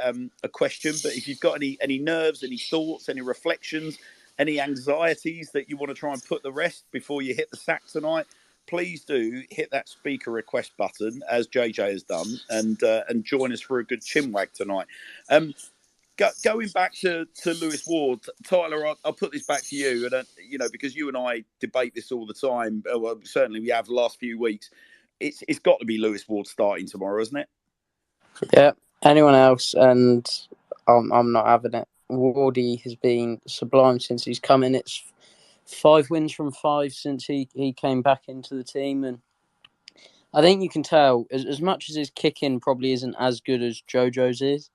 Speaker 1: question, but if you've got any nerves, any thoughts, any reflections, any anxieties that you want to try and put to rest before you hit the sack tonight, please do hit that speaker request button, as JJ has done, and join us for a good chinwag tonight. Going back to Lewis Ward, Tyler, I'll put this back to you, and because you and I debate this all the time. Well, certainly we have the last few weeks. It's got to be Lewis Ward starting tomorrow, isn't it?
Speaker 5: Yeah. Anyone else, and I'm not having it. Wardy has been sublime since he's come in. It's 5 wins from 5 since he came back into the team, and I think you can tell, as much as his kicking probably isn't as good as Jojo's is,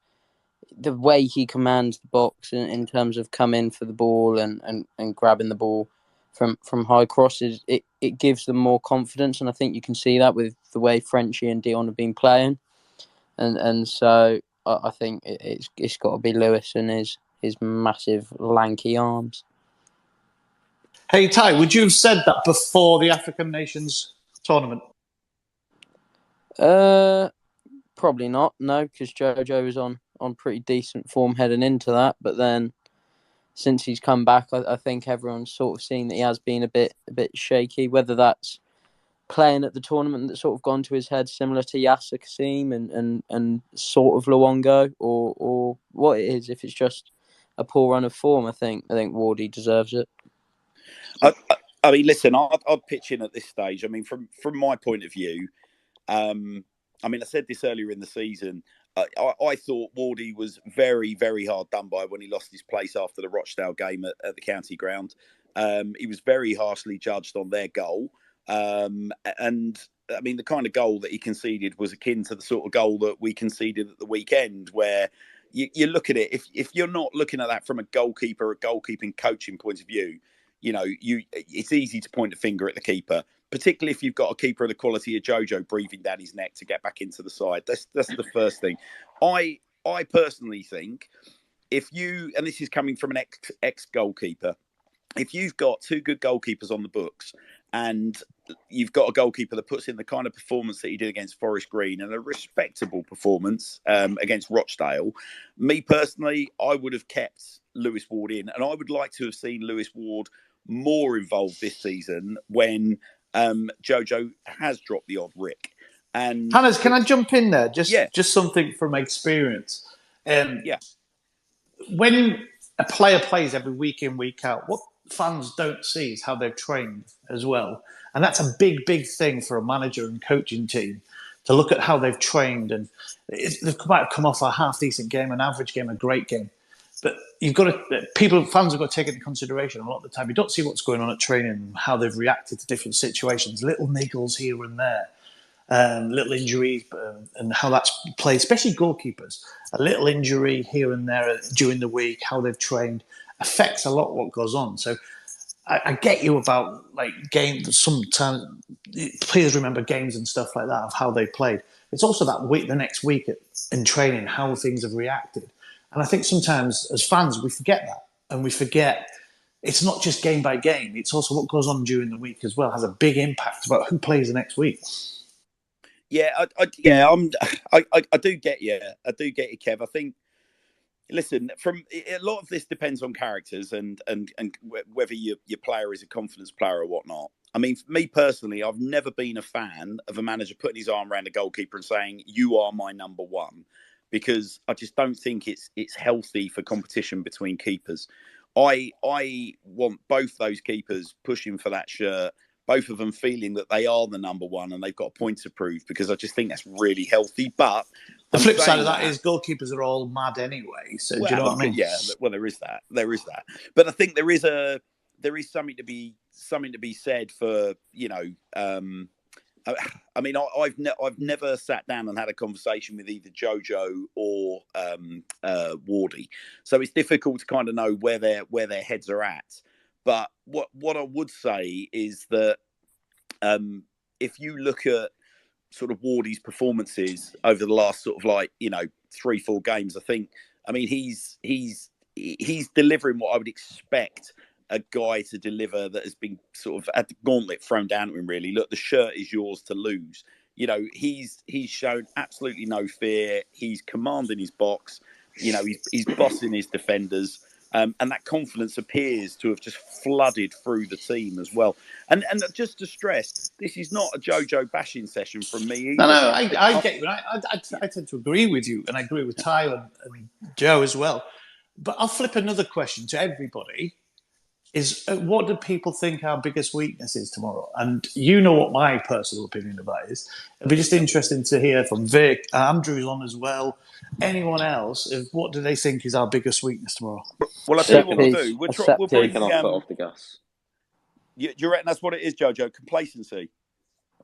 Speaker 5: the way he commands the box in terms of coming for the ball and grabbing the ball from high crosses, it gives them more confidence, and I think you can see that with the way Frenchie and Dion have been playing, and so I think it's got to be Lewis and his massive lanky arms.
Speaker 7: Hey Ty, would you have said that before the African Nations tournament?
Speaker 5: Probably not. No, because Jojo was on pretty decent form heading into that, but then since he's come back, I think everyone's sort of seen that he has been a bit shaky. Whether that's playing at the tournament that's sort of gone to his head, similar to Yasser Kasim and sort of Luongo, or what it is. If it's just a poor run of form, I think Wardy deserves it.
Speaker 1: I mean, listen, I'd pitch in at this stage. I mean, from my point of view, I said this earlier in the season. I thought Wardy was very, very hard done by when he lost his place after the Rochdale game at the county ground. He was very harshly judged on their goal. And I mean, the kind of goal that he conceded was akin to the sort of goal that we conceded at the weekend, where you look at it, if you're not looking at that from a goalkeeping coaching point of view, it's easy to point a finger at the keeper, particularly if you've got a keeper of the quality of Jojo breathing down his neck to get back into the side. That's the first thing. I personally think if you, and this is coming from an ex goalkeeper, if you've got 2 good goalkeepers on the books and you've got a goalkeeper that puts in the kind of performance that he did against Forest Green and a respectable performance against Rochdale. Me personally, I would have kept Lewis Ward in, and I would like to have seen Lewis Ward more involved this season when Jojo has dropped the odd Rick. And
Speaker 7: Hannes, can I jump in there?
Speaker 1: Yeah.
Speaker 7: Just something from experience.
Speaker 1: Yeah.
Speaker 7: When a player plays every week in, week out, what fans don't see is how they've trained as well. And that's a big, big thing for a manager and coaching team to look at how they've trained. And they might have come off a half-decent game, an average game, a great game. But fans have got to take into consideration a lot of the time. You don't see what's going on at training, how they've reacted to different situations, little niggles here and there. Little injuries and how that's played, especially goalkeepers. A little injury here and there during the week, how they've trained, affects a lot what goes on. So I get you about like games. Sometimes players remember games and stuff like that of how they played. It's also that week, the next week in training, how things have reacted. And I think sometimes as fans we forget that, and we forget it's not just game by game. It's also what goes on during the week as well has a big impact about who plays the next week.
Speaker 1: Yeah, I do get you. I do get you, Kev. I think, listen, a lot of this depends on characters and whether your player is a confidence player or whatnot. I mean, for me personally, I've never been a fan of a manager putting his arm around a goalkeeper and saying, "You are my number one," because I just don't think it's healthy for competition between keepers. I want both those keepers pushing for that shirt. Both of them feeling that they are the number one and they've got a point to prove, because I just think that's really healthy. But
Speaker 7: the flip side of that is goalkeepers are all mad anyway. So do you know what I mean? Yeah.
Speaker 1: Well, there is that. But I think there is something to be said for, you know. I mean, I've never sat down and had a conversation with either Jojo or Wardy, so it's difficult to kind of know where their heads are at. But what I would say is that if you look at sort of Wardy's performances over the last sort of 3-4 games, I mean he's delivering what I would expect a guy to deliver that has been sort of had the gauntlet thrown down to him. Really, look, the shirt is yours to lose. You know, he's shown absolutely no fear. He's commanding his box. You know, he's bossing his defenders. And that confidence appears to have just flooded through the team as well. And just to stress, this is not a Jojo bashing session from me either.
Speaker 7: No, I get you. I tend to agree with you, and I agree with Ty and Joe as well. But I'll flip another question to everybody. Is what do people think our biggest weakness is tomorrow? And you know what my personal opinion about it is. It'd be just interesting to hear from Vic, Andrew's on as well, anyone else. What do they think is our biggest weekness tomorrow?
Speaker 1: Well, I'll tell you what we'll do. We'll bring
Speaker 6: our foot off the gas.
Speaker 1: You reckon that's what it is, Jojo? Complacency?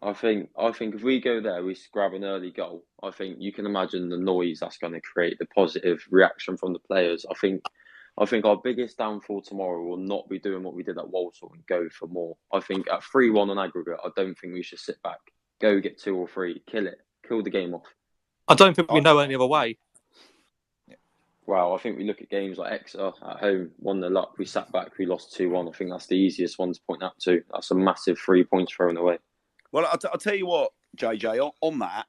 Speaker 6: I think if we go there, we grab an early goal. I think you can imagine the noise that's going to create, the positive reaction from the players. I think our biggest downfall tomorrow will not be doing what we did at Walsall and go for more. I think at 3-1 on aggregate, I don't think we should sit back. Go get 2 or 3, kill it, kill the game off.
Speaker 9: I don't think we know any other way.
Speaker 6: Well, I think we look at games like Exeter at home, 1-0 up, we sat back, we lost 2-1. I think that's the easiest one to point out to. That's a massive 3 points thrown away.
Speaker 1: Well, I'll tell you what, JJ, on that.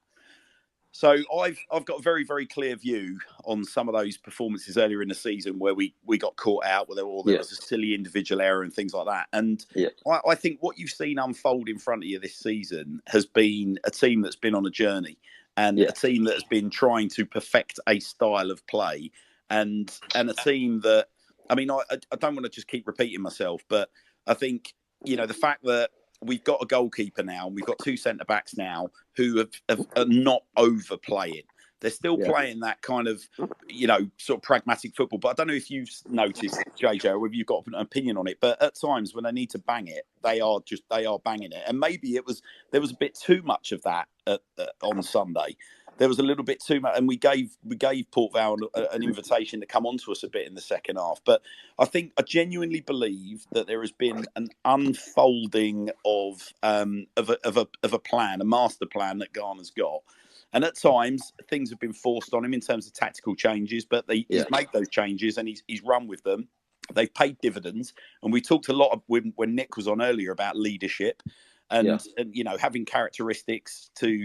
Speaker 1: So I've got a very, very clear view on some of those performances earlier in the season where we got caught out, where there was a silly individual error and things like that. And I think what you've seen unfold in front of you this season has been a team that's been on a journey and a team that has been trying to perfect a style of play and a team that, I mean, I don't want to just keep repeating myself, but I think, you know, the fact that we've got a goalkeeper now, and we've got 2 centre-backs now who are not overplaying. They're still playing that kind of, you know, sort of pragmatic football. But I don't know if you've noticed, JJ, or if you've got an opinion on it, but at times when they need to bang it, they are banging it. And maybe there was a bit too much of that on Sunday. There was a little bit too much, and we gave Port Vale an invitation to come onto us a bit in the second half. But I genuinely believe that there has been an unfolding of a plan, a master plan that Garner's got. And at times, things have been forced on him in terms of tactical changes, but he's made those changes and he's run with them. They've paid dividends. And we talked a lot when Nick was on earlier about leadership. and having characteristics to,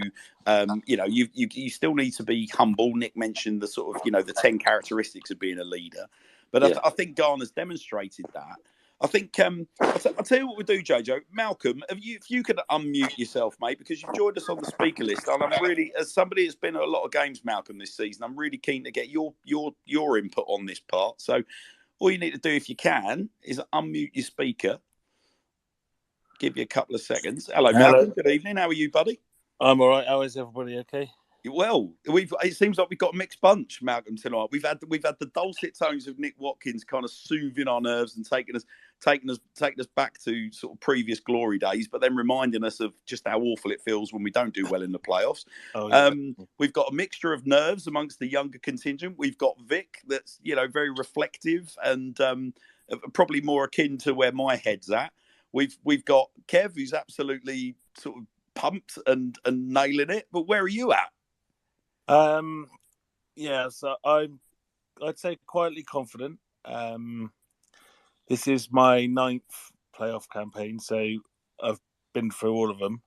Speaker 1: you still need to be humble. Nick mentioned the sort of, the 10 characteristics of being a leader, but I think Garner's demonstrated that. I think I'll tell you what we'll do, Jojo. Malcolm, if you could unmute yourself, mate, because you've joined us on the speaker list, and I'm really, as somebody that's been at a lot of games, Malcolm, this season, I'm really keen to get your input on this part. So all you need to do, if you can, is unmute your speaker. Give you a couple of seconds. Hello, Malcolm. Good evening. How are you, buddy?
Speaker 9: I'm all right. How is everybody? Okay.
Speaker 1: Well, it seems like we've got a mixed bunch, Malcolm, tonight. We've had the dulcet tones of Nick Watkins kind of soothing our nerves and taking us back to sort of previous glory days, but then reminding us of just how awful it feels when we don't do well in the playoffs.
Speaker 9: Oh, yeah.
Speaker 1: We've got a mixture of nerves amongst the younger contingent. We've got Vic, that's very reflective and probably more akin to where my head's at. We've got Kev, who's absolutely sort of pumped and nailing it. But where are you at?
Speaker 9: So I'd say quietly confident. This is my 9th playoff campaign, so I've been through all of them,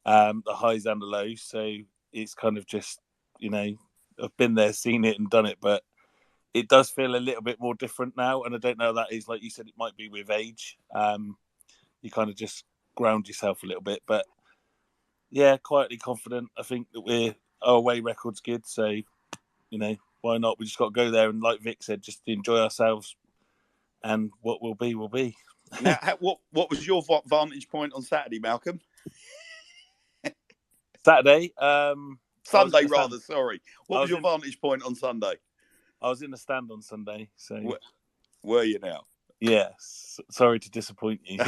Speaker 9: the highs and the lows. So it's kind of just, I've been there, seen it and done it, but it does feel a little bit more different now. And I don't know, that is, like you said, it might be with age. You kind of just ground yourself a little bit, but yeah, quietly confident. I think that our away record's good, so why not? We just got to go there and, like Vic said, just enjoy ourselves, and what will be will be.
Speaker 1: Now, what was your vantage point on Saturday, Malcolm?
Speaker 9: Sunday,
Speaker 1: rather. Sorry, what was your vantage point on Sunday?
Speaker 9: I was in the stand on Sunday. So
Speaker 1: were you now?
Speaker 9: Yes. Sorry to disappoint you.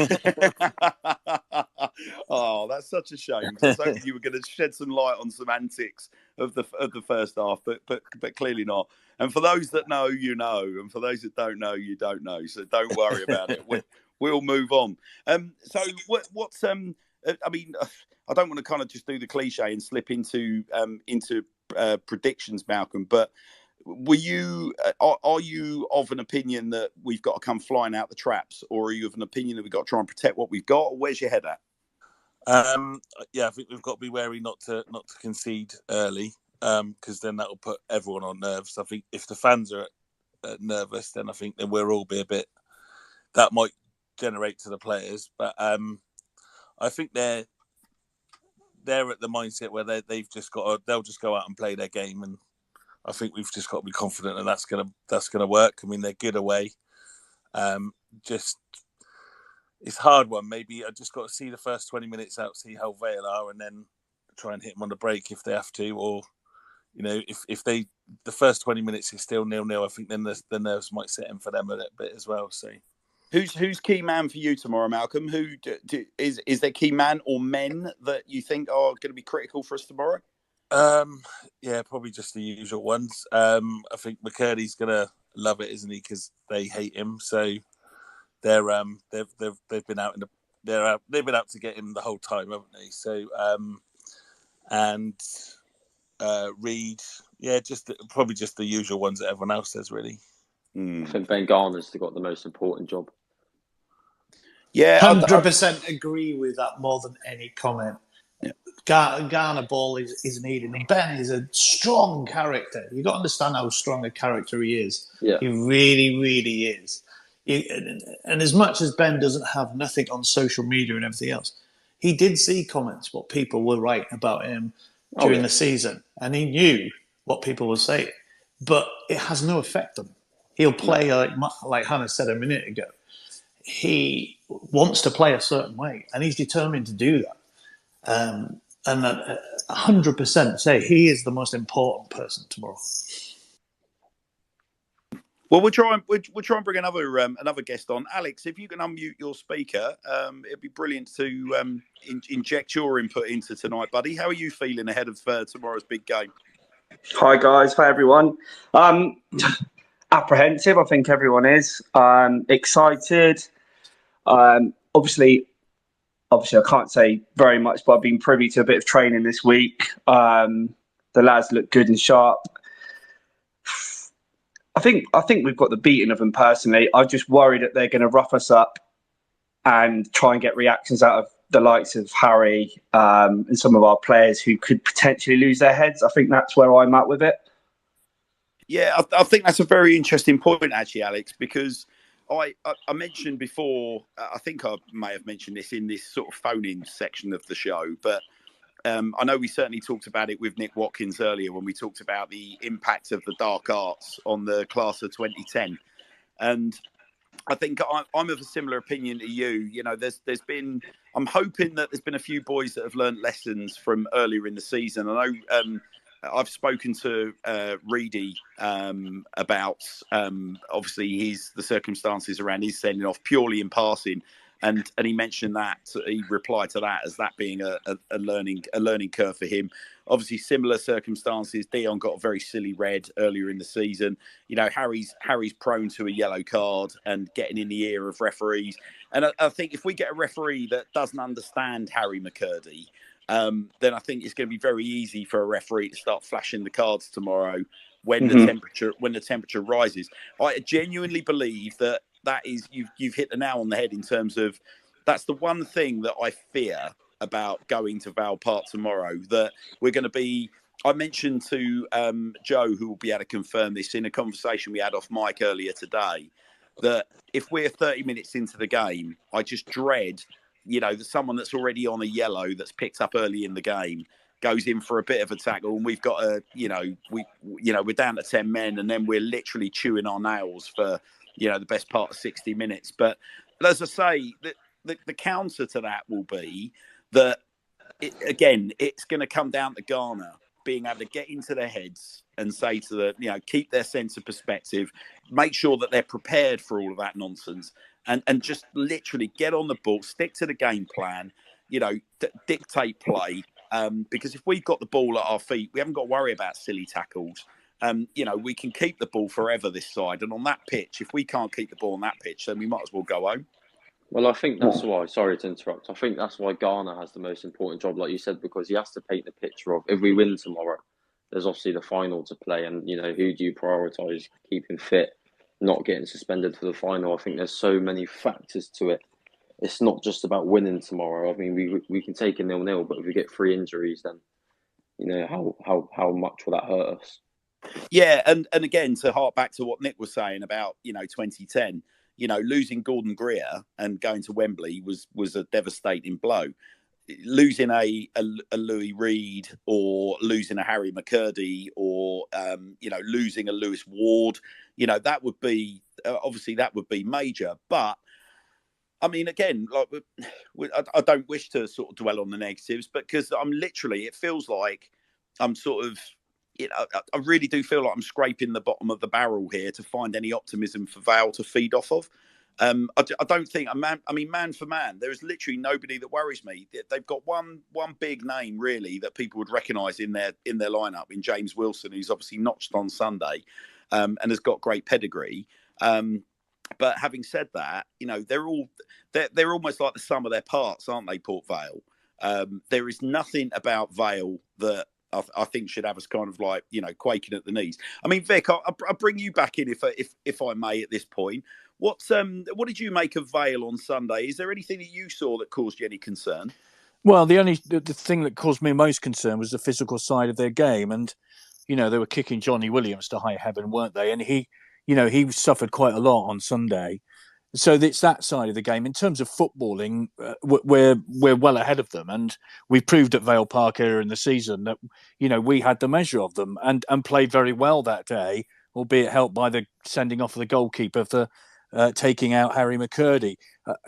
Speaker 1: Oh, that's such a shame. I was hoping you were going to shed some light on some antics of the first half, but clearly not. And for those that know, you know, and for those that don't know, you don't know. So don't worry about it. We'll move on. So what's I mean, I don't want to kind of just do the cliche and slip into predictions, Malcolm, but are you of an opinion that we've got to come flying out the traps, or are you of an opinion that we've got to try and protect what we've got? Or where's your head at?
Speaker 9: I think we've got to be wary not to concede early, because then that will put everyone on nerves. I think if the fans are nervous, then I think then we'll all be a bit. That might generate to the players, but I think they're at the mindset where they'll just go out and play their game, and I think we've just got to be confident that that's gonna work. I mean, they're good away. It's a hard one. Maybe I just got to see the first 20 minutes out, see how Vale are, and then try and hit them on the break if they have to. Or, if the first 20 minutes is still 0-0, I think then the nerves might set in for them a little bit as well. So,
Speaker 1: who's key man for you tomorrow, Malcolm? Who is there key man or men that you think are going to be critical for us tomorrow?
Speaker 9: Probably just the usual ones. I think McCurdy's gonna love it, isn't he? Because they hate him. So they've been out they've been out to get him the whole time, haven't they? So and Reed, probably just the usual ones that everyone else says, really.
Speaker 6: I think Ben Garner's got the most important job.
Speaker 1: Yeah,
Speaker 7: 100% agree with that more than any comment.
Speaker 1: Yeah.
Speaker 7: Garner ball is needed. And Ben is a strong character. You've got to understand how strong a character he is.
Speaker 6: Yeah.
Speaker 7: He really, really is. And as much as Ben doesn't have nothing on social media and everything else, he did see comments, what people were writing about him during the season. And he knew what people were saying. But it has no effect on him. He'll play, like Hannah said a minute ago. He wants to play a certain way, and he's determined to do that. And 100% say he is the most important person tomorrow.
Speaker 1: Well, we'll try and bring another guest on. Alex, if you can unmute your speaker, it'd be brilliant to inject your input into tonight, buddy. How are you feeling ahead of tomorrow's big game?
Speaker 10: Hi guys, hi everyone. Apprehensive, I think everyone is. Excited. Obviously, I can't say very much, but I've been privy to a bit of training this week. The lads look good and sharp. I think we've got the beating of them personally. I'm just worried that they're going to rough us up and try and get reactions out of the likes of Harry and some of our players who could potentially lose their heads. I think that's where I'm at with it.
Speaker 1: Yeah, I think that's a very interesting point, actually, Alex, because I mentioned before, I think I may have mentioned this in this sort of phone-in section of the show, but I know we certainly talked about it with Nick Watkins earlier when we talked about the impact of the dark arts on the class of 2010. And I think I'm of a similar opinion to you. You know, I'm hoping that there's been a few boys that have learned lessons from earlier in the season. I know I've spoken to Reedy about obviously the circumstances around his sending off purely in passing. And he mentioned that he replied to that as that being a learning curve for him. Obviously, similar circumstances. Dion got a very silly red earlier in the season. You know, Harry's prone to a yellow card and getting in the ear of referees. And I think if we get a referee that doesn't understand Harry McCurdy, then I think it's going to be very easy for a referee to start flashing the cards tomorrow when the temperature rises. I genuinely believe that is you've hit the nail on the head in terms of that's the one thing that I fear about going to Vale Park tomorrow, that we're going to be. I mentioned to Joe, who will be able to confirm this in a conversation we had off mic earlier today, that if we're 30 minutes into the game, I just dread, that someone that's already on a yellow that's picked up early in the game goes in for a bit of a tackle, and we've got we're down to 10 men, and then we're literally chewing our nails for the best part of 60 minutes. But as I say, the counter to that will be that, it's going to come down to Ghana being able to get into their heads and say to keep their sense of perspective, make sure that they're prepared for all of that nonsense, and just literally get on the ball, stick to the game plan, dictate play. Because if we've got the ball at our feet, we haven't got to worry about silly tackles. We can keep the ball forever this side. And on that pitch, if we can't keep the ball on that pitch, then we might as well go home.
Speaker 6: Well, I think that's why, sorry to interrupt, I think that's why Ghana has the most important job, like you said, because he has to paint the picture of, if we win tomorrow, there's obviously the final to play. And, who do you prioritise keeping fit, not getting suspended for the final? I think there's so many factors to it. It's not just about winning tomorrow. I mean, we can take a 0-0, but if we get 3 injuries, then, how much will that hurt us?
Speaker 1: Yeah, and again, to hark back to what Nick was saying about 2010, losing Gordon Greer and going to Wembley was a devastating blow. Losing a Louis Reed, or losing a Harry McCurdy, or losing a Lewis Ward, that would be obviously that would be major. But I mean, again, I don't wish to sort of dwell on the negatives, because it feels like I'm sort of. I really do feel like I'm scraping the bottom of the barrel here to find any optimism for Vale to feed off of. I don't think man for man, there is literally nobody that worries me. They've got one big name really that people would recognise in their lineup, in James Wilson, who's obviously notched on Sunday, and has got great pedigree. But having said that, they're almost like the sum of their parts, aren't they, Port Vale? There is nothing about Vale that I think should have us kind of like, quaking at the knees. I mean, Vic, I'll bring you back in if I may at this point. What did you make of Vale on Sunday? Is there anything that you saw that caused you any concern?
Speaker 8: Well, the thing that caused me most concern was the physical side of their game, and they were kicking Johnny Williams to high heaven, weren't they? And he suffered quite a lot on Sunday. So it's that side of the game. In terms of footballing, we're well ahead of them, and we proved at Vale Park earlier in the season that we had the measure of them and played very well that day, albeit helped by the sending off of the goalkeeper for taking out Harry McCurdy.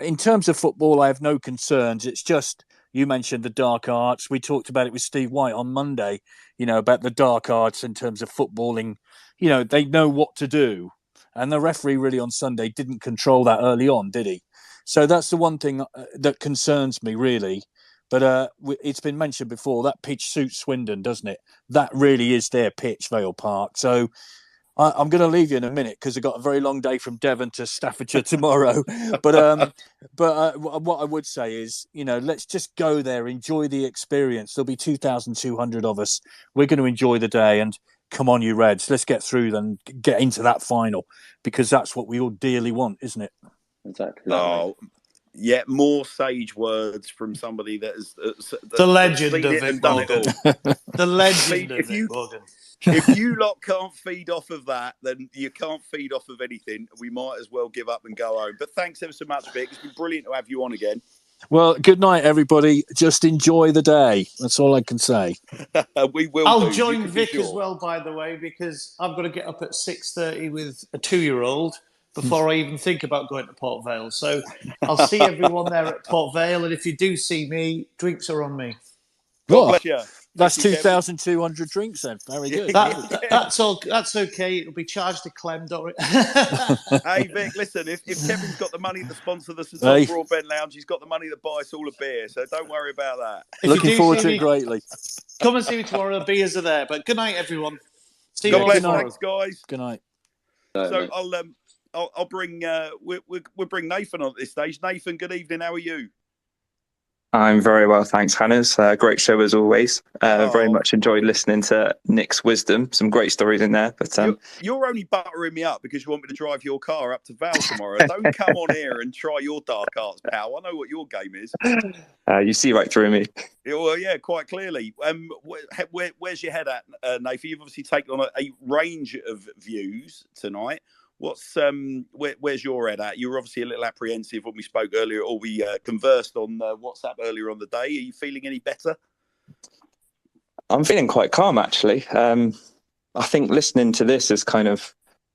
Speaker 8: In terms of football, I have no concerns. It's just, you mentioned the dark arts. We talked about it with Steve White on Monday. About the dark arts in terms of footballing. They know what to do. And the referee really on Sunday didn't control that early on, did he? So that's the one thing that concerns me, really. But it's been mentioned before, that pitch suits Swindon, doesn't it? That really is their pitch, Vale Park. So I'm going to leave you in a minute because I've got a very long day from Devon to Staffordshire tomorrow. But what I would say is, let's just go there, enjoy the experience. There'll be 2,200 of us. We're going to enjoy the day, and come on, you Reds, let's get through and get into that final, because that's what we all dearly want, isn't it?
Speaker 6: Exactly.
Speaker 1: Oh, Yeah, more sage words from somebody that has
Speaker 7: the legend
Speaker 1: seen
Speaker 7: of
Speaker 1: it
Speaker 7: Vic
Speaker 1: and done it
Speaker 7: Morgan.
Speaker 1: all.
Speaker 7: The legend
Speaker 1: If
Speaker 7: of Vic
Speaker 1: you
Speaker 7: Morgan.
Speaker 1: if you lot can't feed off of that, then you can't feed off of anything. We might as well give up and go home. But thanks ever so much, Vic. It's been brilliant to have you on again.
Speaker 8: Well, good night, everybody. Just enjoy the day. That's all I can say.
Speaker 1: We will.
Speaker 7: I'll
Speaker 1: do.
Speaker 7: join Vic as well, by the way, because I've got to get up at 6:30 with a 2-year-old before I even think about going to Port Vale. So I'll see everyone there at Port Vale, and if you do see me, drinks are on me.
Speaker 1: God bless you.
Speaker 8: That's 2,200 drinks then. Very good.
Speaker 7: That's all. That's okay. It'll be charged to Clem, don't it?
Speaker 1: Hey Vic, listen. If Kevin's got the money to sponsor the St Tom Broadbent Lounge, he's got the money to buy us all a beer. So don't worry about that.
Speaker 8: Looking forward to it greatly.
Speaker 7: Come and see me tomorrow. The beers are there. But good night, everyone. See you
Speaker 1: God
Speaker 7: all
Speaker 1: bless.
Speaker 7: tomorrow.
Speaker 1: Thanks, guys.
Speaker 8: Good night.
Speaker 1: So I'll bring we'll bring Nathan on at this stage. Nathan, good evening. How are you?
Speaker 11: I'm very well, thanks, Hannah's. Great show as always. Very much enjoyed listening to Nick's wisdom. Some great stories in there. But
Speaker 1: you're only buttering me up because you want me to drive your car up to Val tomorrow. Don't come on here and try your dark arts, pal. I know what your game is.
Speaker 11: You see right through me.
Speaker 1: Well, yeah, quite clearly. Where's your head at, Nathan? You've obviously taken on a range of views tonight. What's where's your head at? You were obviously a little apprehensive when we spoke earlier, or we conversed on WhatsApp earlier on the day. Are you feeling any better?
Speaker 11: I'm feeling quite calm, actually. I think listening to this has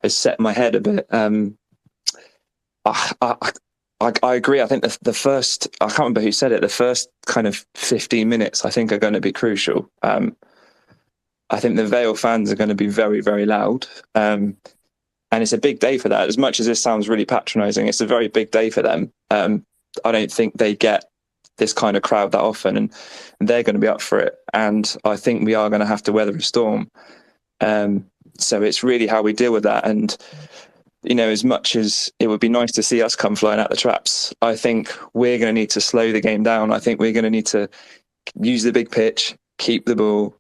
Speaker 11: set my head a bit. I agree. I think the first, I can't remember who said it, the first kind of 15 minutes, I think, are going to be crucial. I think the Vale fans are going to be very, very loud. And it's a big day for that. As much as this sounds really patronising, it's a very big day for them. I don't think they get this kind of crowd that often, and they're going to be up for it. And I think we are going to have to weather a storm. So it's really how we deal with that. And, you know, as much as it would be nice to see us come flying out the traps, I think we're going to need to slow the game down. I think we're going to need to use the big pitch, keep the ball,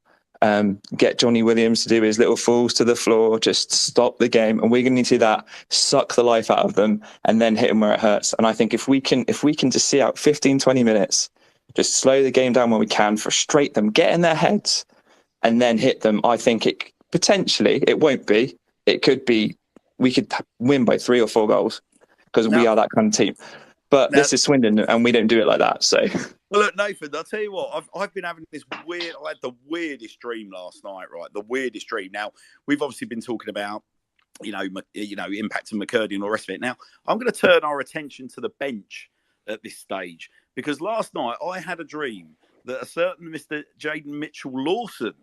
Speaker 11: get Johnny Williams to do his little falls to the floor, just stop the game, and we're going to need to do that, suck the life out of them, and then hit them where it hurts. And I think if we can just see out 15-20 minutes, just slow the game down when we can, frustrate them, get in their heads, and then hit them, I think it won't be, it could be, we could win by 3 or 4 goals because we are that kind of team. But this is Swindon, and we don't do it like that. So.
Speaker 1: Well, look, Nathan, I'll tell you what, I've been having this I had the weirdest dream last night, right? The weirdest dream. Now, we've obviously been talking about, impact of McCurdy and all the rest of it. Now, I'm going to turn our attention to the bench at this stage, because last night I had a dream that a certain Mr. Jaden Mitchell-Lawson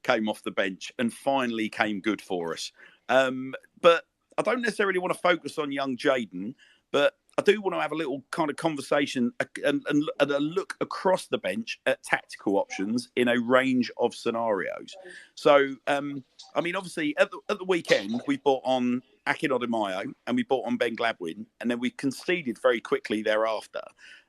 Speaker 1: came off the bench and finally came good for us. But I don't necessarily want to focus on young Jaden, but I do want to have a little kind of conversation and a look across the bench at tactical options in a range of scenarios. So, obviously, at the weekend, we brought on Akin Odimayo and we brought on Ben Gladwin, and then we conceded very quickly thereafter.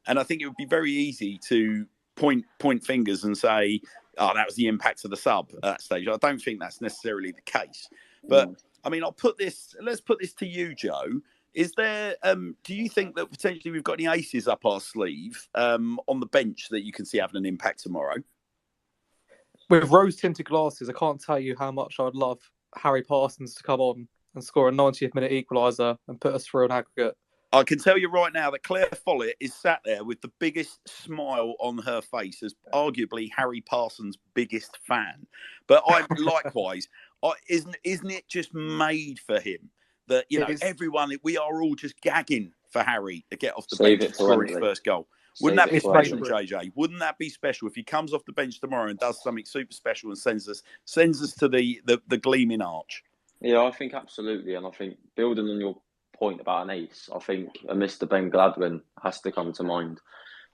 Speaker 1: And I think it would be very easy to point fingers and say, oh, that was the impact of the sub at that stage. I don't think that's necessarily the case. But, let's put this to you, Joe. Is there? Do you think that potentially we've got any aces up our sleeve on the bench that you can see having an impact tomorrow?
Speaker 2: With rose-tinted glasses, I can't tell you how much I'd love Harry Parsons to come on and score a 90th minute equaliser and put us through an aggregate.
Speaker 1: I can tell you right now that Claire Follett is sat there with the biggest smile on her face as arguably Harry Parsons' biggest fan. But I'm likewise. Isn't it just made for him? That, everyone, we are all just gagging for Harry to get off the bench and score his first goal. Wouldn't that be special, JJ? Wouldn't that be special if he comes off the bench tomorrow and does something super special and sends us to the gleaming arch?
Speaker 6: Yeah, I think absolutely. And I think building on your point about an ace, I think a Mr. Ben Gladwin has to come to mind.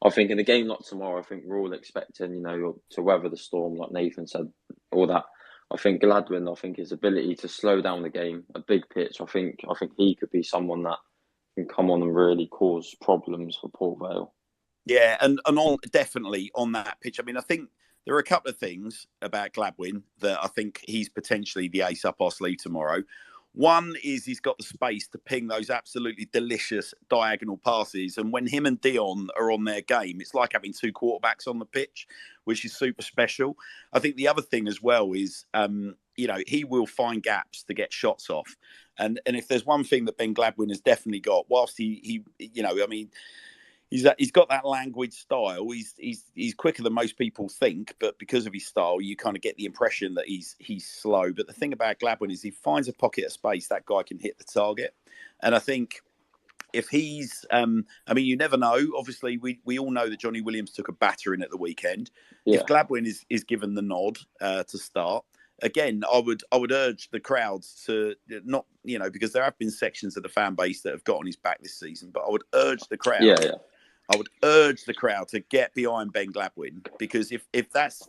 Speaker 6: I think in a game like tomorrow, I think we're all expecting, to weather the storm, like Nathan said, all that. I think Gladwin, his ability to slow down the game, a big pitch, I think he could be someone that can come on and really cause problems for Port Vale.
Speaker 1: Yeah, and definitely on that pitch. I think there are a couple of things about Gladwin that I think he's potentially the ace up our sleeve tomorrow. One is he's got the space to ping those absolutely delicious diagonal passes. And when him and Dion are on their game, it's like having two quarterbacks on the pitch, which is super special. I think the other thing as well is, he will find gaps to get shots off. And if there's one thing that Ben Gladwin has definitely got, whilst he's got that languid style. He's quicker than most people think, but because of his style, you kind of get the impression that he's slow. But the thing about Gladwin is he finds a pocket of space, that guy can hit the target. And I think if he's, you never know. Obviously, we all know that Johnny Williams took a battering at the weekend.
Speaker 6: Yeah.
Speaker 1: If Gladwin is given the nod to start. Again, I would urge the crowds to not, because there have been sections of the fan base that have got on his back this season, but I would urge the crowd.
Speaker 6: Yeah.
Speaker 1: I would urge the crowd to get behind Ben Gladwin, because if that's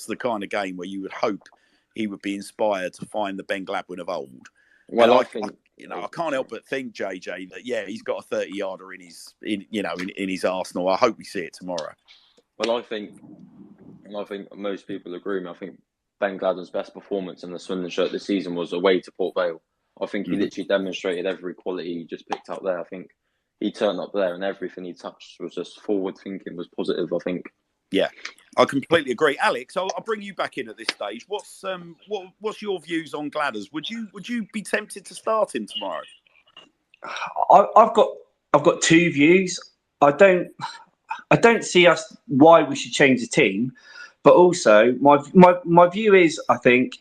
Speaker 1: the kind of game where you would hope he would be inspired to find the Ben Gladwin of old.
Speaker 6: Well,
Speaker 1: and
Speaker 6: I think
Speaker 1: I can't help but think, JJ, that he's got a 30-yarder in his arsenal. I hope we see it tomorrow.
Speaker 6: Well, I think most people agree with me. I think Ben Gladwin's best performance in the Swindon shirt this season was away to Port Vale. I think he literally demonstrated every quality he just picked up there. I think he turned up there and everything he touched was just forward thinking, was positive, I think.
Speaker 1: Yeah, I completely agree. Alex, I'll bring you back in at this stage. What's your views on Gladders? Would you be tempted to start him tomorrow?
Speaker 10: I've got two views. I don't see us why we should change the team, but also my view is, I think,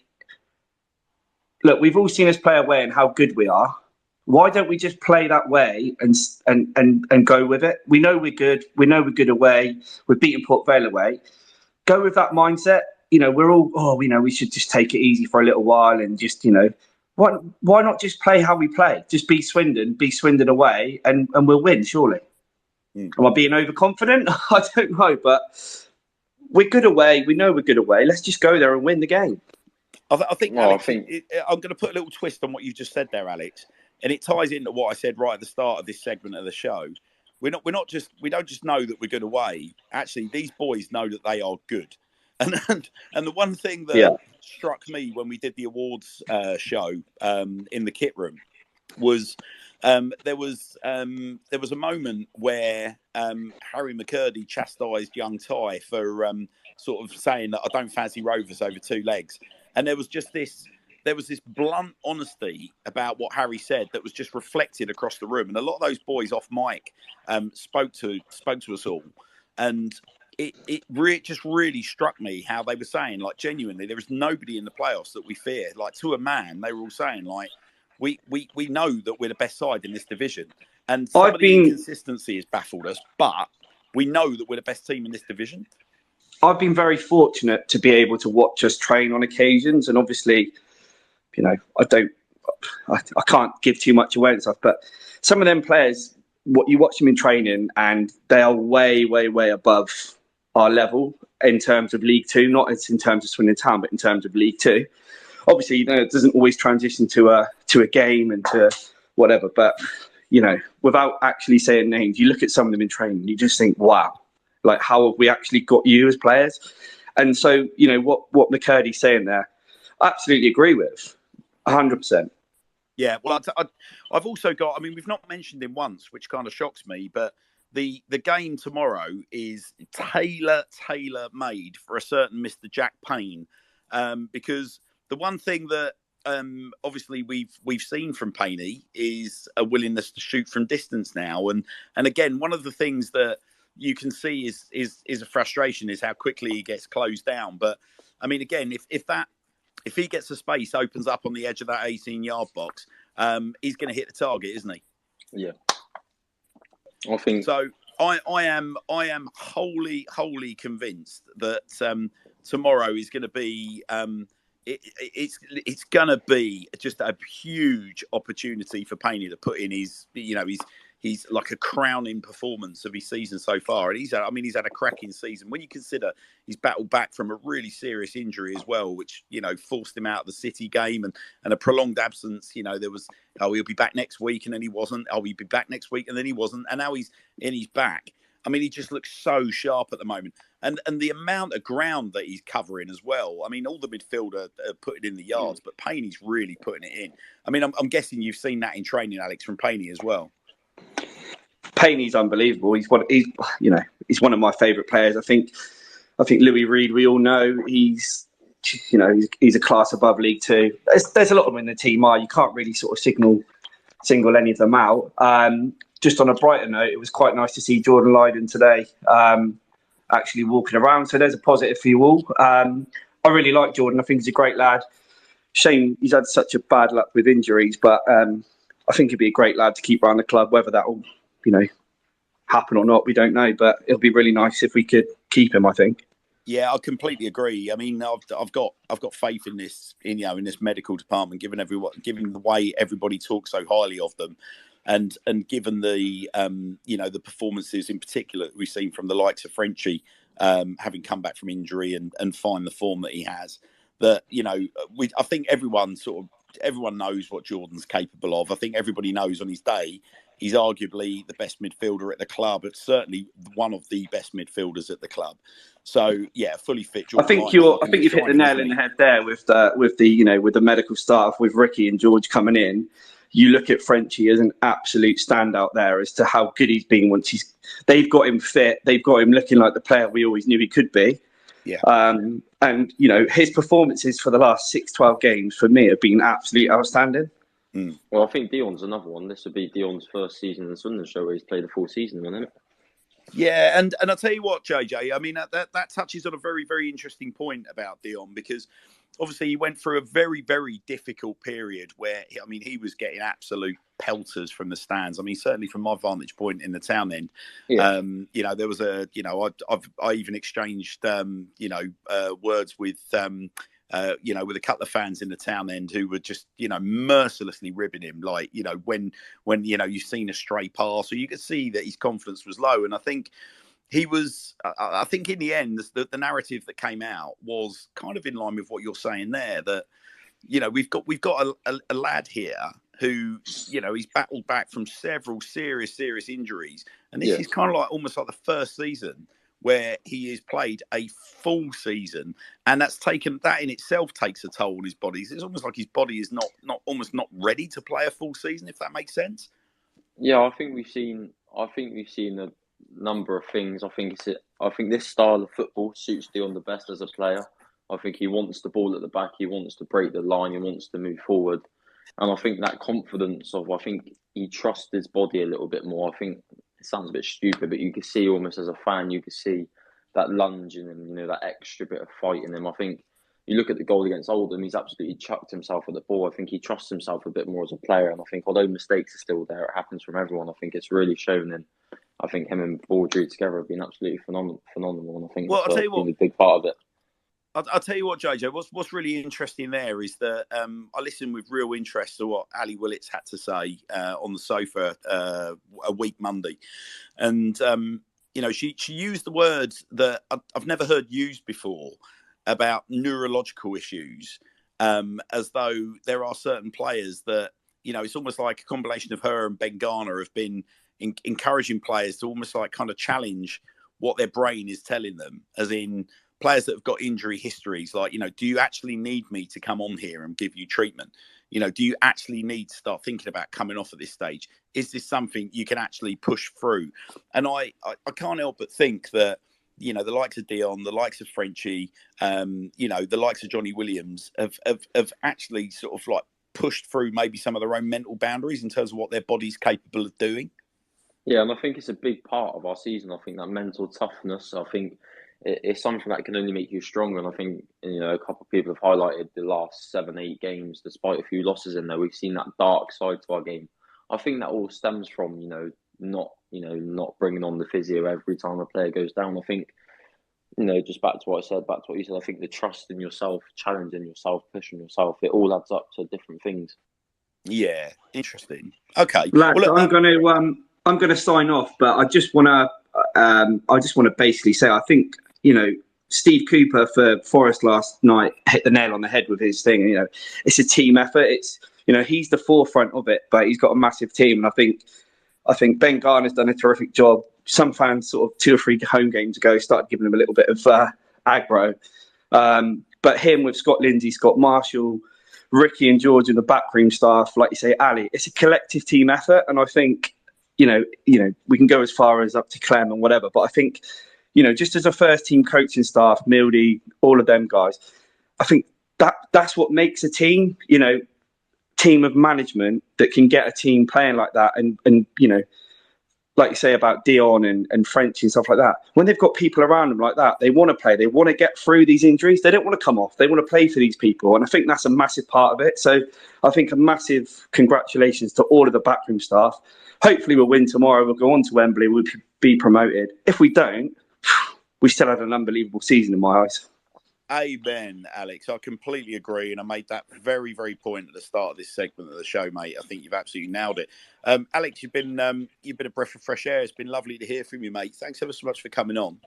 Speaker 10: look, we've all seen us play away and how good we are. Why don't we just play that way and go with it? We know we're good. We know we're good away. We're beating Port Vale away. Go with that mindset. We're all, we should just take it easy for a little while and just, why not just play how we play? Just be Swindon away, and we'll win, surely. Am I being overconfident? I don't know, but we're good away. We know we're good away. Let's just go there and win the game.
Speaker 1: I think I'm going to put a little twist on what you just said there, Alex. And it ties into what I said right at the start of this segment of the show. We don't just know that we're good away. Actually, these boys know that they are good. And the one thing that struck me when we did the awards show in the kit room was there was a moment where Harry McCurdy chastised young Ty for sort of saying that I don't fancy Rovers over two legs, and there was this blunt honesty about what Harry said that was just reflected across the room. And a lot of those boys off mic spoke to us all. And it just really struck me how they were saying, like, genuinely, there is nobody in the playoffs that we fear. Like, to a man, they were all saying, like, we know that we're the best side in this division. And some of the inconsistency has baffled us, but we know that we're the best team in this division.
Speaker 10: I've been very fortunate to be able to watch us train on occasions. And obviously, I can't give too much away and stuff, but some of them players, what you watch them in training, and they are way, way, way above our level in terms of League Two, not in terms of Swindon Town, but in terms of League Two. Obviously, it doesn't always transition to a game and to whatever, but without actually saying names, you look at some of them in training, and you just think, wow, like, how have we actually got you as players? And so, what McCurdy's saying there, I absolutely agree with. 100%.
Speaker 1: Yeah, well, I've also got, we've not mentioned him once, which kind of shocks me, but the game tomorrow is tailor-made for a certain Mr. Jack Payne, because the one thing that obviously we've seen from Payne is a willingness to shoot from distance now, and again, one of the things that you can see is a frustration is how quickly he gets closed down. But again, if he gets the space, opens up on the edge of that 18-yard box, he's going to hit the target, isn't he?
Speaker 6: Yeah, I think
Speaker 1: so. I am wholly convinced that tomorrow is going to be it's going to be just a huge opportunity for Payne to put in his he's like a crowning performance of his season so far. And he's had a cracking season. When you consider he's battled back from a really serious injury as well, which, forced him out of the City game and a prolonged absence. There was, he'll be back next week and then he wasn't. He'll be back next week and then he wasn't. And now he's back. I mean, he just looks so sharp at the moment. And the amount of ground that he's covering as well. I mean, all the midfielder are putting in the yards, but Payne's really putting it in. I mean, I'm guessing you've seen that in training, Alex, from Payne as well.
Speaker 10: Payne's unbelievable. He's one of my favourite players. I think Louis Reed, we all know he's a class above League Two. There's a lot of them in the team. You can't really sort of single any of them out. Just on a brighter note, it was quite nice to see Jordan Lydon today actually walking around. So there's a positive for you all. I really like Jordan. I think he's a great lad. Shame he's had such a bad luck with injuries, but I think he'd be a great lad to keep around the club. Whether that will, happen or not, we don't know. But it'll be really nice if we could keep him, I think.
Speaker 1: Yeah, I completely agree. I mean, I've got faith in this, in this medical department, given the way everybody talks so highly of them, and given the the performances in particular that we've seen from the likes of Frenchie, having come back from injury and find the form that he has. That I think everyone knows what Jordan's capable of. I think everybody knows on his day he's arguably the best midfielder at the club. It's certainly one of the best midfielders at the club. So yeah, fully fit. Jordan
Speaker 10: I think you've hit the nail in the head there with the medical staff, with Ricky and George coming in. You look at Frenchie as an absolute standout there as to how good he's been once they've got him fit. They've got him looking like the player we always knew he could be.
Speaker 1: Yeah.
Speaker 10: And his performances for the last 6-12 games for me have been absolutely outstanding.
Speaker 1: Mm.
Speaker 6: Well, I think Dion's another one. This would be Dion's first season in the Swindon show where he's played a full season, isn't it?
Speaker 1: Yeah, and I'll tell you what, JJ, I mean, that touches on a very, very interesting point about Dion, because obviously he went through a very, very difficult period where, he was getting absolute pelters from the stands. I mean, certainly from my vantage point in the town end,
Speaker 6: yeah.
Speaker 1: There was I even exchanged, words with, with a couple of fans in the town end who were just, mercilessly ribbing him. Like, when you've seen a stray pass, or you could see that his confidence was low. And I think I think in the end, the narrative that came out was kind of in line with what you're saying there, that, we've got a lad here who, he's battled back from several serious injuries. And this is kind of like almost like the first season where he has played a full season, and that in itself takes a toll on his body. It's almost like his body is not ready to play a full season, if that makes sense.
Speaker 6: Yeah, I think we've seen a number of things. I think this style of football suits Dion the best as a player. I think he wants the ball at the back, he wants to break the line, he wants to move forward. And I think that confidence I think he trusts his body a little bit more. I think it sounds a bit stupid, but you can see almost as a fan, you can see that lunge in him, that extra bit of fight in him. I think you look at the goal against Oldham, he's absolutely chucked himself at the ball. I think he trusts himself a bit more as a player. And I think although mistakes are still there, it happens from everyone. I think it's really shown in, I think him and Baudry together have been absolutely phenomenal. And I think
Speaker 1: I'll tell you what,
Speaker 6: been a big part of it.
Speaker 1: I'll tell you what, JJ, what's really interesting there is that I listened with real interest to what Ali Willits had to say on the sofa a week Monday. And, she used the words that I've never heard used before about neurological issues, as though there are certain players that, it's almost like a combination of her and Ben Garner have been encouraging players to almost like kind of challenge what their brain is telling them, as in players that have got injury histories, like, do you actually need me to come on here and give you treatment? Do you actually need to start thinking about coming off at this stage? Is this something you can actually push through? And I can't help but think that, the likes of Dion, the likes of Frenchie, the likes of Johnny Williams have actually sort of like pushed through maybe some of their own mental boundaries in terms of what their body's capable of doing.
Speaker 6: Yeah, and I think it's a big part of our season. I think that mental toughness, I think it's something that can only make you stronger. And I think, a couple of people have highlighted the last 7-8 games, despite a few losses in there, we've seen that dark side to our game. I think that all stems from, not bringing on the physio every time a player goes down. I think, just back to what I said, back to what you said, I think the trust in yourself, challenging yourself, pushing yourself, it all adds up to different things.
Speaker 1: Yeah, interesting. Okay.
Speaker 10: Lads, well, I'm going to sign off, but I just want to basically say, I think, Steve Cooper for Forest last night hit the nail on the head with his thing. It's a team effort. It's, he's the forefront of it, but he's got a massive team. And I think Ben Garner's done a terrific job some fans sort of 2 or 3 home games ago started giving him a little bit of aggro. But him with Scott Lindsay, Scott Marshall, Ricky and George and the backroom staff, like you say, Ali, it's a collective team effort. And I think, you know, we can go as far as up to Clem and whatever, but I think, you know, just as a first team coaching staff, Mildy, all of them guys, I think that's what makes a team, you know, team of management that can get a team playing like that. And you know, like you say about Dion and French and stuff like that, when they've got people around them like that, they want to play, they want to get through these injuries, they don't want to come off, they want to play for these people. And I think that's a massive part of it. So I think a massive congratulations to all of the backroom staff. Hopefully we'll win tomorrow, we'll go on to Wembley, we'll be promoted. If we don't, we still had an unbelievable season in my eyes.
Speaker 1: Amen, Alex. I completely agree, and I made that very, very point at the start of this segment of the show, mate. I think you've absolutely nailed it. Alex, you've been a breath of fresh air. It's been lovely to hear from you, mate. Thanks ever so much for coming on.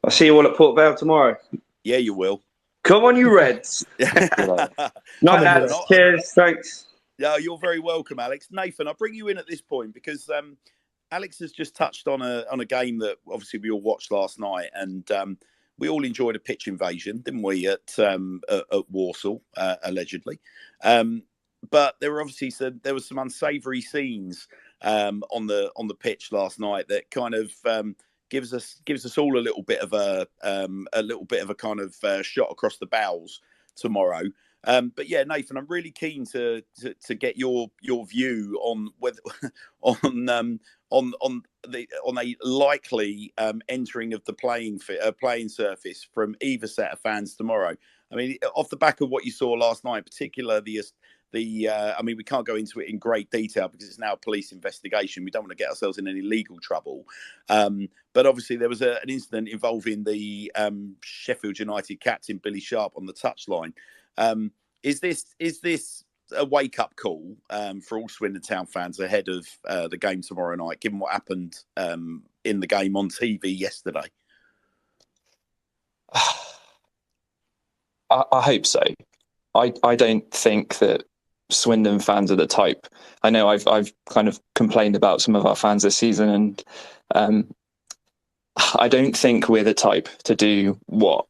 Speaker 10: I'll see you all at Port Vale tomorrow.
Speaker 1: Yeah, you will.
Speaker 10: Come on, you Reds. Night, lads. Cheers. Thanks.
Speaker 1: Yeah, you're very welcome, Alex. Nathan, I'll bring you in at this point because Alex has just touched on a game that obviously we all watched last night, and we all enjoyed a pitch invasion, didn't we, at Walsall, allegedly. But there were obviously some unsavoury scenes on the pitch last night that kind of gives us all a little bit of a kind of shot across the bows tomorrow. But yeah, Nathan, I'm really keen to get your view on whether on a likely entering of the playing surface from either set of fans tomorrow. I mean, off the back of what you saw last night, particularly I mean, we can't go into it in great detail because it's now a police investigation. We don't want to get ourselves in any legal trouble. But obviously there was an incident involving the Sheffield United captain, Billy Sharp, on the touchline. Is this a wake-up call for all Swindon Town fans ahead of the game tomorrow night, given what happened in the game on TV yesterday?
Speaker 11: I hope so. I don't think that Swindon fans are the type. I know I've kind of complained about some of our fans this season, and I don't think we're the type to do what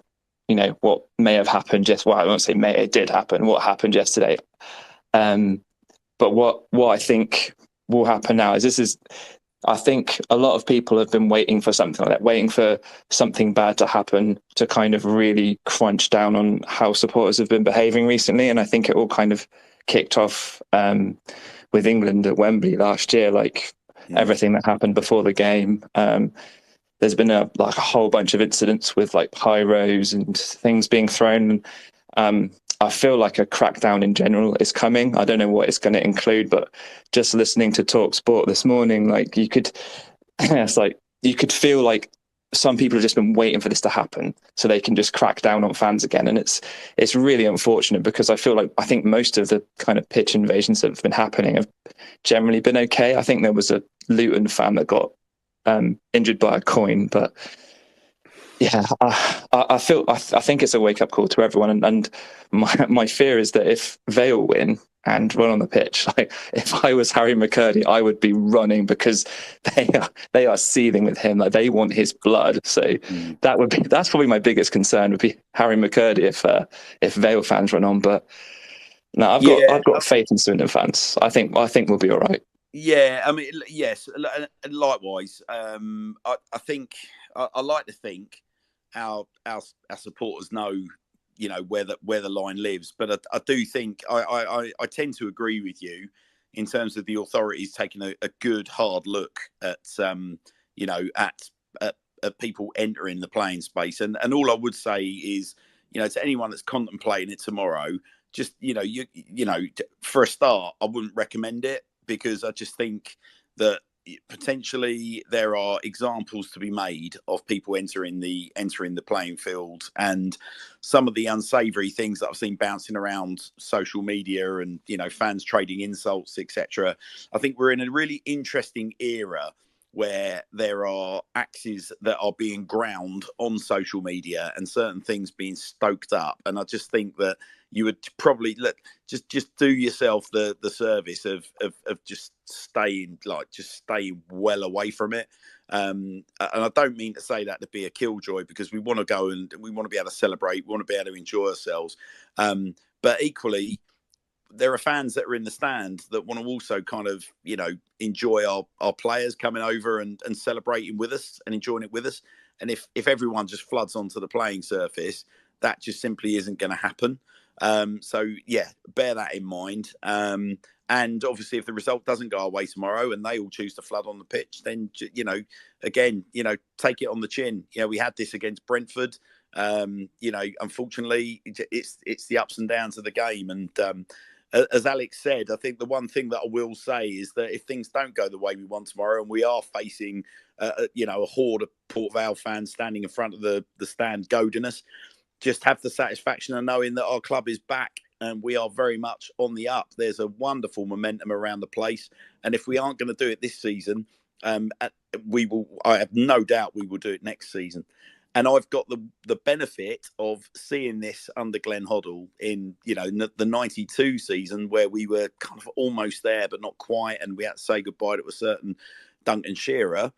Speaker 11: may have happened. I won't say may, it did happen. What happened yesterday? But what I think will happen now is I think a lot of people have been waiting for something like that, waiting for something bad to happen to kind of really crunch down on how supporters have been behaving recently. And I think it all kind of kicked off with England at Wembley last year, everything that happened before the game. There's been a whole bunch of incidents with pyros and things being thrown. I feel like a crackdown in general is coming. I don't know what it's going to include, but just listening to Talk Sport this morning, you could feel like some people have just been waiting for this to happen so they can just crack down on fans again. And it's really unfortunate because I think most of the kind of pitch invasions that have been happening have generally been okay. I think there was a Luton fan that got injured by a coin, but yeah, I think it's a wake up call to everyone, and my fear is that if Vale win and run on the pitch, if I was Harry McCurdy, I would be running because they are seething with him, they want his blood. So that's probably my biggest concern would be Harry McCurdy if Vale fans run on. But no, I've got faith in Swindon fans. I think we'll be all right.
Speaker 1: Yeah, I mean, yes, likewise. I think I like to think our supporters know, where the line lives. But I do think I tend to agree with you in terms of the authorities taking a good hard look at at people entering the playing space. And all I would say is, to anyone that's contemplating it tomorrow, just for a start, I wouldn't recommend it, because I just think that potentially there are examples to be made of people entering the playing field, and some of the unsavoury things that I've seen bouncing around social media and fans trading insults, etc. I think we're in a really interesting era where there are axes that are being ground on social media and certain things being stoked up, and I just think that you would probably just do yourself the service of just staying well away from it. And I don't mean to say that to be a killjoy, because we want to go and we want to be able to celebrate, we want to be able to enjoy ourselves. But equally, there are fans that are in the stand that want to also kind of, enjoy our players coming over and celebrating with us and enjoying it with us. And if everyone just floods onto the playing surface, that just simply isn't going to happen. So yeah, bear that in mind. And obviously, if the result doesn't go our way tomorrow and they all choose to flood on the pitch, then, again, take it on the chin. We had this against Brentford. Unfortunately, it's the ups and downs of the game. And as Alex said, I think the one thing that I will say is that if things don't go the way we want tomorrow and we are facing, a horde of Port Vale fans standing in front of the stand goading us, just have the satisfaction of knowing that our club is back and we are very much on the up. There's a wonderful momentum around the place. And if we aren't going to do it this season, we will. I have no doubt we will do it next season. And I've got the benefit of seeing this under Glenn Hoddle in, the 92 season, where we were kind of almost there, but not quite. And we had to say goodbye to a certain Duncan Shearer.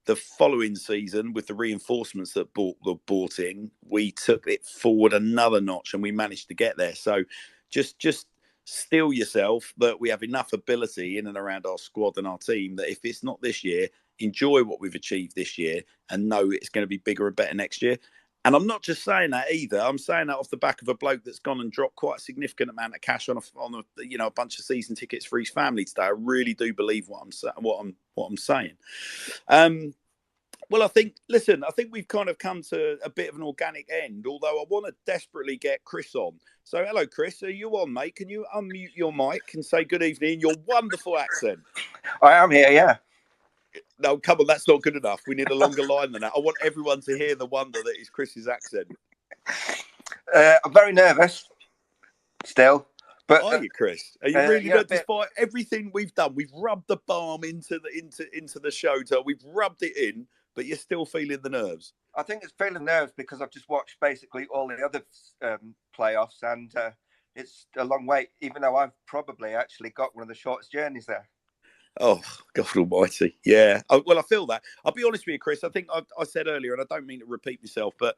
Speaker 1: The following season, with the reinforcements that were brought in, we took it forward another notch and we managed to get there. So just steel yourself that we have enough ability in and around our squad and our team that if it's not this year, enjoy what we've achieved this year and know it's going to be bigger and better next year. And I'm not just saying that either. I'm saying that off the back of a bloke that's gone and dropped quite a significant amount of cash on a bunch of season tickets for his family today. I really do believe what I'm saying. Well, I think we've kind of come to a bit of an organic end, although I want to desperately get Chris on. So, hello, Chris. Are you on, mate? Can you unmute your mic and say good evening in your wonderful accent?
Speaker 12: I am here, yeah.
Speaker 1: No, come on, that's not good enough. We need a longer line than that. I want everyone to hear the wonder that is Chris's accent.
Speaker 12: I'm very nervous still. But
Speaker 1: are you, Chris? Are you really not? Despite everything we've done, we've rubbed the balm into the show. We've rubbed it in, but you're still feeling the nerves.
Speaker 12: I think it's feeling nerves because I've just watched basically all the other playoffs, and it's a long wait. Even though I've probably actually got one of the shortest journeys there.
Speaker 1: Oh, God almighty. Yeah. Well, I feel that. I'll be honest with you, Chris. I think I said earlier, and I don't mean to repeat myself, but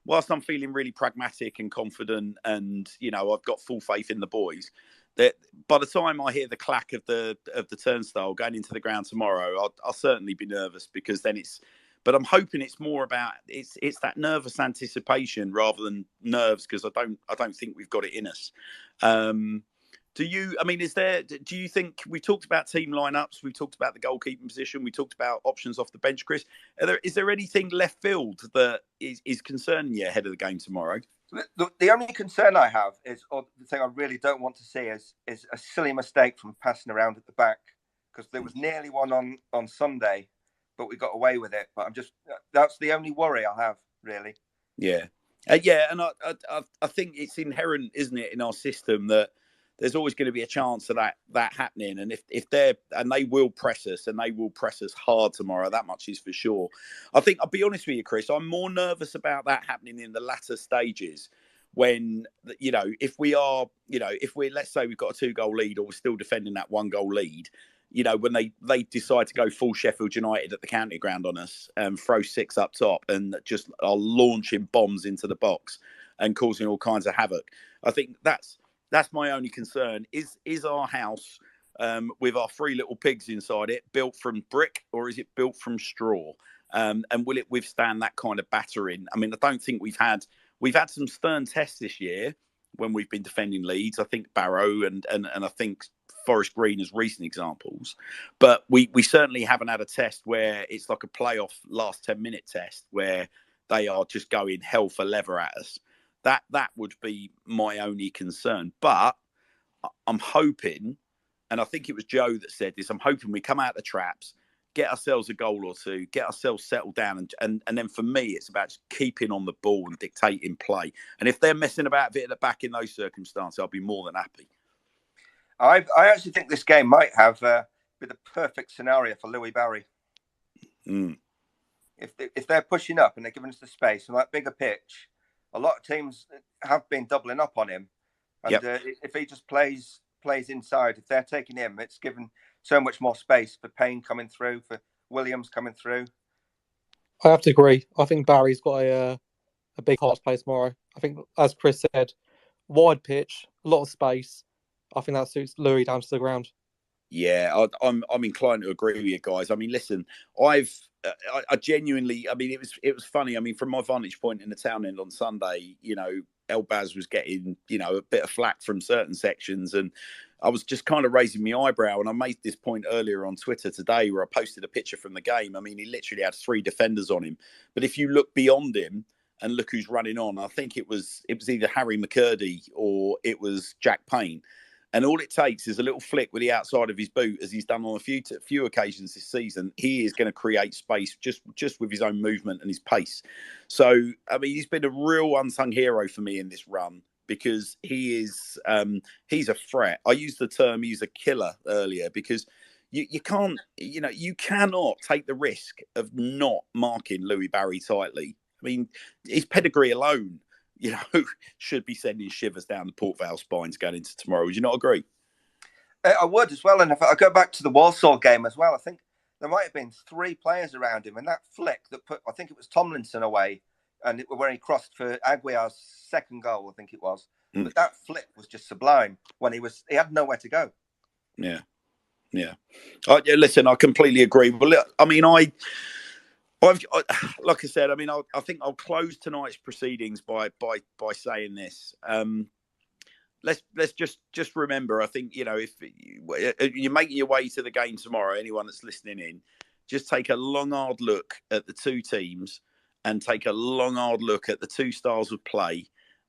Speaker 1: whilst I'm feeling really pragmatic and confident and, I've got full faith in the boys, that by the time I hear the clack of the turnstile going into the ground tomorrow, I'll certainly be nervous, because then but I'm hoping it's more about, it's that nervous anticipation rather than nerves, because I don't think we've got it in us. Do you think, we talked about team lineups, we talked about the goalkeeping position, we talked about options off the bench, Chris? Is there anything left field that is concerning you ahead of the game tomorrow?
Speaker 12: The only concern I have is, or the thing I really don't want to see is a silly mistake from passing around at the back, because there was nearly one on Sunday, but we got away with it. But that's the only worry I have, really.
Speaker 1: Yeah. And I think it's inherent, isn't it, in our system that there's always going to be a chance of that happening. And if they will press us, and they will press us hard tomorrow, that much is for sure. I think, I'll be honest with you, Chris, I'm more nervous about that happening in the latter stages, when, if let's say we've got a 2-goal lead, or we're still defending that 1-goal lead, when they decide to go full Sheffield United at the county ground on us and throw 6 up top and just are launching bombs into the box and causing all kinds of havoc. I think that's my only concern. Is our house, with our 3 little pigs inside it, built from brick, or is it built from straw? And will it withstand that kind of battering? I mean, I don't think we've had some stern tests this year when we've been defending Leeds. I think Barrow and I think Forest Green as recent examples. But we certainly haven't had a test where it's like a playoff last 10-minute test where they are just going hell for leather at us. That would be my only concern. But I'm hoping, and I think it was Joe that said this, I'm hoping we come out the traps, get ourselves a goal or two, get ourselves settled down. And then for me, it's about just keeping on the ball and dictating play. And if they're messing about a bit at the back in those circumstances, I'll be more than happy.
Speaker 12: I actually think this game might have be the perfect scenario for Louis Barry.
Speaker 1: Mm.
Speaker 12: If they're pushing up and they're giving us the space on that bigger pitch, a lot of teams have been doubling up on him. And if he just plays inside, if they're taking him, it's given so much more space for Payne coming through, for Williams coming through.
Speaker 13: I have to agree. I think Barry's got a big heart to play tomorrow. I think, as Chris said, wide pitch, a lot of space. I think that suits Louis down to the ground.
Speaker 1: Yeah, I'm inclined to agree with you guys. I mean, listen, I genuinely, I mean, it was funny. I mean, from my vantage point in the town end on Sunday, you know, Elbaz was getting, you know, a bit of flack from certain sections, and I was just kind of raising my eyebrow. And I made this point earlier on Twitter today, where I posted a picture from the game. I mean, he literally had 3 defenders on him, but if you look beyond him and look who's running on, I think it was either Harry McCurdy or it was Jack Payne. And all it takes is a little flick with the outside of his boot, as he's done on a few occasions this season. He is going to create space just with his own movement and his pace. So, I mean, he's been a real unsung hero for me in this run, because he's a threat. I used the term he's a killer earlier, because you can't, you know, you cannot take the risk of not marking Louis Barry tightly. I mean, his pedigree alone, you know, should be sending shivers down the Port Vale spines going into tomorrow. Would you not agree?
Speaker 12: I would as well. And if I go back to the Walsall game as well, I think there might have been 3 players around him, and that flick that put, I think it was Tomlinson away, and where he crossed for Aguiar's second goal, I think it was. But that flick was just sublime when he had nowhere to go.
Speaker 1: Yeah. Listen, I completely agree. Well, look, I mean, like I said, I mean, I think I'll close tonight's proceedings by saying this. Let's just remember. I think, you know, if you're making your way to the game tomorrow, anyone that's listening in, just take a long, hard look at the 2 teams, and take a long, hard look at the 2 styles of play.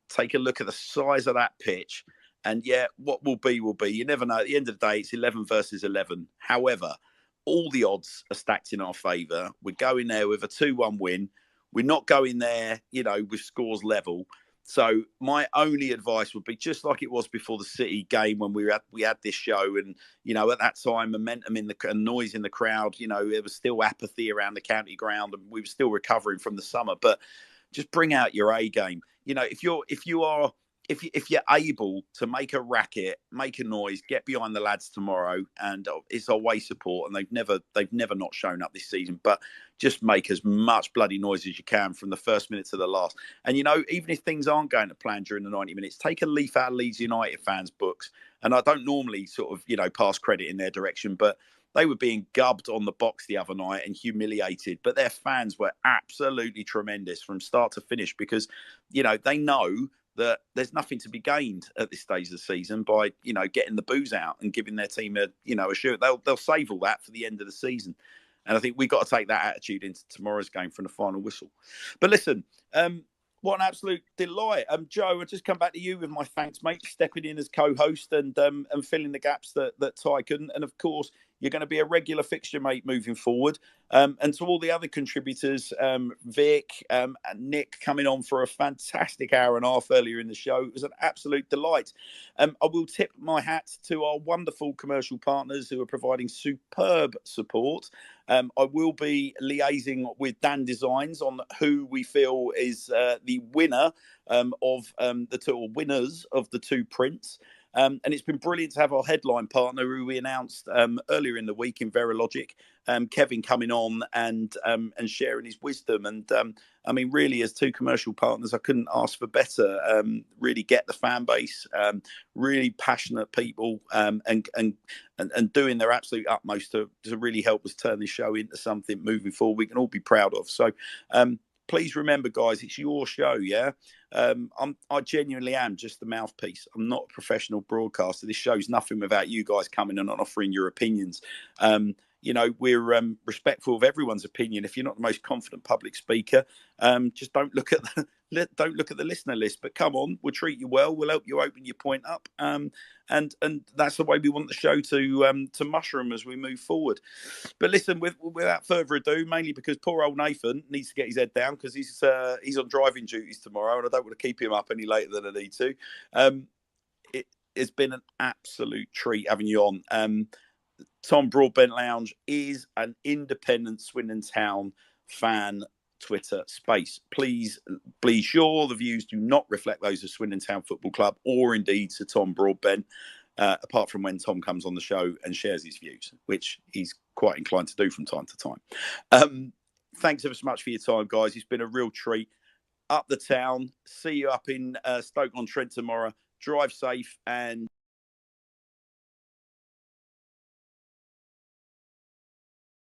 Speaker 1: Take a look at the size of that pitch, and what will be will be. You never know. At the end of the day, it's 11 versus 11. However, all the odds are stacked in our favour. We're going there with a 2-1 win. We're not going there, you know, with scores level. So my only advice would be, just like it was before the City game when we had this show, and, you know, at that time, momentum and noise in the crowd, you know, there was still apathy around the county ground, and we were still recovering from the summer. But just bring out your A game. You know, if you're able to make a racket, make a noise, get behind the lads tomorrow, and it's our way support, and they've never not shown up this season, but just make as much bloody noise as you can from the first minute to the last. And, you know, even if things aren't going to plan during the 90 minutes, take a leaf out of Leeds United fans' books. And I don't normally sort of, you know, pass credit in their direction, but they were being gubbed on the box the other night and humiliated, but their fans were absolutely tremendous from start to finish, because, you know, they know that there's nothing to be gained at this stage of the season by, you know, getting the booze out and giving their team a shirt. They'll save all that for the end of the season. And I think we've got to take that attitude into tomorrow's game from the final whistle. But listen, what an absolute delight. Joe, I'll just come back to you with my thanks, mate, stepping in as co-host and filling the gaps that Ty couldn't. And of course, you're going to be a regular fixture, mate, moving forward. And to all the other contributors, Vic and Nick coming on for a fantastic hour and a half earlier in the show. It was an absolute delight. I will tip my hat to our wonderful commercial partners who are providing superb support. I will be liaising with Dan Designs on who we feel is the winner of the 2 or winners of the 2 prints. And it's been brilliant to have our headline partner, who we announced earlier in the week in Verilogic, Kevin, coming on and sharing his wisdom. And I mean, really, as 2 commercial partners, I couldn't ask for better. Really get the fan base, really passionate people, and doing their absolute utmost to really help us turn this show into something moving forward we can all be proud of. So please remember, guys, it's your show, yeah? I genuinely am just the mouthpiece. I'm not a professional broadcaster. This show's nothing without you guys coming and offering your opinions. You know, we're respectful of everyone's opinion. If you're not the most confident public speaker, just don't look at the listener list. But come on, we'll treat you well. We'll help you open your point up. And that's the way we want the show to mushroom as we move forward. But listen, without further ado, mainly because poor old Nathan needs to get his head down, because he's on driving duties tomorrow, and I don't want to keep him up any later than I need to. It's been an absolute treat having you on. Tom Broadbent Lounge is an independent Swindon Town fan Twitter space. Please be sure the views do not reflect those of Swindon Town Football Club or indeed to Tom Broadbent, apart from when Tom comes on the show and shares his views, which he's quite inclined to do from time to time. thanks ever so much for your time, guys. It's been a real treat. Up the town. See you up in Stoke-on-Trent tomorrow. Drive safe and